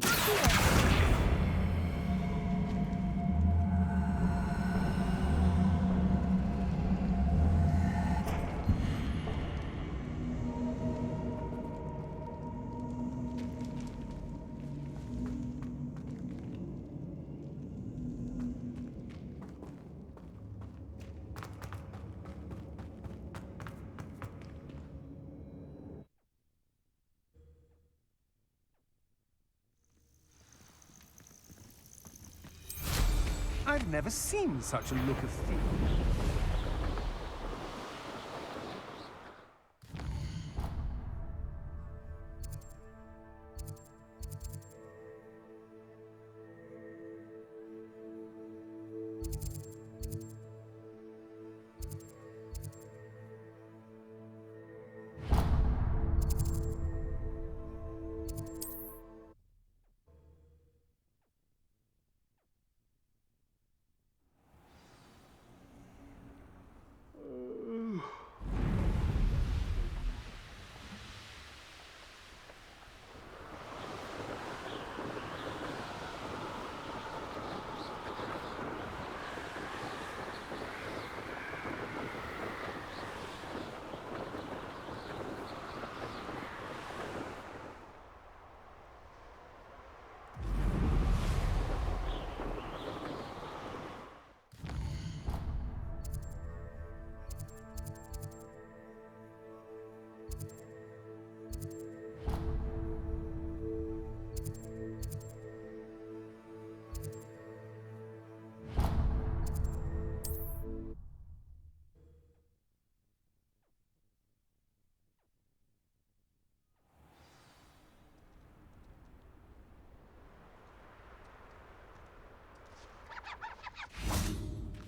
Accio. I've never seen such a look of fear.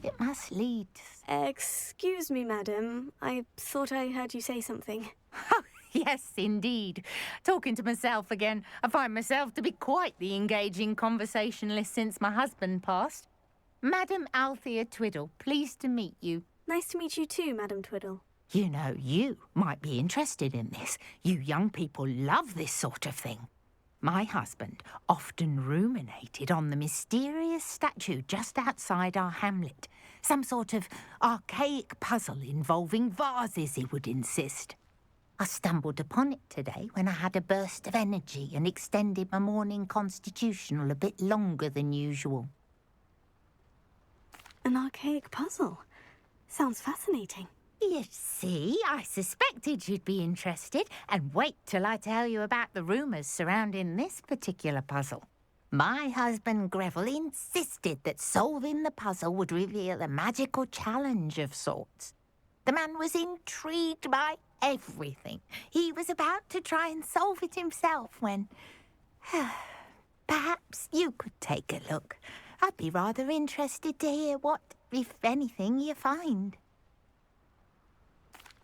It must lead. Excuse me, madam. I thought I heard you say something. Yes, indeed. Talking to myself again. I find myself to be quite the engaging conversationalist since my husband passed. Madam Althea Twiddle, pleased to meet you. Nice to meet you too, Madam Twiddle. You know, you might be interested in this. You young people love this sort of thing. My husband often ruminated on the mysterious statue just outside our hamlet. Some sort of archaic puzzle involving vases, he would insist. I stumbled upon it today when I had a burst of energy and extended my morning constitutional a bit longer than usual. An archaic puzzle? Sounds fascinating. You see, I suspected you'd be interested, and wait till I tell you about the rumours surrounding this particular puzzle. My husband Greville insisted that solving the puzzle would reveal a magical challenge of sorts. The man was intrigued by everything. He was about to try and solve it himself when... Perhaps you could take a look. I'd be rather interested to hear what, if anything, you find.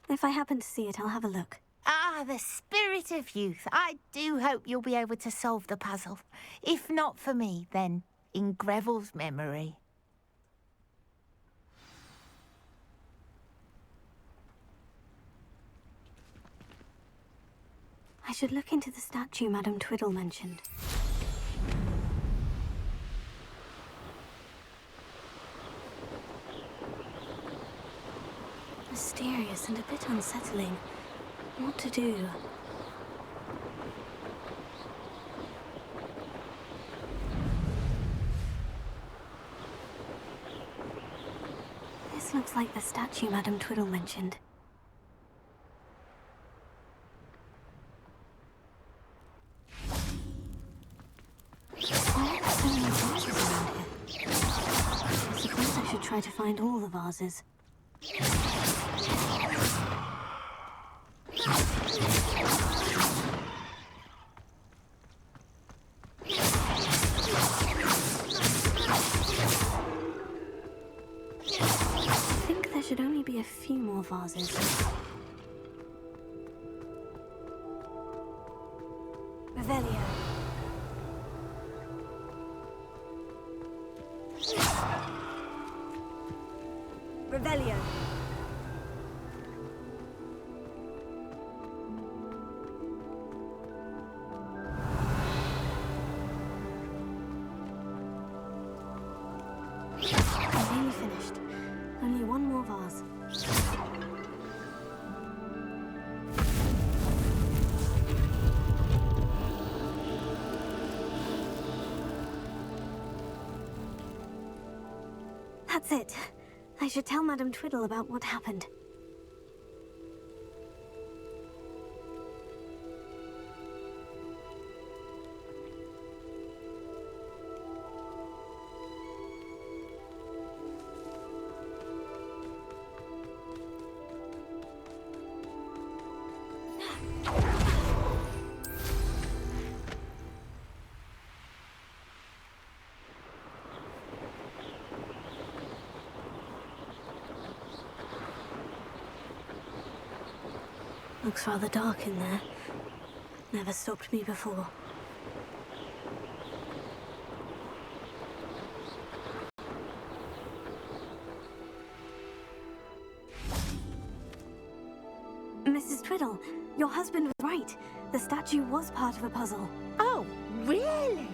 If I happen to see it, I'll have a look. Ah, the spirit of youth. I do hope you'll be able to solve the puzzle. If not for me, then in Greville's memory. I should look into the statue Madam Twiddle mentioned. Mysterious. and a bit unsettling. What to do? This looks like the statue Madame Twiddle mentioned. Why are there so many vases around here? I suppose I should try to find all the vases. I think there should only be a few more vases. Revelio. Revelio. I'm nearly finished. Only one more vase. That's it. I should tell Madame Twiddle about what happened. Looks rather dark in there. Never stopped me before. Mrs. Twiddle, your husband was right. The statue was part of a puzzle. Oh, really?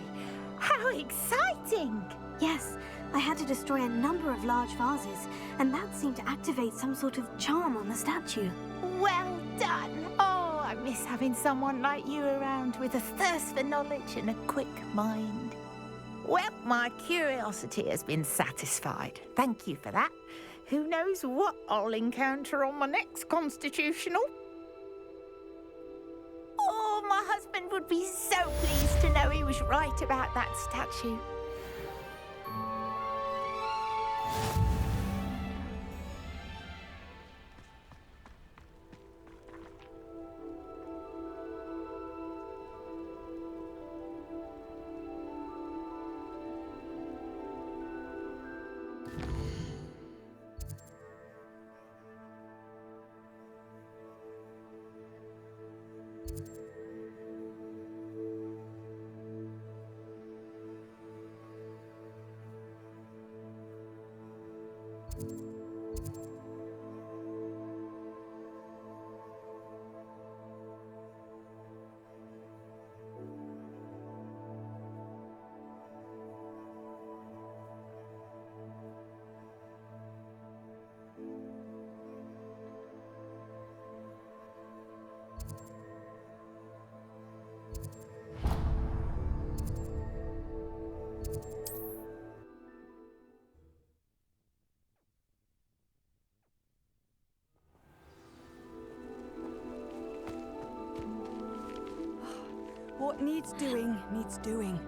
How exciting! Yes, I had to destroy a number of large vases, and that seemed to activate some sort of charm on the statue. Well done! Oh, I miss having someone like you around with a thirst for knowledge and a quick mind. Well, my curiosity has been satisfied. Thank you for that. Who knows what I'll encounter on my next constitutional? Oh, my husband would be so pleased to know he was right about that statue. What needs doing, needs doing.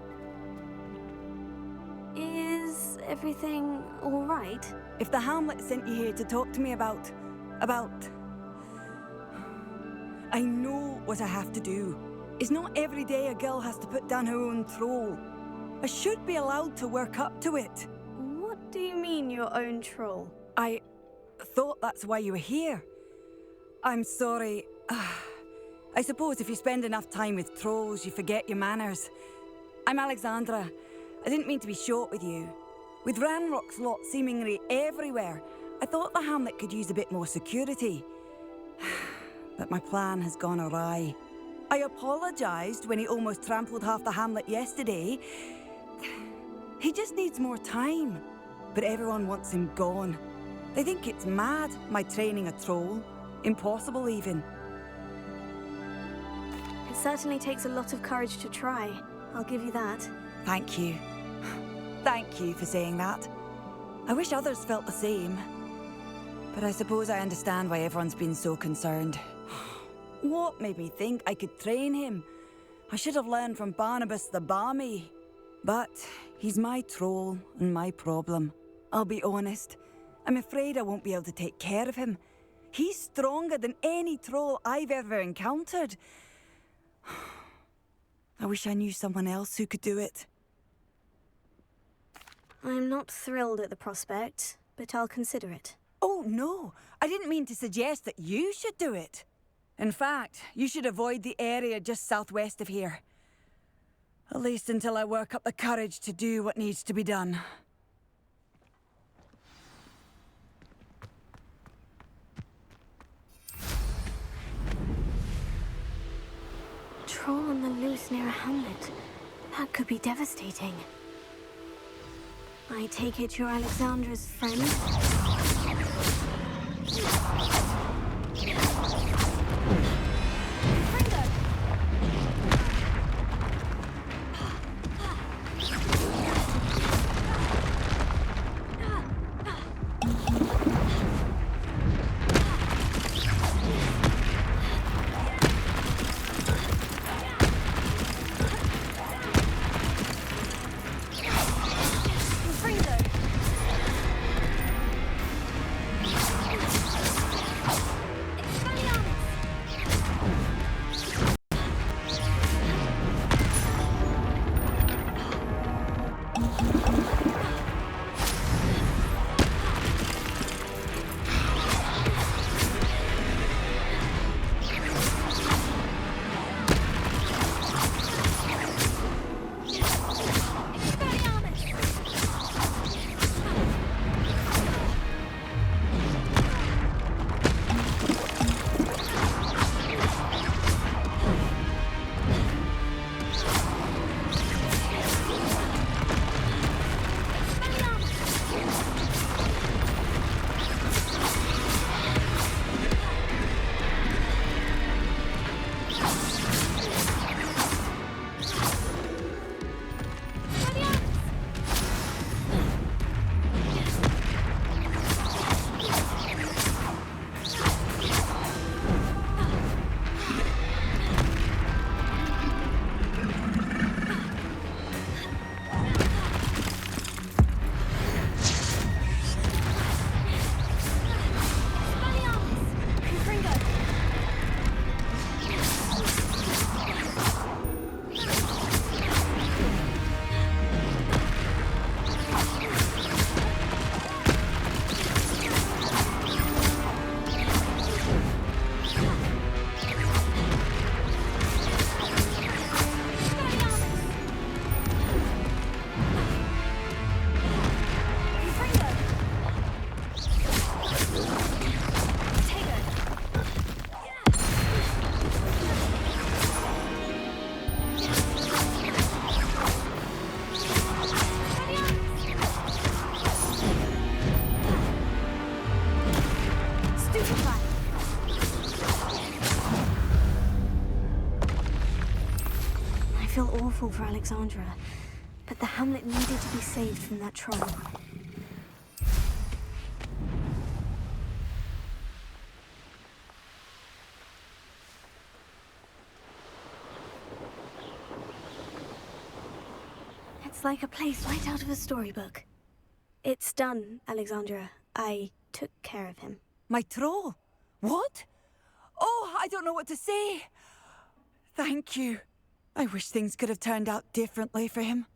Is everything all right? If the Hamlet sent you here to talk to me about... I know what I have to do. It's not every day a girl has to put down her own troll. I should be allowed to work up to it. What do you mean, your own troll? I thought that's why you were here. I'm sorry. I suppose if you spend enough time with trolls, you forget your manners. I'm Alexandra. I didn't mean to be short with you. With Ranrock's lot seemingly everywhere, I thought the Hamlet could use a bit more security. But my plan has gone awry. I apologised when he almost trampled half the Hamlet yesterday. He just needs more time. But everyone wants him gone. They think it's mad, my training a troll. Impossible, even. It certainly takes a lot of courage to try. I'll give you that. Thank you. Thank you for saying that. I wish others felt the same. But I suppose I understand why everyone's been so concerned. What made me think I could train him? I should have learned from Barnabas the Barmy. But he's my troll and my problem. I'll be honest. I'm afraid I won't be able to take care of him. He's stronger than any troll I've ever encountered. I wish I knew someone else who could do it. I'm not thrilled at the prospect, but I'll consider it. Oh, no. I didn't mean to suggest that you should do it. In fact, you should avoid the area just southwest of here. At least until I work up the courage to do what needs to be done. Troll on the loose near a hamlet. That could be devastating. I take it you're Alexandra's friend? I feel awful for Alexandra, but the hamlet needed to be saved from that troll. It's like a place right out of a storybook. It's done, Alexandra. I took care of him. My troll? What? Oh, I don't know what to say. Thank you. I wish things could have turned out differently for him.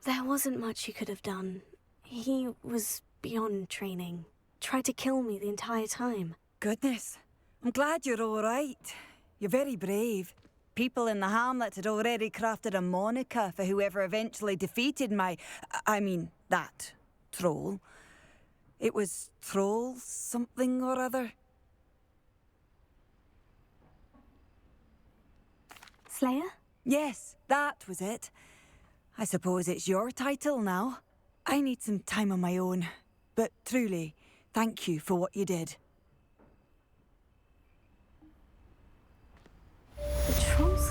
There wasn't much you could have done. He was beyond training. Tried to kill me the entire time. Goodness. I'm glad you're all right. You're very brave. People in the hamlet had already crafted a moniker for whoever eventually defeated that troll. It was Troll something or other. Slayer? Yes, that was it. I suppose it's your title now. I need some time on my own. But truly, thank you for what you did.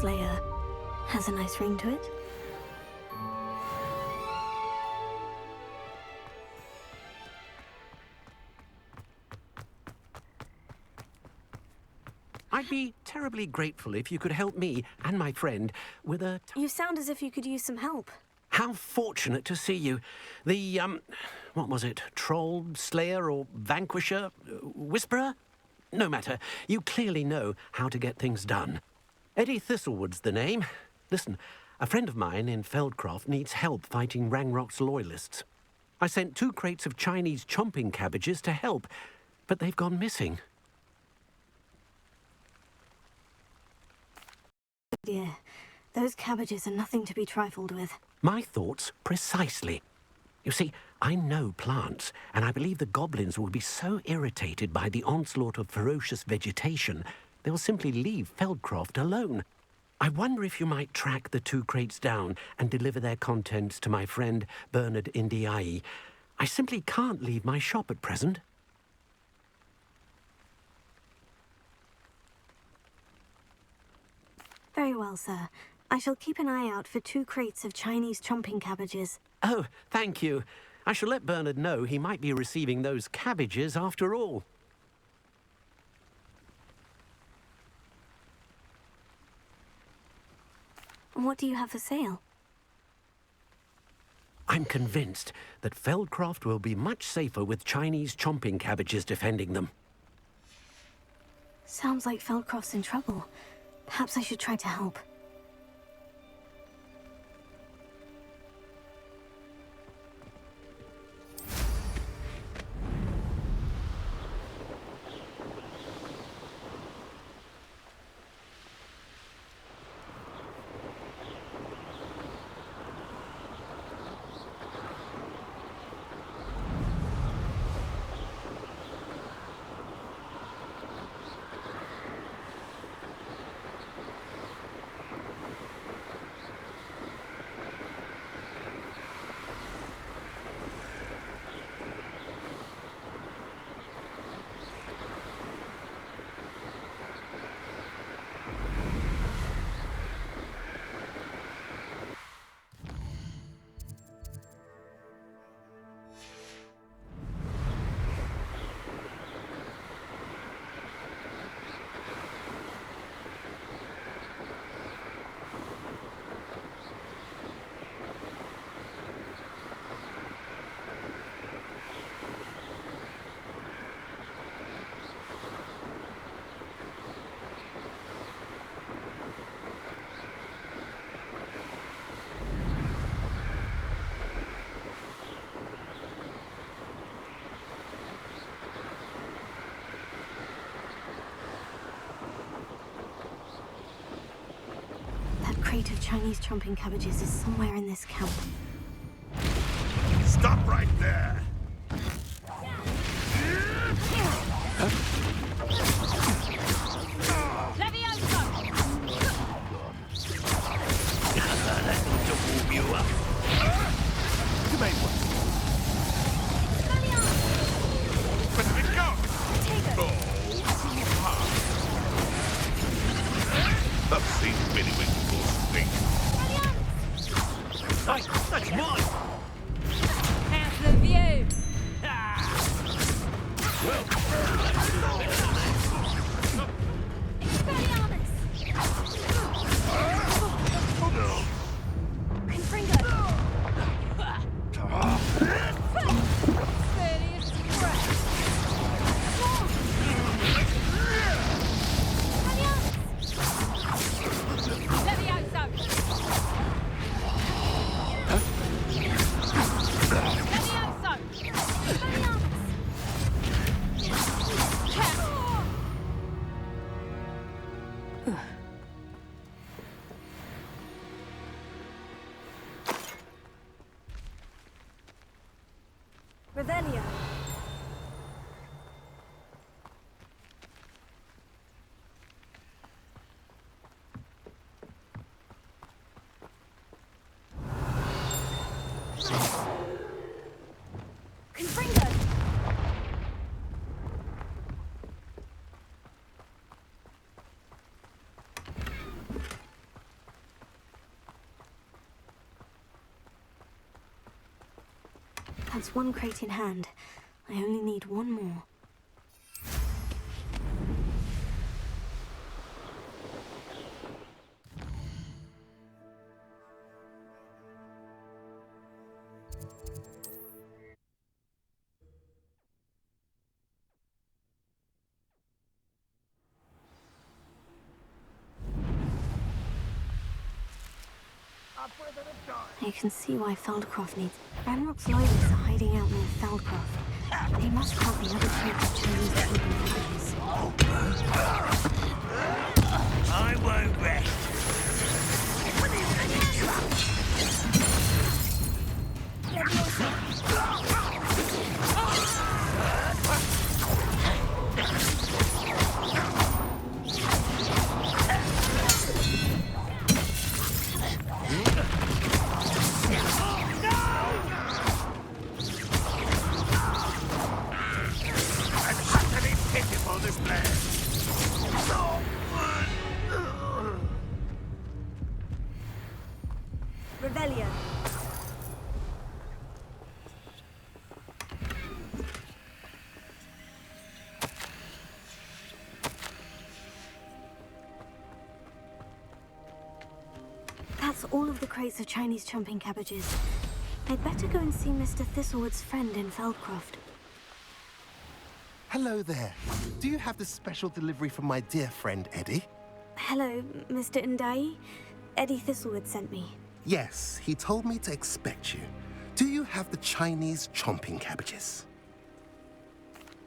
Slayer has a nice ring to it. I'd be terribly grateful if you could help me and my friend with a... You sound as if you could use some help. How fortunate to see you. The, what was it? Troll, Slayer, or Vanquisher? Whisperer? No matter. You clearly know how to get things done. Eddie Thistlewood's the name. Listen, a friend of mine in Feldcroft needs help fighting Rangrock's loyalists. I sent 2 crates of Chinese chomping cabbages to help, but they've gone missing. Dear, those cabbages are nothing to be trifled with. My thoughts precisely. You see, I know plants, and I believe the goblins will be so irritated by the onslaught of ferocious vegetation, they'll simply leave Feldcroft alone. I wonder if you might track the 2 crates down and deliver their contents to my friend Bernard Indiai. I simply can't leave my shop at present. Very well, sir. I shall keep an eye out for 2 crates of Chinese chomping cabbages. Oh, thank you. I shall let Bernard know he might be receiving those cabbages after all. What do you have for sale? I'm convinced that Feldcroft will be much safer with Chinese chomping cabbages defending them. Sounds like Feldcroft's in trouble. Perhaps I should try to help. That crate of Chinese chomping cabbages is somewhere in this camp. Stop right there! I've seen many wings stink. Hey, that's mine! How's the view? Revelio. Confringo. That's one crate in hand. I only need one more. You can see why Feldcroft needs... Ranrock's loyalists are hiding out near Feldcroft. They must have the other crates of Chinese camping villages. I won't rest. Revelio. That's all of the crates of Chinese chumping cabbages. I'd better go and see Mr. Thistlewood's friend in Feldcroft. Hello there. Do you have the special delivery from my dear friend Eddie? Hello, Mr. Ndai. Eddie Thistlewood sent me. Yes, he told me to expect you. Do you have the Chinese chomping cabbages?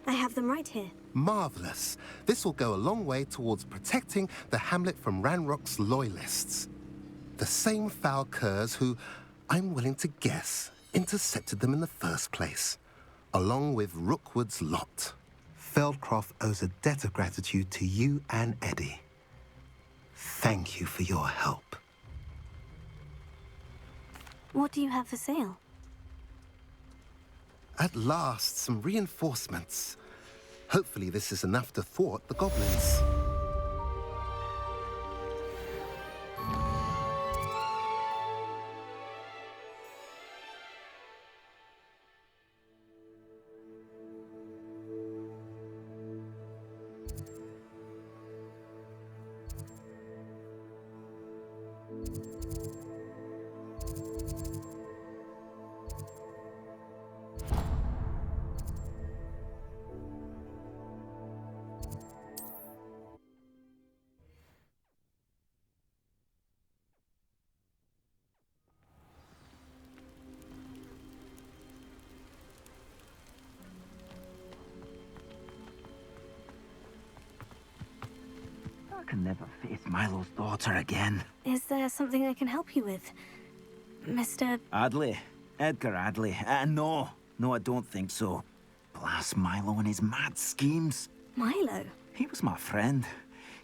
I have them right here. Marvelous. This will go a long way towards protecting the hamlet from Ranrock's loyalists. The same foul curs who, I'm willing to guess, intercepted them in the first place, along with Rookwood's lot. Feldcroft owes a debt of gratitude to you and Eddie. Thank you for your help. What do you have for sale? At last, some reinforcements. Hopefully this is enough to thwart the goblins. I can never face Milo's daughter again. Is there something I can help you with? Mr. Adley. Edgar Adley. No, I don't think so. Blast Milo and his mad schemes. Milo? He was my friend.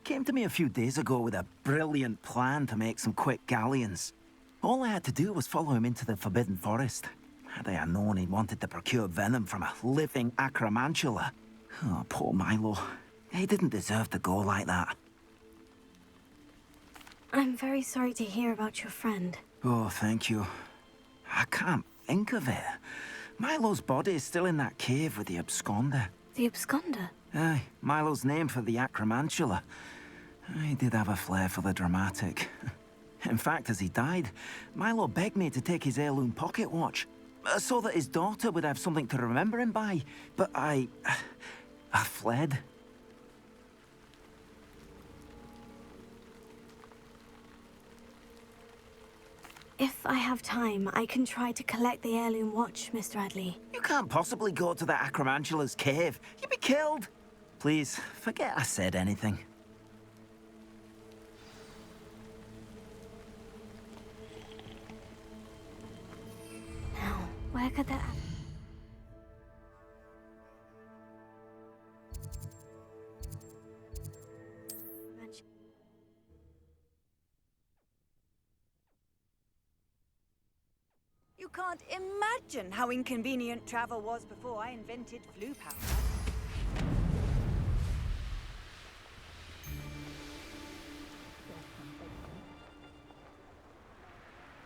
Came to me a few days ago with a brilliant plan to make some quick galleons. All I had to do was follow him into the Forbidden Forest. Had I known he wanted to procure venom from a living acromantula. Oh, poor Milo. He didn't deserve to go like that. I'm very sorry to hear about your friend. Oh, thank you. I can't think of it. Milo's body is still in that cave with the absconder. The absconder? Aye, Milo's name for the acromantula. He did have a flair for the dramatic. In fact, as he died, Milo begged me to take his heirloom pocket watch, so that his daughter would have something to remember him by. But I fled. If I have time, I can try to collect the heirloom watch, Mr. Adley. You can't possibly go to the acromantula's cave. You'd be killed. Please, forget I said anything. Now, where could that... You can't imagine how inconvenient travel was before I invented Floo power.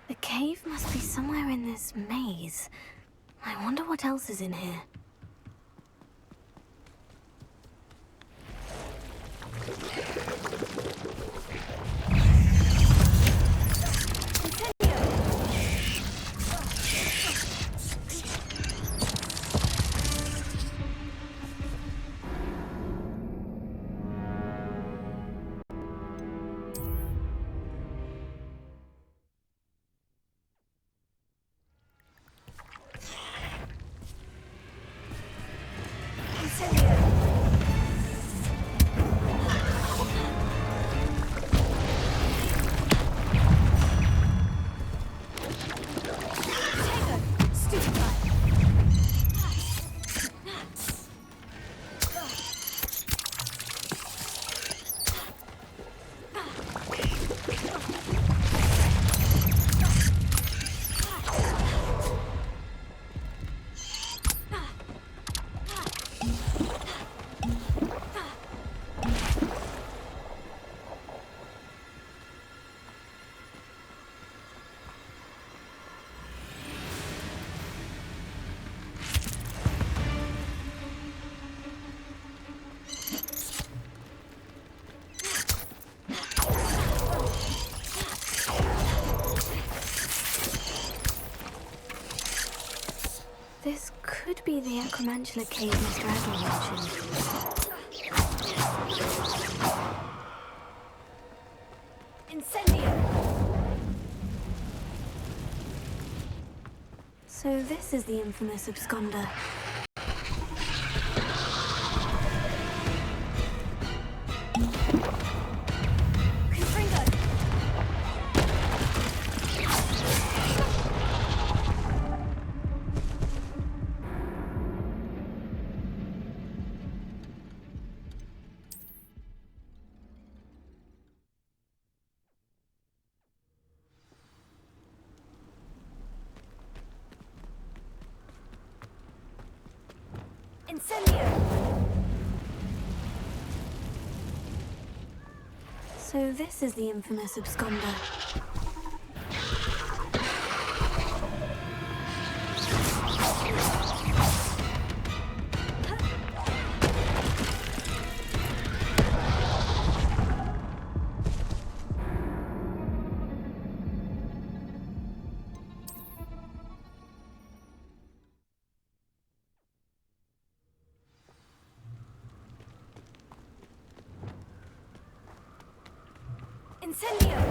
The cave must be somewhere in this maze. I wonder what else is in here. This could be the Acromantula cave Mr. Adler mentioned. Incendio! So this is the infamous absconder. Incendio! So this is the infamous absconder. Incendio!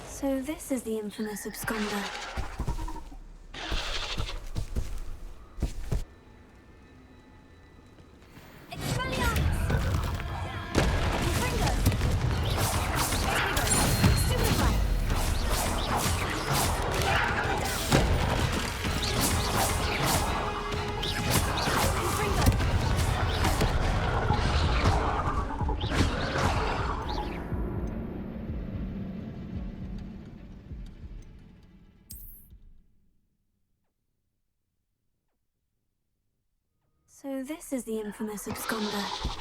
So this is the infamous absconder. So this is the infamous absconder.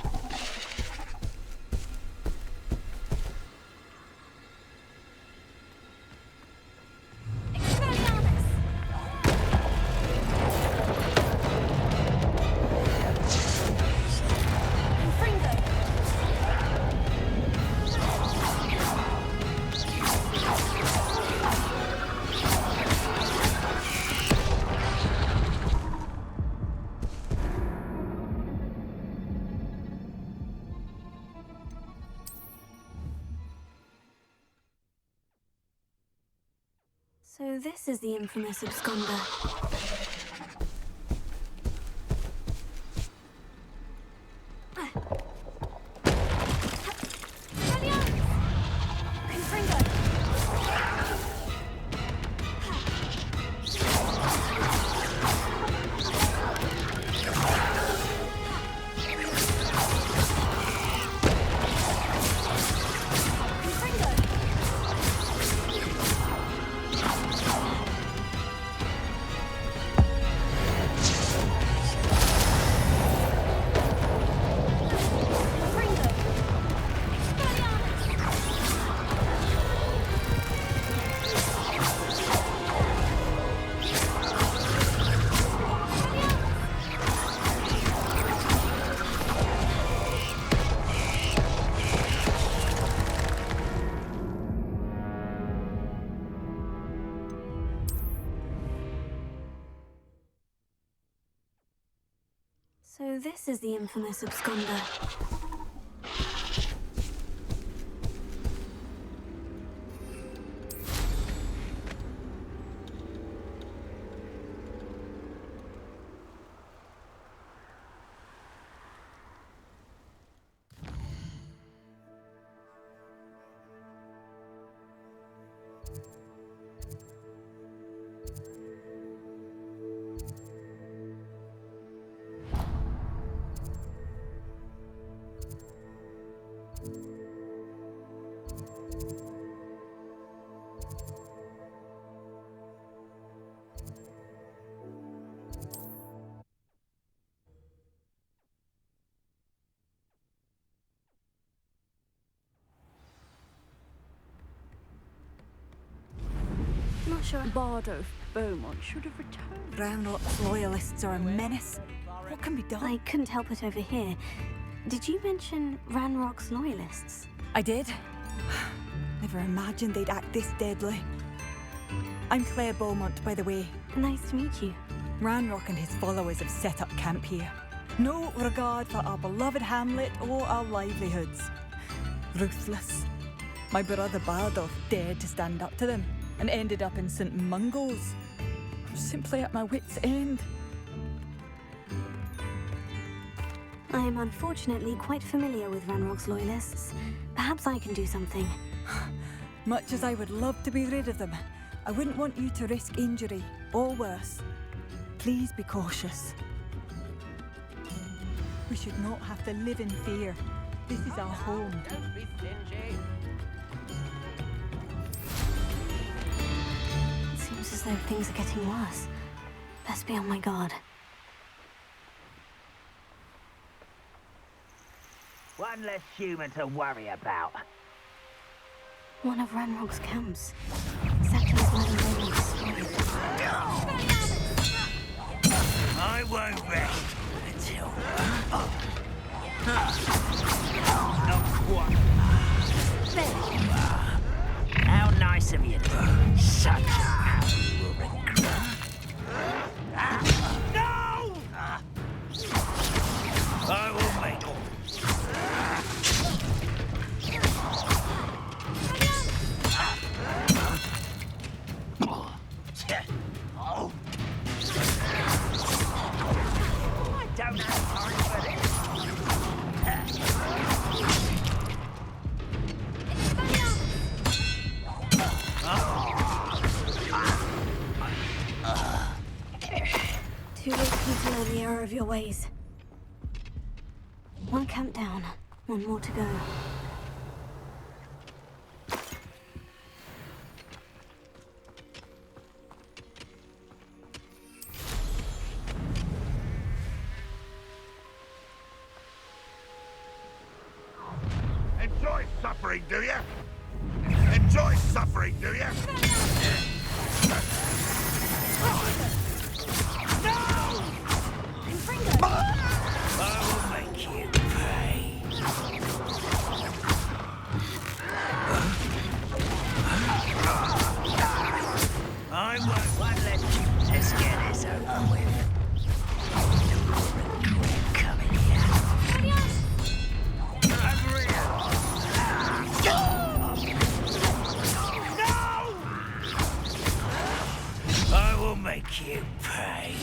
So this is the infamous absconder. this is the infamous absconder. Not sure. Bard of Beaumont should have returned. Ranrock's loyalists are a menace. What can be done? I couldn't help it over here. Did you mention Ranrock's loyalists? I did. Never imagined they'd act this deadly. I'm Claire Beaumont, by the way. Nice to meet you. Ranrock and his followers have set up camp here. No regard for our beloved hamlet or our livelihoods. Ruthless. My brother Bardolph dared to stand up to them and ended up in St. Mungo's. I'm simply at my wit's end. I am unfortunately quite familiar with Ranrock's loyalists. Perhaps I can do something. Much as I would love to be rid of them, I wouldn't want you to risk injury, or worse. Please be cautious. We should not have to live in fear. This is our home. Don't be stingy. It seems as though things are getting worse. Best be on my guard. One less human to worry about. One of Ranrock's camps. Exactly as Madame Beaumont destroyed. I won't rest until... Not quite. There you are. How nice of you to such you will regret. No! I will make it. Oh. I don't have time for this. Too late to learn the error of your ways. One camp down, one more to go. Enjoy suffering, do you? Enjoy suffering, do you? I will make you pay. I won't let you. Let's get this over with. You will regret coming here. Over here. No! I will make you pay.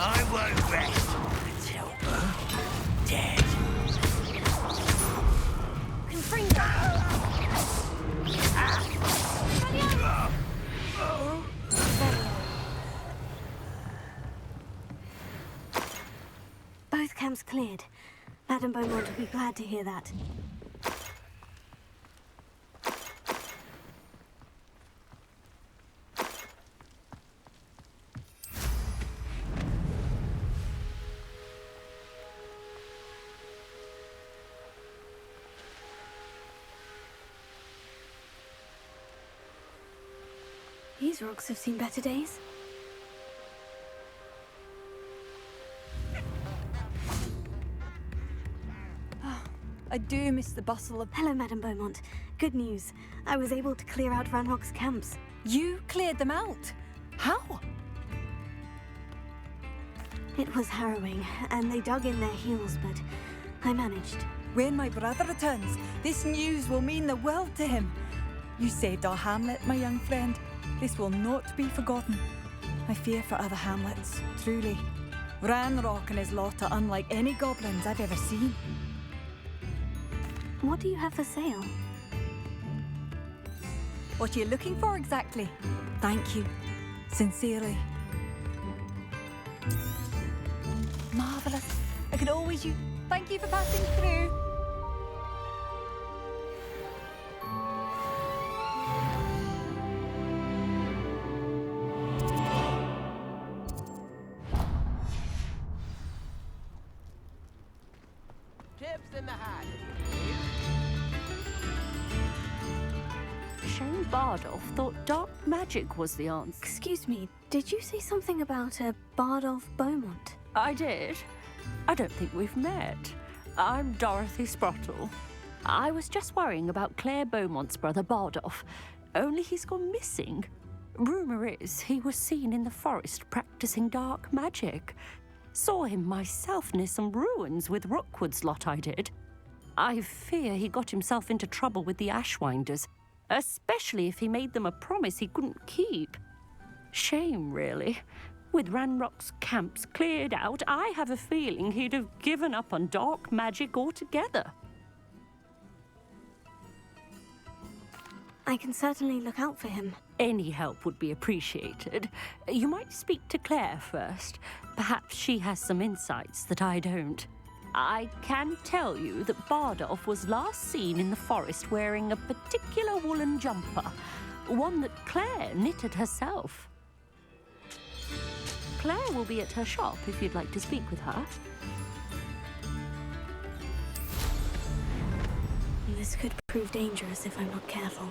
I won't rest until dead. Both camps cleared. Madame Beaumont will be glad to hear that. These rocks have seen better days. I do miss the bustle of... Hello, Madame Beaumont. Good news. I was able to clear out Ranrock's camps. You cleared them out? How? It was harrowing, and they dug in their heels, but I managed. When my brother returns, this news will mean the world to him. You saved our hamlet, my young friend. This will not be forgotten. I fear for other hamlets, truly. Ranrock and his lot are unlike any goblins I've ever seen. What do you have for sale? What are you looking for exactly? Thank you. Sincerely. Marvellous. I could always use... Thank you for passing through. Chips in the hat. Shane Bardolph thought dark magic was the answer. Excuse me, did you say something about a Bardolph Beaumont? I did. I don't think we've met. I'm Dorothy Sprottle. I was just worrying about Claire Beaumont's brother Bardolph, only he's gone missing. Rumour is he was seen in the forest practicing dark magic. Saw him myself near some ruins with Rookwood's lot I did. I fear he got himself into trouble with the Ashwinders, especially if he made them a promise he couldn't keep. Shame, really. With Ranrock's camps cleared out, I have a feeling he'd have given up on dark magic altogether. I can certainly look out for him. Any help would be appreciated. You might speak to Claire first. Perhaps she has some insights that I don't. I can tell you that Bardolph was last seen in the forest wearing a particular woolen jumper, one that Claire knitted herself. Claire will be at her shop if you'd like to speak with her. This could prove dangerous if I'm not careful.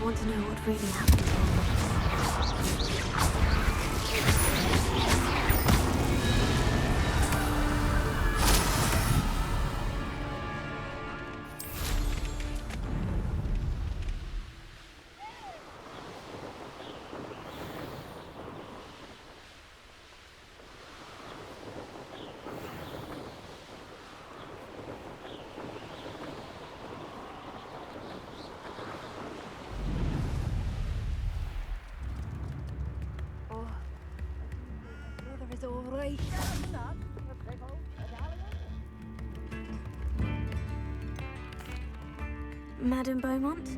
Want to know what really happened. Alright. Madame Beaumont,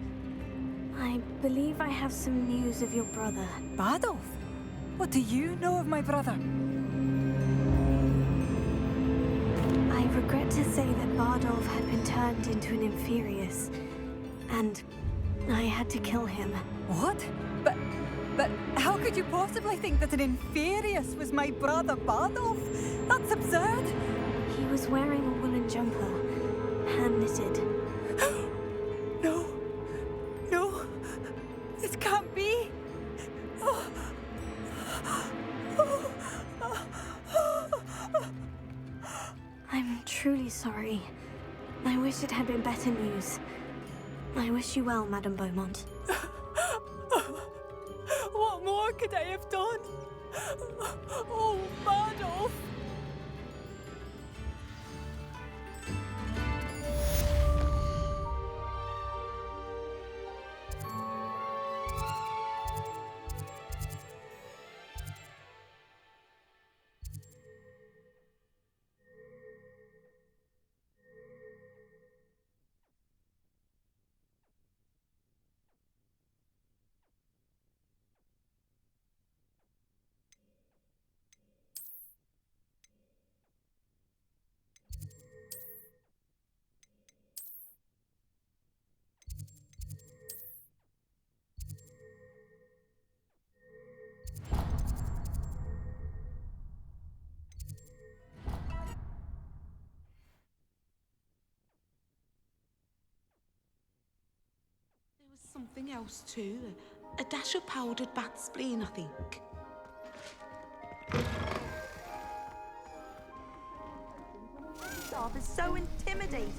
I believe I have some news of your brother. Bardolph? What do you know of my brother? I regret to say that Bardolph had been turned into an Inferius, and I had to kill him. What? But how could you possibly think that an Inferius was my brother Bardolph? That's absurd! He was wearing a woolen jumper, hand-knitted. No. No. This can't be. Oh. I'm truly sorry. I wish it had been better news. I wish you well, Madame Beaumont. What more could I have done? Oh, Bardolph! Something else too. A dash of powdered bat spleen, I think. Staff is so intimidating.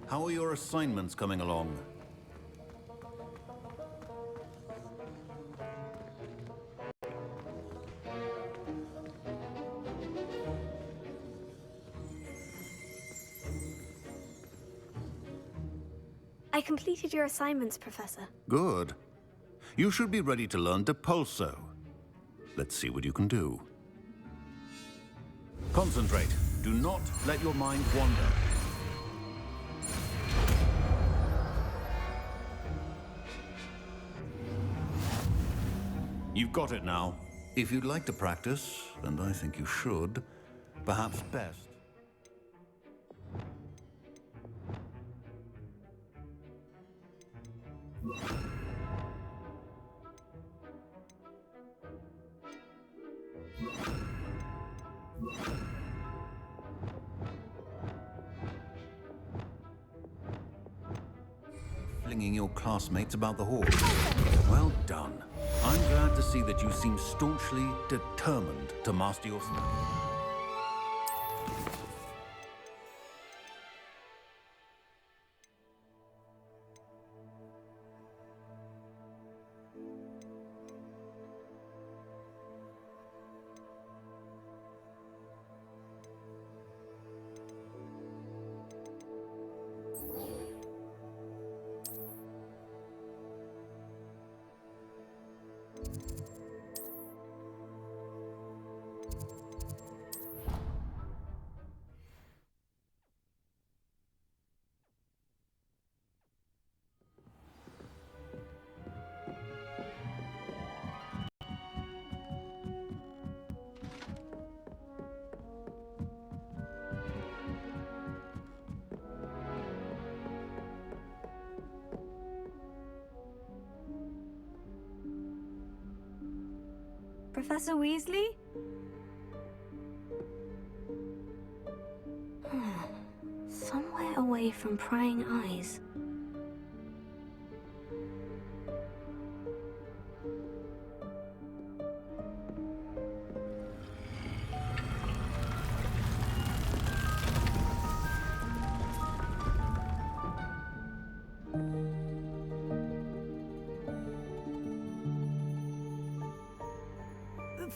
How are your assignments coming along? I completed your assignments, Professor. Good. You should be ready to learn Depulso. Let's see what you can do. Concentrate. Do not let your mind wander. You've got it now. If you'd like to practice, and I think you should, perhaps best. Flinging your classmates about the hall. Well done. I'm glad to see that you seem staunchly determined to master your studies. Professor Weasley? Somewhere away from prying eyes.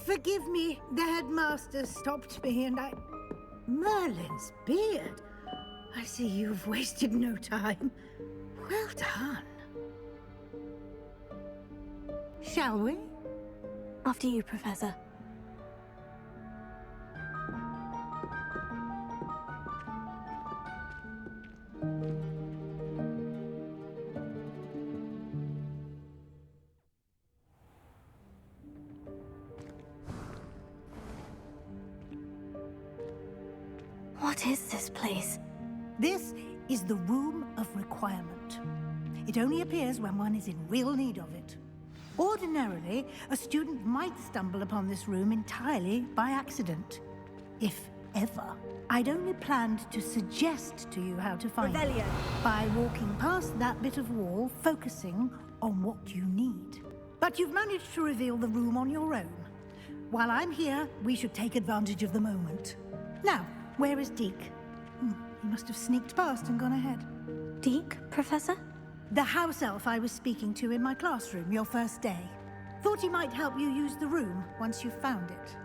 Forgive me, the headmaster stopped me and I... Merlin's beard. I see you've wasted no time. Well done. Shall we? After you, Professor. What is this place? This is the Room of Requirement. It only appears when one is in real need of it. Ordinarily, a student might stumble upon this room entirely by accident. If ever. I'd only planned to suggest to you how to find it by walking past that bit of wall, focusing on what you need. But you've managed to reveal the room on your own. While I'm here, we should take advantage of the moment. Now, where is Deke? He must have sneaked past and gone ahead. Deke, Professor? The house elf I was speaking to in my classroom your first day. Thought he might help you use the room once you found it.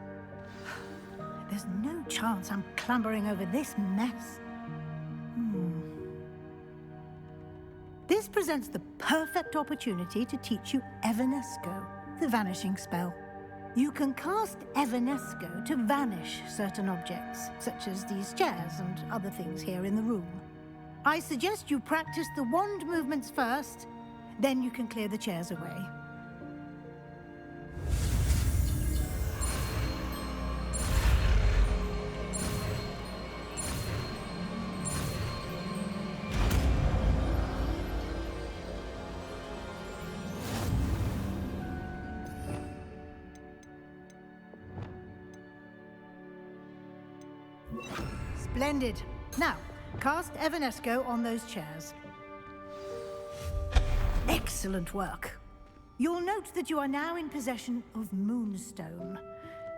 There's no chance I'm clambering over this mess. This presents the perfect opportunity to teach you Evanesco, the vanishing spell. You can cast Evanesco to vanish certain objects, such as these chairs and other things here in the room. I suggest you practice the wand movements first, then you can clear the chairs away. Splendid. Now, cast Evanesco on those chairs. Excellent work. You'll note that you are now in possession of Moonstone.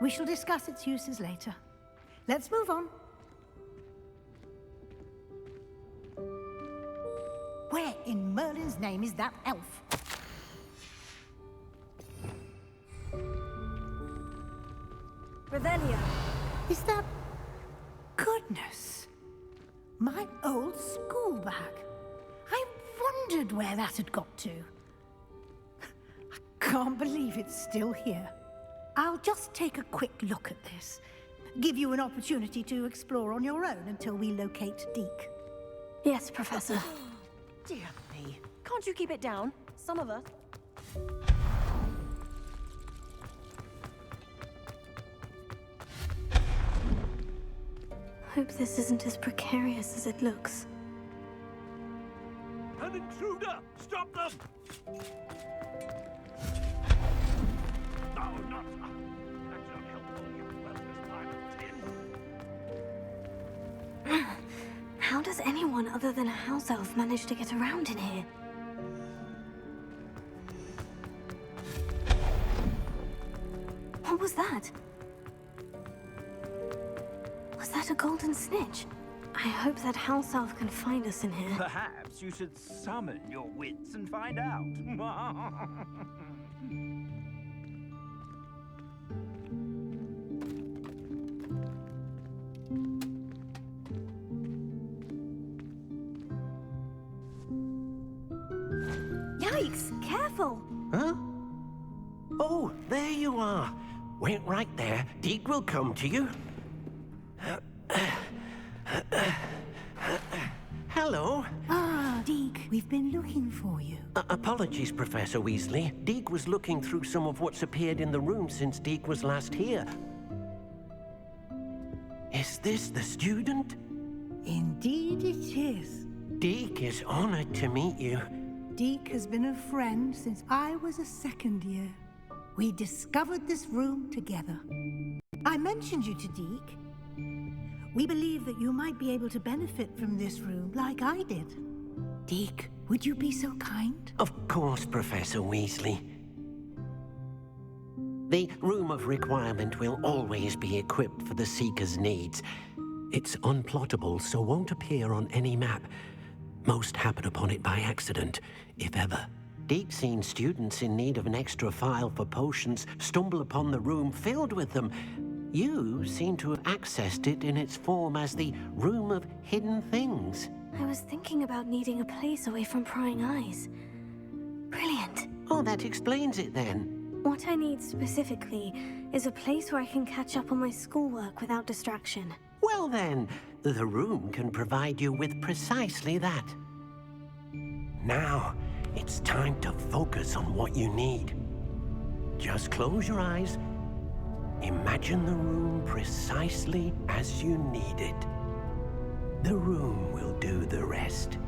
We shall discuss its uses later. Let's move on. Where in Merlin's name is that elf? Revelia. Is that... Goodness. My old school bag. I wondered where that had got to. I can't believe it's still here. I'll just take a quick look at this. Give you an opportunity to explore on your own until we locate Deke. Yes, Professor. Dear me. Can't you keep it down? Some of us. Hope this isn't as precarious as it looks. An intruder! Stop them! No, not... That's not helpful, you worthless pile of tin. How does anyone other than a house elf manage to get around in here? What was that? Was that a golden snitch? I hope that house elf can find us in here. Perhaps you should summon your wits and find out. Yikes! Careful! Huh? Oh, there you are. Wait right there. Deke will come to you. Hello. Ah, Deke, we've been looking for you. Apologies, Professor Weasley. Deke was looking through some of what's appeared in the room since Deke was last here. Is this the student? Indeed it is. Deke is honored to meet you. Deke has been a friend since I was a second year. We discovered this room together. I mentioned you to Deke. We believe that you might be able to benefit from this room like I did. Deke, would you be so kind? Of course, Professor Weasley. The Room of Requirement will always be equipped for the Seeker's needs. It's unplottable, so won't appear on any map. Most happen upon it by accident, if ever. Deke's seen students in need of an extra file for potions stumble upon the room filled with them. You seem to have accessed it in its form as the Room of Hidden Things. I was thinking about needing a place away from prying eyes. Brilliant. Oh, that explains it then. What I need specifically is a place where I can catch up on my schoolwork without distraction. Well then, the room can provide you with precisely that. Now, it's time to focus on what you need. Just close your eyes. Imagine the room precisely as you need it. The room will do the rest.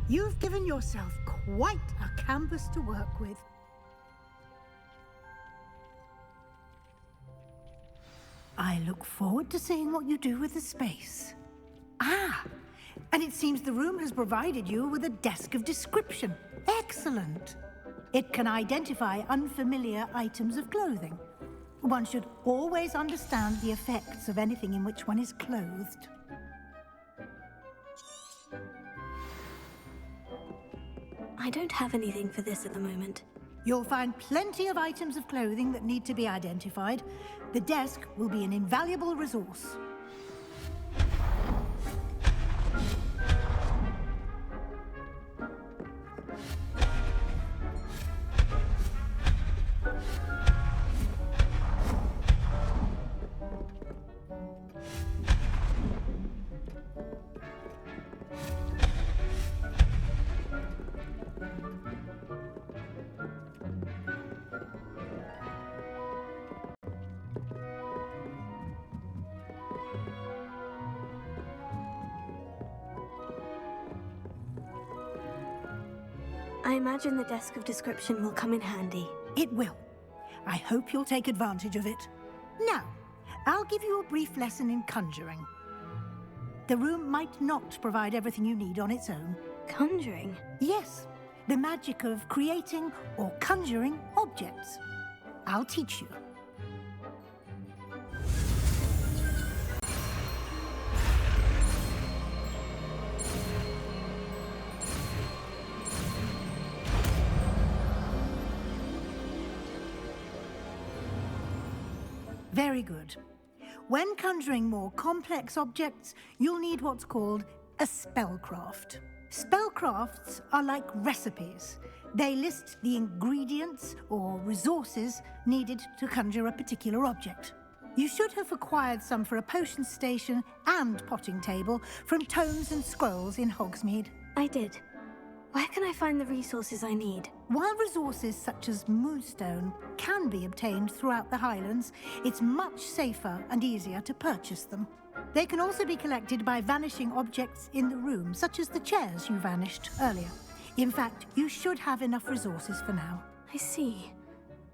You've given yourself quite a canvas to work with. I look forward to seeing what you do with the space. Ah, and it seems the room has provided you with a desk of description. Excellent. It can identify unfamiliar items of clothing. One should always understand the effects of anything in which one is clothed. I don't have anything for this at the moment. You'll find plenty of items of clothing that need to be identified. The desk will be an invaluable resource. I imagine the desk of description will come in handy. It will. I hope you'll take advantage of it. Now, I'll give you a brief lesson in conjuring. The room might not provide everything you need on its own. Conjuring? Yes, the magic of creating or conjuring objects. I'll teach you. Very good. When conjuring more complex objects, you'll need what's called a spellcraft. Spellcrafts are like recipes. They list the ingredients or resources needed to conjure a particular object. You should have acquired some for a potion station and potting table from tomes and scrolls in Hogsmeade. I did. Where can I find the resources I need? While resources such as moonstone can be obtained throughout the Highlands, it's much safer and easier to purchase them. They can also be collected by vanishing objects in the room, such as the chairs you vanished earlier. In fact, you should have enough resources for now. I see.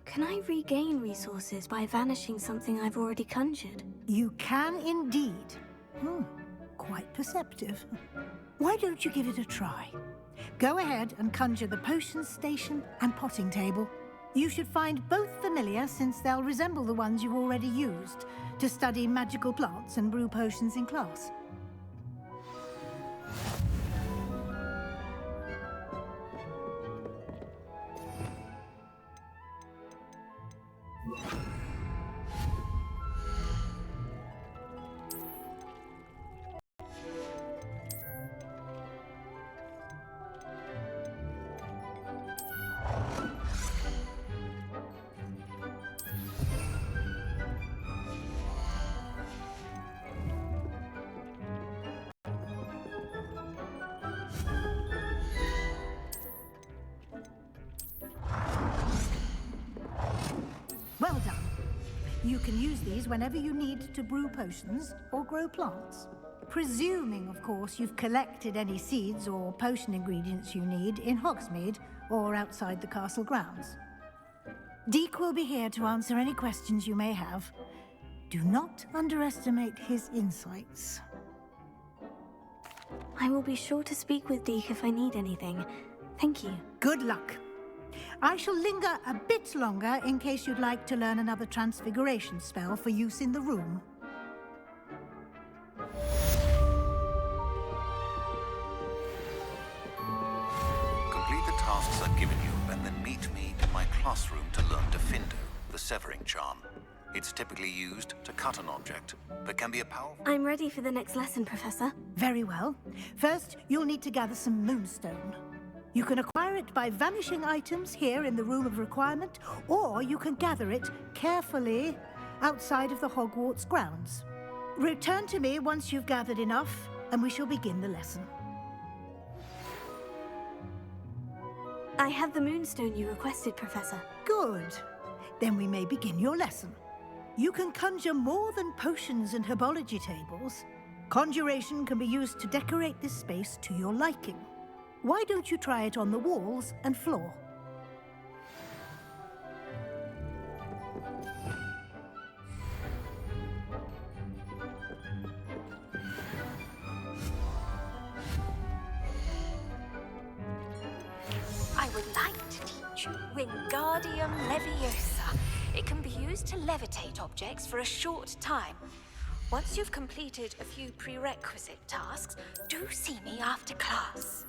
Can I regain resources by vanishing something I've already conjured? You can indeed. Quite perceptive. Why don't you give it a try? Go ahead and conjure the potion station and potting table. You should find both familiar, since they'll resemble the ones you've already used to study magical plants and brew potions in class. Well done. You can use these whenever you need to brew potions or grow plants. Presuming, of course, you've collected any seeds or potion ingredients you need in Hogsmeade or outside the castle grounds. Deek will be here to answer any questions you may have. Do not underestimate his insights. I will be sure to speak with Deek if I need anything. Thank you. Good luck. I shall linger a bit longer in case you'd like to learn another transfiguration spell for use in the room. Complete the tasks I've given you, and classroom to learn Defindo, the severing charm. It's typically used to cut an object, but can be a powerful... I'm ready for the next lesson, Professor. Very well. First, you'll need to gather some moonstone. You can acquire it by vanishing items here in the Room of Requirement, or you can gather it carefully outside of the Hogwarts grounds. Return to me once you've gathered enough, and we shall begin the lesson. I have the moonstone you requested, Professor. Good. Then we may begin your lesson. You can conjure more than potions and herbology tables. Conjuration can be used to decorate this space to your liking. Why don't you try it on the walls and floor? I would like to teach you Wingardium Leviosa. It can be used to levitate objects for a short time. Once you've completed a few prerequisite tasks, do see me after class.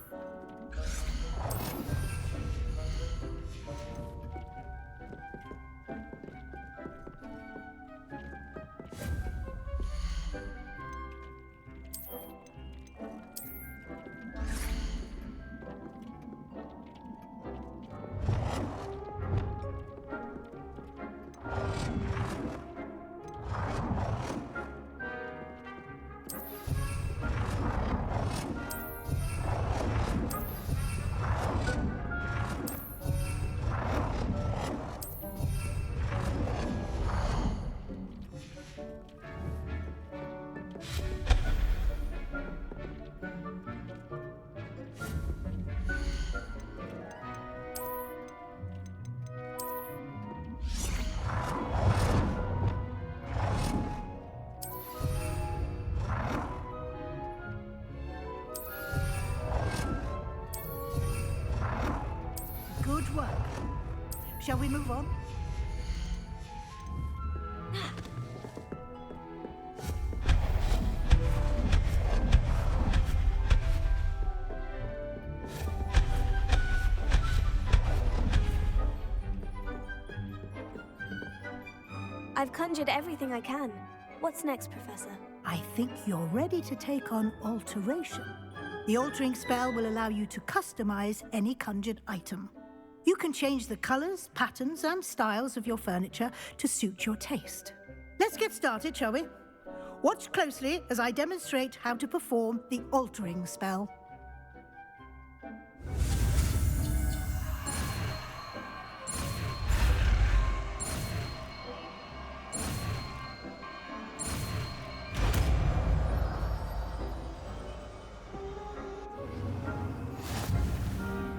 Good work. Shall we move on? I've conjured everything I can. What's next, Professor? I think you're ready to take on alteration. The altering spell will allow you to customize any conjured item. You can change the colors, patterns, and styles of your furniture to suit your taste. Let's get started, shall we? Watch closely as I demonstrate how to perform the altering spell.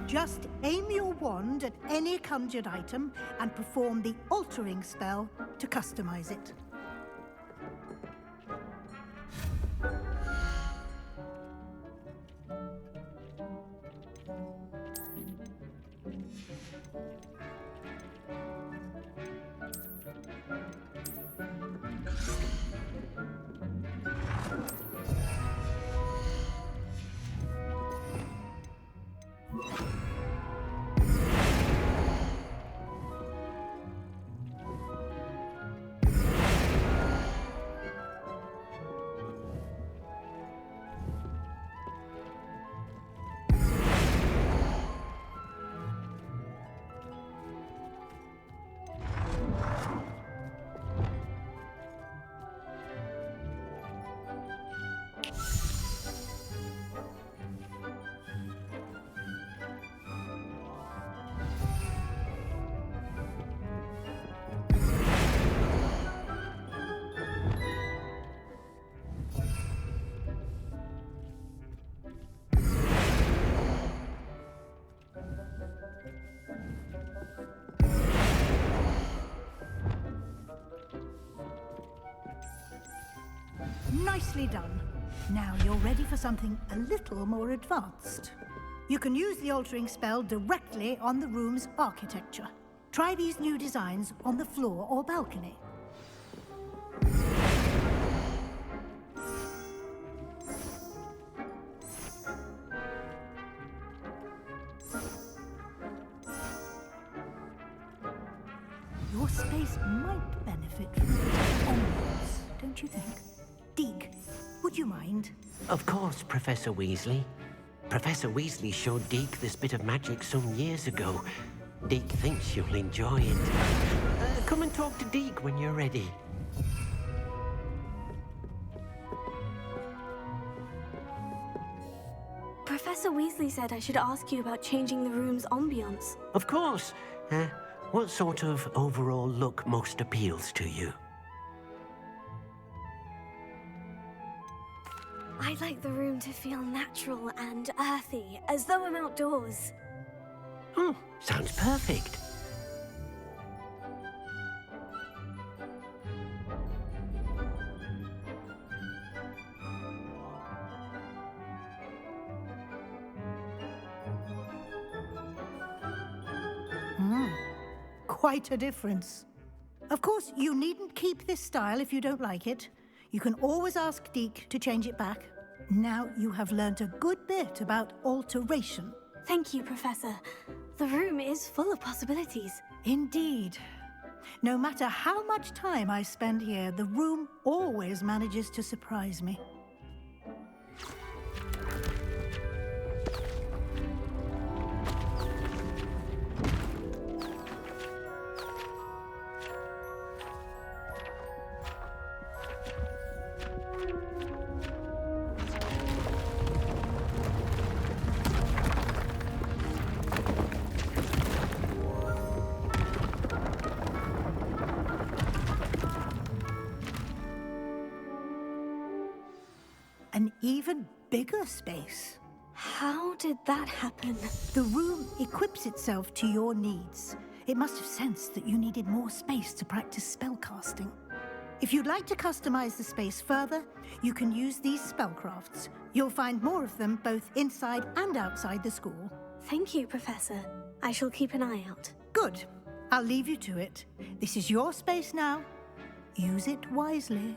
Just aim your wand at any conjured item and perform the altering spell to customize it. Nicely done. Now you're ready for something a little more advanced. You can use the altering spell directly on the room's architecture. Try these new designs on the floor or balcony. place might benefit from a bit of ambience, don't you think? Deke, would you mind? Of course, Professor Weasley. Professor Weasley showed Deke this bit of magic some years ago. Deke thinks you'll enjoy it. Come and talk to Deke when you're ready. Professor Weasley said I should ask you about changing the room's ambience. Of course. What sort of overall look most appeals to you? I'd like the room to feel natural and earthy, as though I'm outdoors. Oh, sounds perfect. Quite a difference. Of course, you needn't keep this style if you don't like it. You can always ask Deke to change it back. Now you have learnt a good bit about alteration. Thank you, Professor. The room is full of possibilities. Indeed. No matter how much time I spend here, the room always manages to surprise me. An even bigger space. How did that happen? The room equips itself to your needs. It must have sensed that you needed more space to practice spellcasting. If you'd like to customize the space further, you can use these spellcrafts. You'll find more of them both inside and outside the school. Thank you, Professor. I shall keep an eye out. Good. I'll leave you to it. This is your space now. Use it wisely.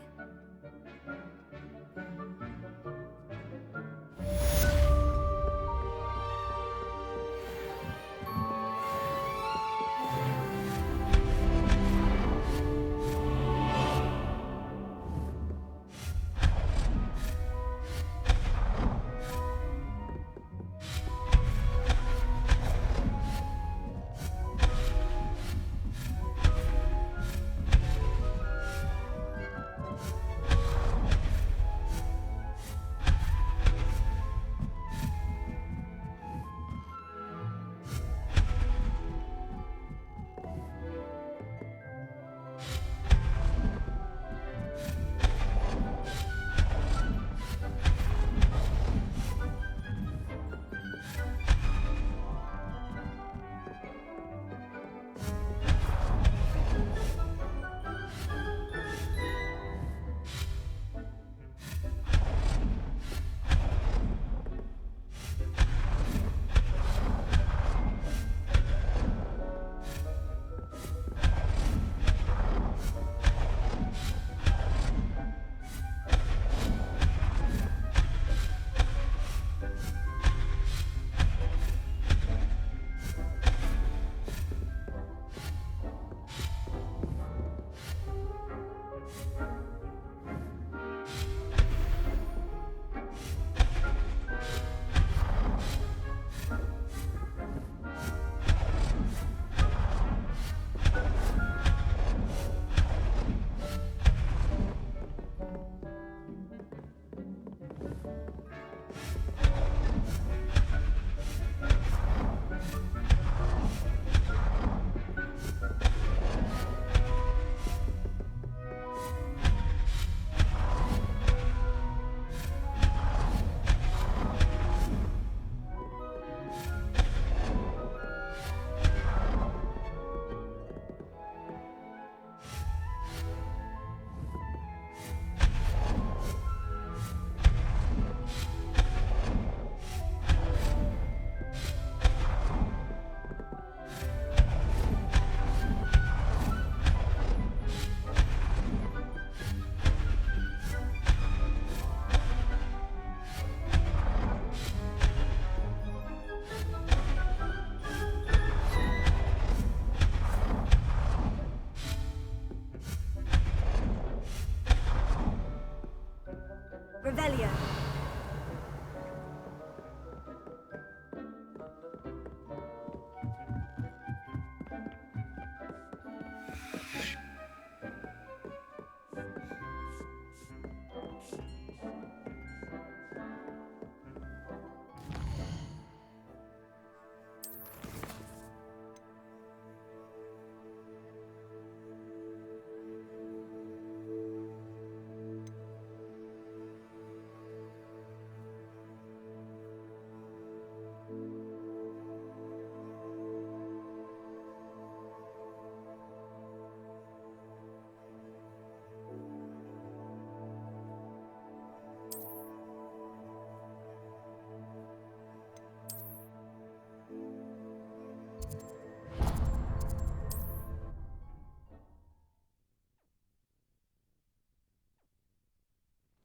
Revelio.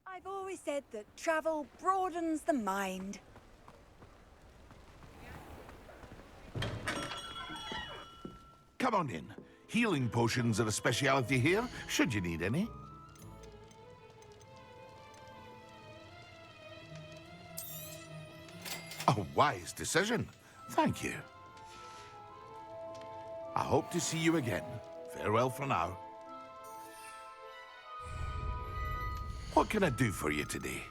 I've always said that travel broadens the mind. Come on in. Healing potions are a speciality here, should you need any. A wise decision. Thank you. I hope to see you again. Farewell for now. What can I do for you today?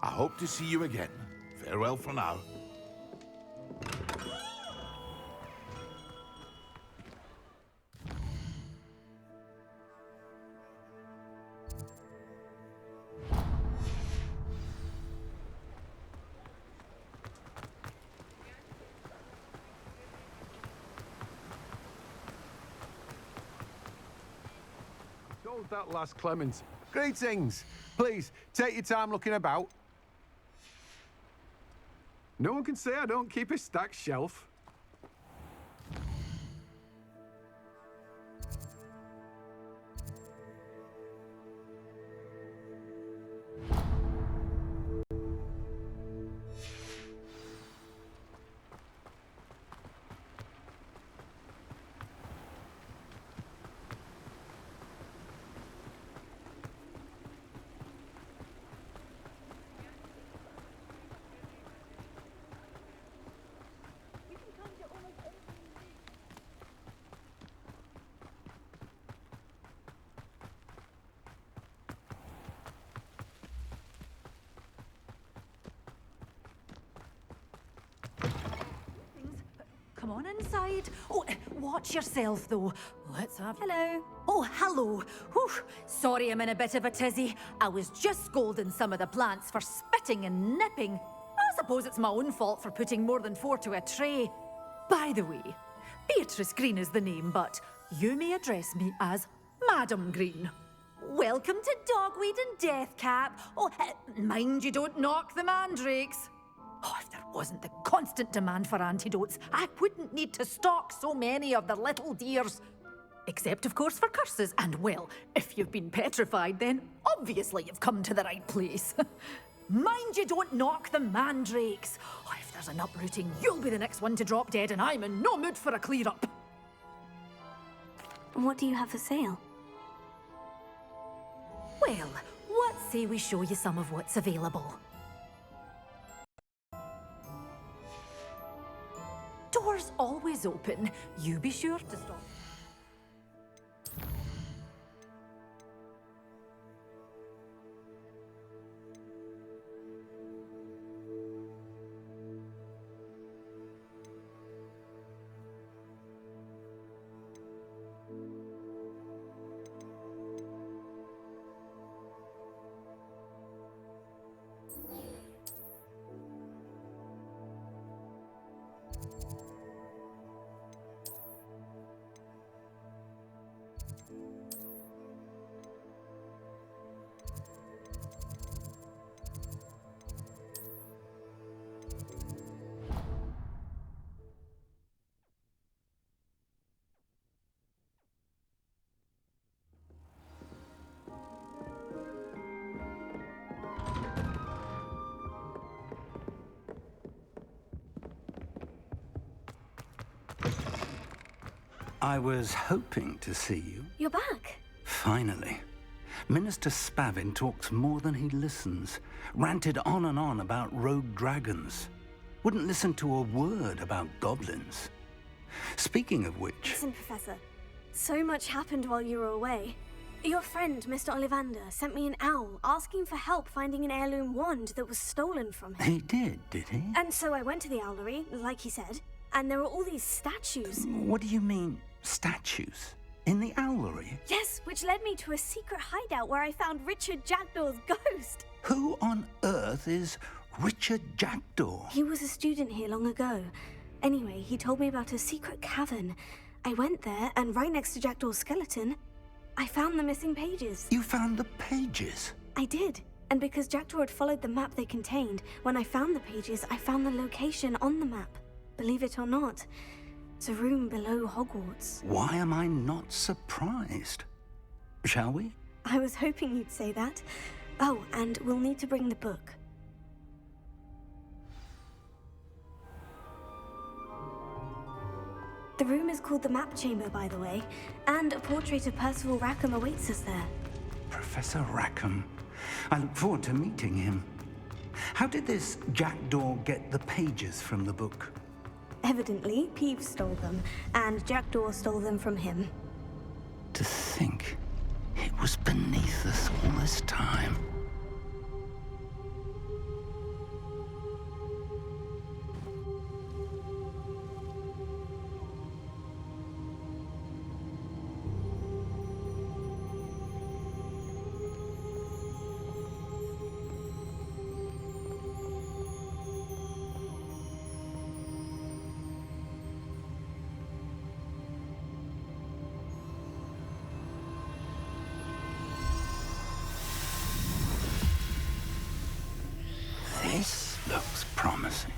I hope to see you again. Farewell for now. Told that last Clement. Greetings. Please, take your time looking about. No one can say I don't keep a stacked shelf. Come on inside. Oh, watch yourself, though. Let's have... Hello. Oh, hello. Whew. Sorry I'm in a bit of a tizzy. I was just scolding some of the plants for spitting and nipping. I suppose it's my own fault for putting more than 4 to a tray. By the way, Beatrice Green is the name, but you may address me as Madam Green. Welcome to Dogweed and Deathcap. Oh, mind you don't knock the mandrakes. Oh, if there wasn't the constant demand for antidotes, I wouldn't need to stock so many of the little dears. Except, of course, for curses. And, well, if you've been petrified, then obviously you've come to the right place. Mind you don't knock the mandrakes. Oh, if there's an uprooting, you'll be the next one to drop dead, and I'm in no mood for a clear-up. What do you have for sale? Well, what say we show you some of what's available? Doors always open. You be sure to stop. I was hoping to see you. You're back. Finally. Minister Spavin talks more than he listens. Ranted on and on about rogue dragons. Wouldn't listen to a word about goblins. Speaking of which... Listen, Professor. So much happened while you were away. Your friend, Mr. Ollivander, sent me an owl asking for help finding an heirloom wand that was stolen from him. He did he? And so I went to the owlery, like he said, and there were all these statues. What do you mean, statues? In the owlery? Yes, which led me to a secret hideout where I found Richard Jackdaw's ghost. Who on earth is Richard Jackdaw? He was a student here long ago. Anyway, he told me about a secret cavern. I went there, and right next to Jackdaw's skeleton, I found the missing pages. You found the pages? I did. And because Jackdaw had followed the map they contained, when I found the pages, I found the location on the map. Believe it or not, it's a room below Hogwarts. Why am I not surprised? Shall we? I was hoping you'd say that. Oh, and we'll need to bring the book. The room is called the Map Chamber, by the way, and a portrait of Percival Rackham awaits us there. Professor Rackham. I look forward to meeting him. How did this Jackdaw get the pages from the book? Evidently, Peeves stole them, and Jackdaw stole them from him. To think it was beneath us all this time. This looks promising.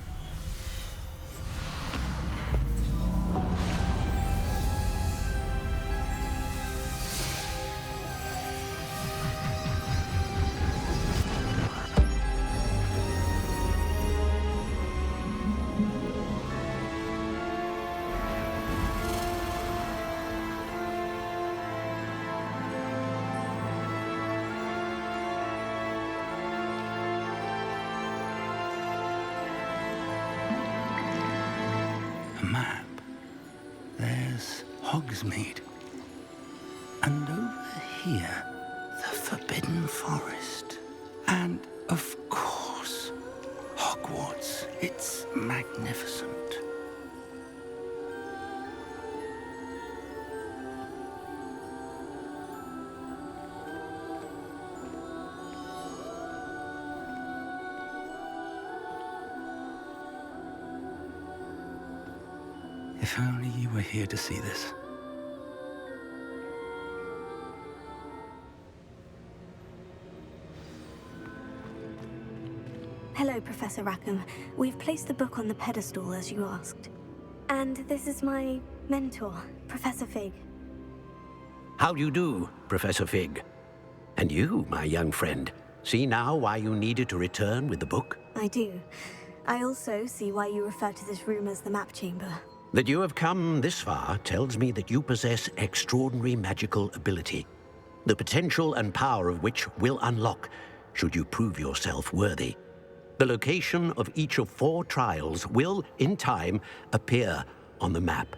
Map. There's Hogsmeade. And over here, the Forbidden Forest. And, of course, Hogwarts. It's magnificent. If only you were here to see this. Hello, Professor Rackham. We've placed the book on the pedestal, as you asked. And this is my mentor, Professor Fig. How do you do, Professor Fig? And you, my young friend, see now why you needed to return with the book? I do. I also see why you refer to this room as the Map Chamber. That you have come this far tells me that you possess extraordinary magical ability, the potential and power of which will unlock should you prove yourself worthy. The location of each of 4 trials will, in time, appear on the map.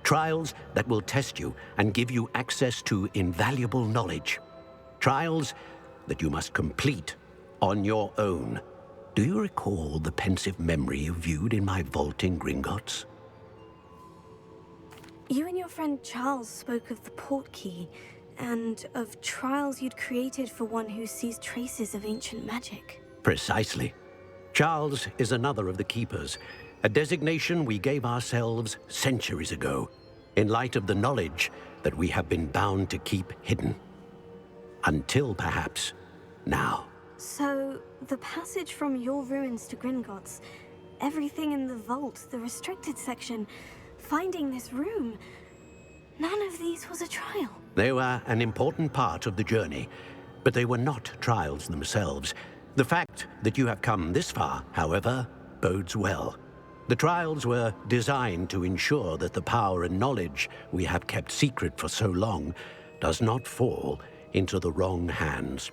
Trials that will test you and give you access to invaluable knowledge. Trials that you must complete on your own. Do you recall the pensive memory you viewed in my vault in Gringotts? You and your friend Charles spoke of the portkey, and of trials you'd created for one who sees traces of ancient magic. Precisely. Charles is another of the Keepers, a designation we gave ourselves centuries ago, in light of the knowledge that we have been bound to keep hidden. Until, perhaps, now. So, the passage from your ruins to Gringotts, everything in the vault, the restricted section, finding this room, none of these was a trial. They were an important part of the journey, but they were not trials themselves. The fact that you have come this far, however, bodes well. The trials were designed to ensure that the power and knowledge we have kept secret for so long does not fall into the wrong hands.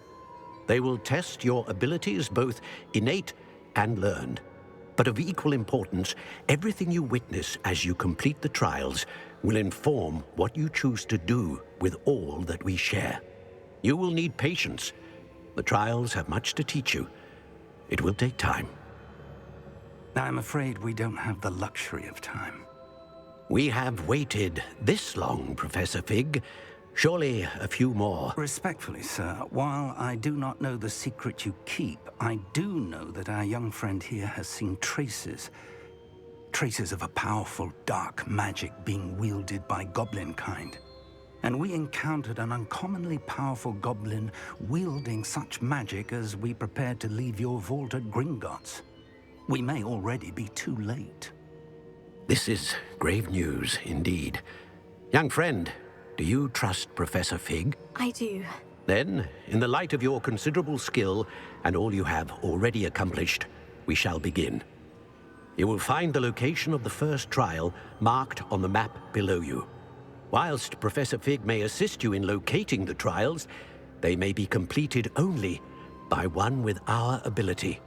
They will test your abilities, both innate and learned. But of equal importance, everything you witness as you complete the trials will inform what you choose to do with all that we share. You will need patience. The trials have much to teach you. It will take time. I'm afraid we don't have the luxury of time. We have waited this long, Professor Fig. Surely a few more. Respectfully, sir, while I do not know the secret you keep, I do know that our young friend here has seen traces of a powerful dark magic being wielded by goblin kind. And we encountered an uncommonly powerful goblin wielding such magic as we prepared to leave your vault at Gringotts. We may already be too late. This is grave news indeed. Young friend, do you trust Professor Fig? I do. Then, in the light of your considerable skill and all you have already accomplished, we shall begin. You will find the location of the first trial marked on the map below you. Whilst Professor Fig may assist you in locating the trials, they may be completed only by one with our ability.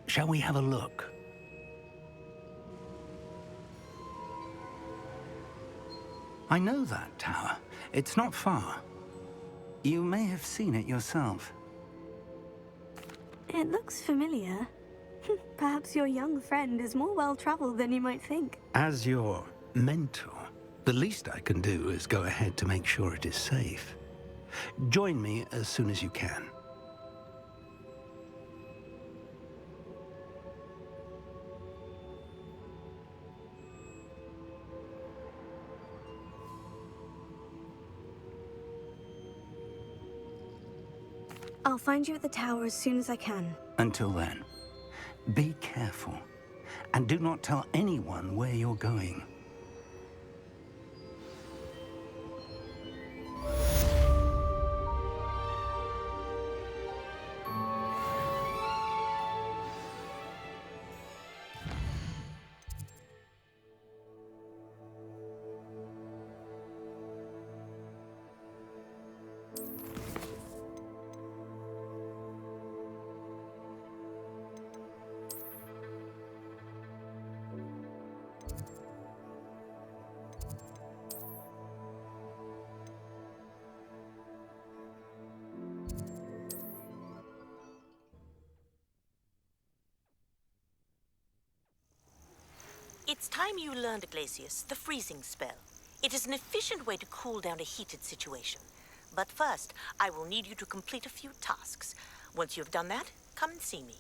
Shall we have a look? I know that tower. It's not far. You may have seen it yourself. It looks familiar. Perhaps your young friend is more well-traveled than you might think. As your mentor, the least I can do is go ahead to make sure it is safe. Join me as soon as you can. I'll find you at the tower as soon as I can. Until then, be careful, and do not tell anyone where you're going. It's time you learned, Glacius, the freezing spell. It is an efficient way to cool down a heated situation. But first, I will need you to complete a few tasks. Once you've done that, come and see me.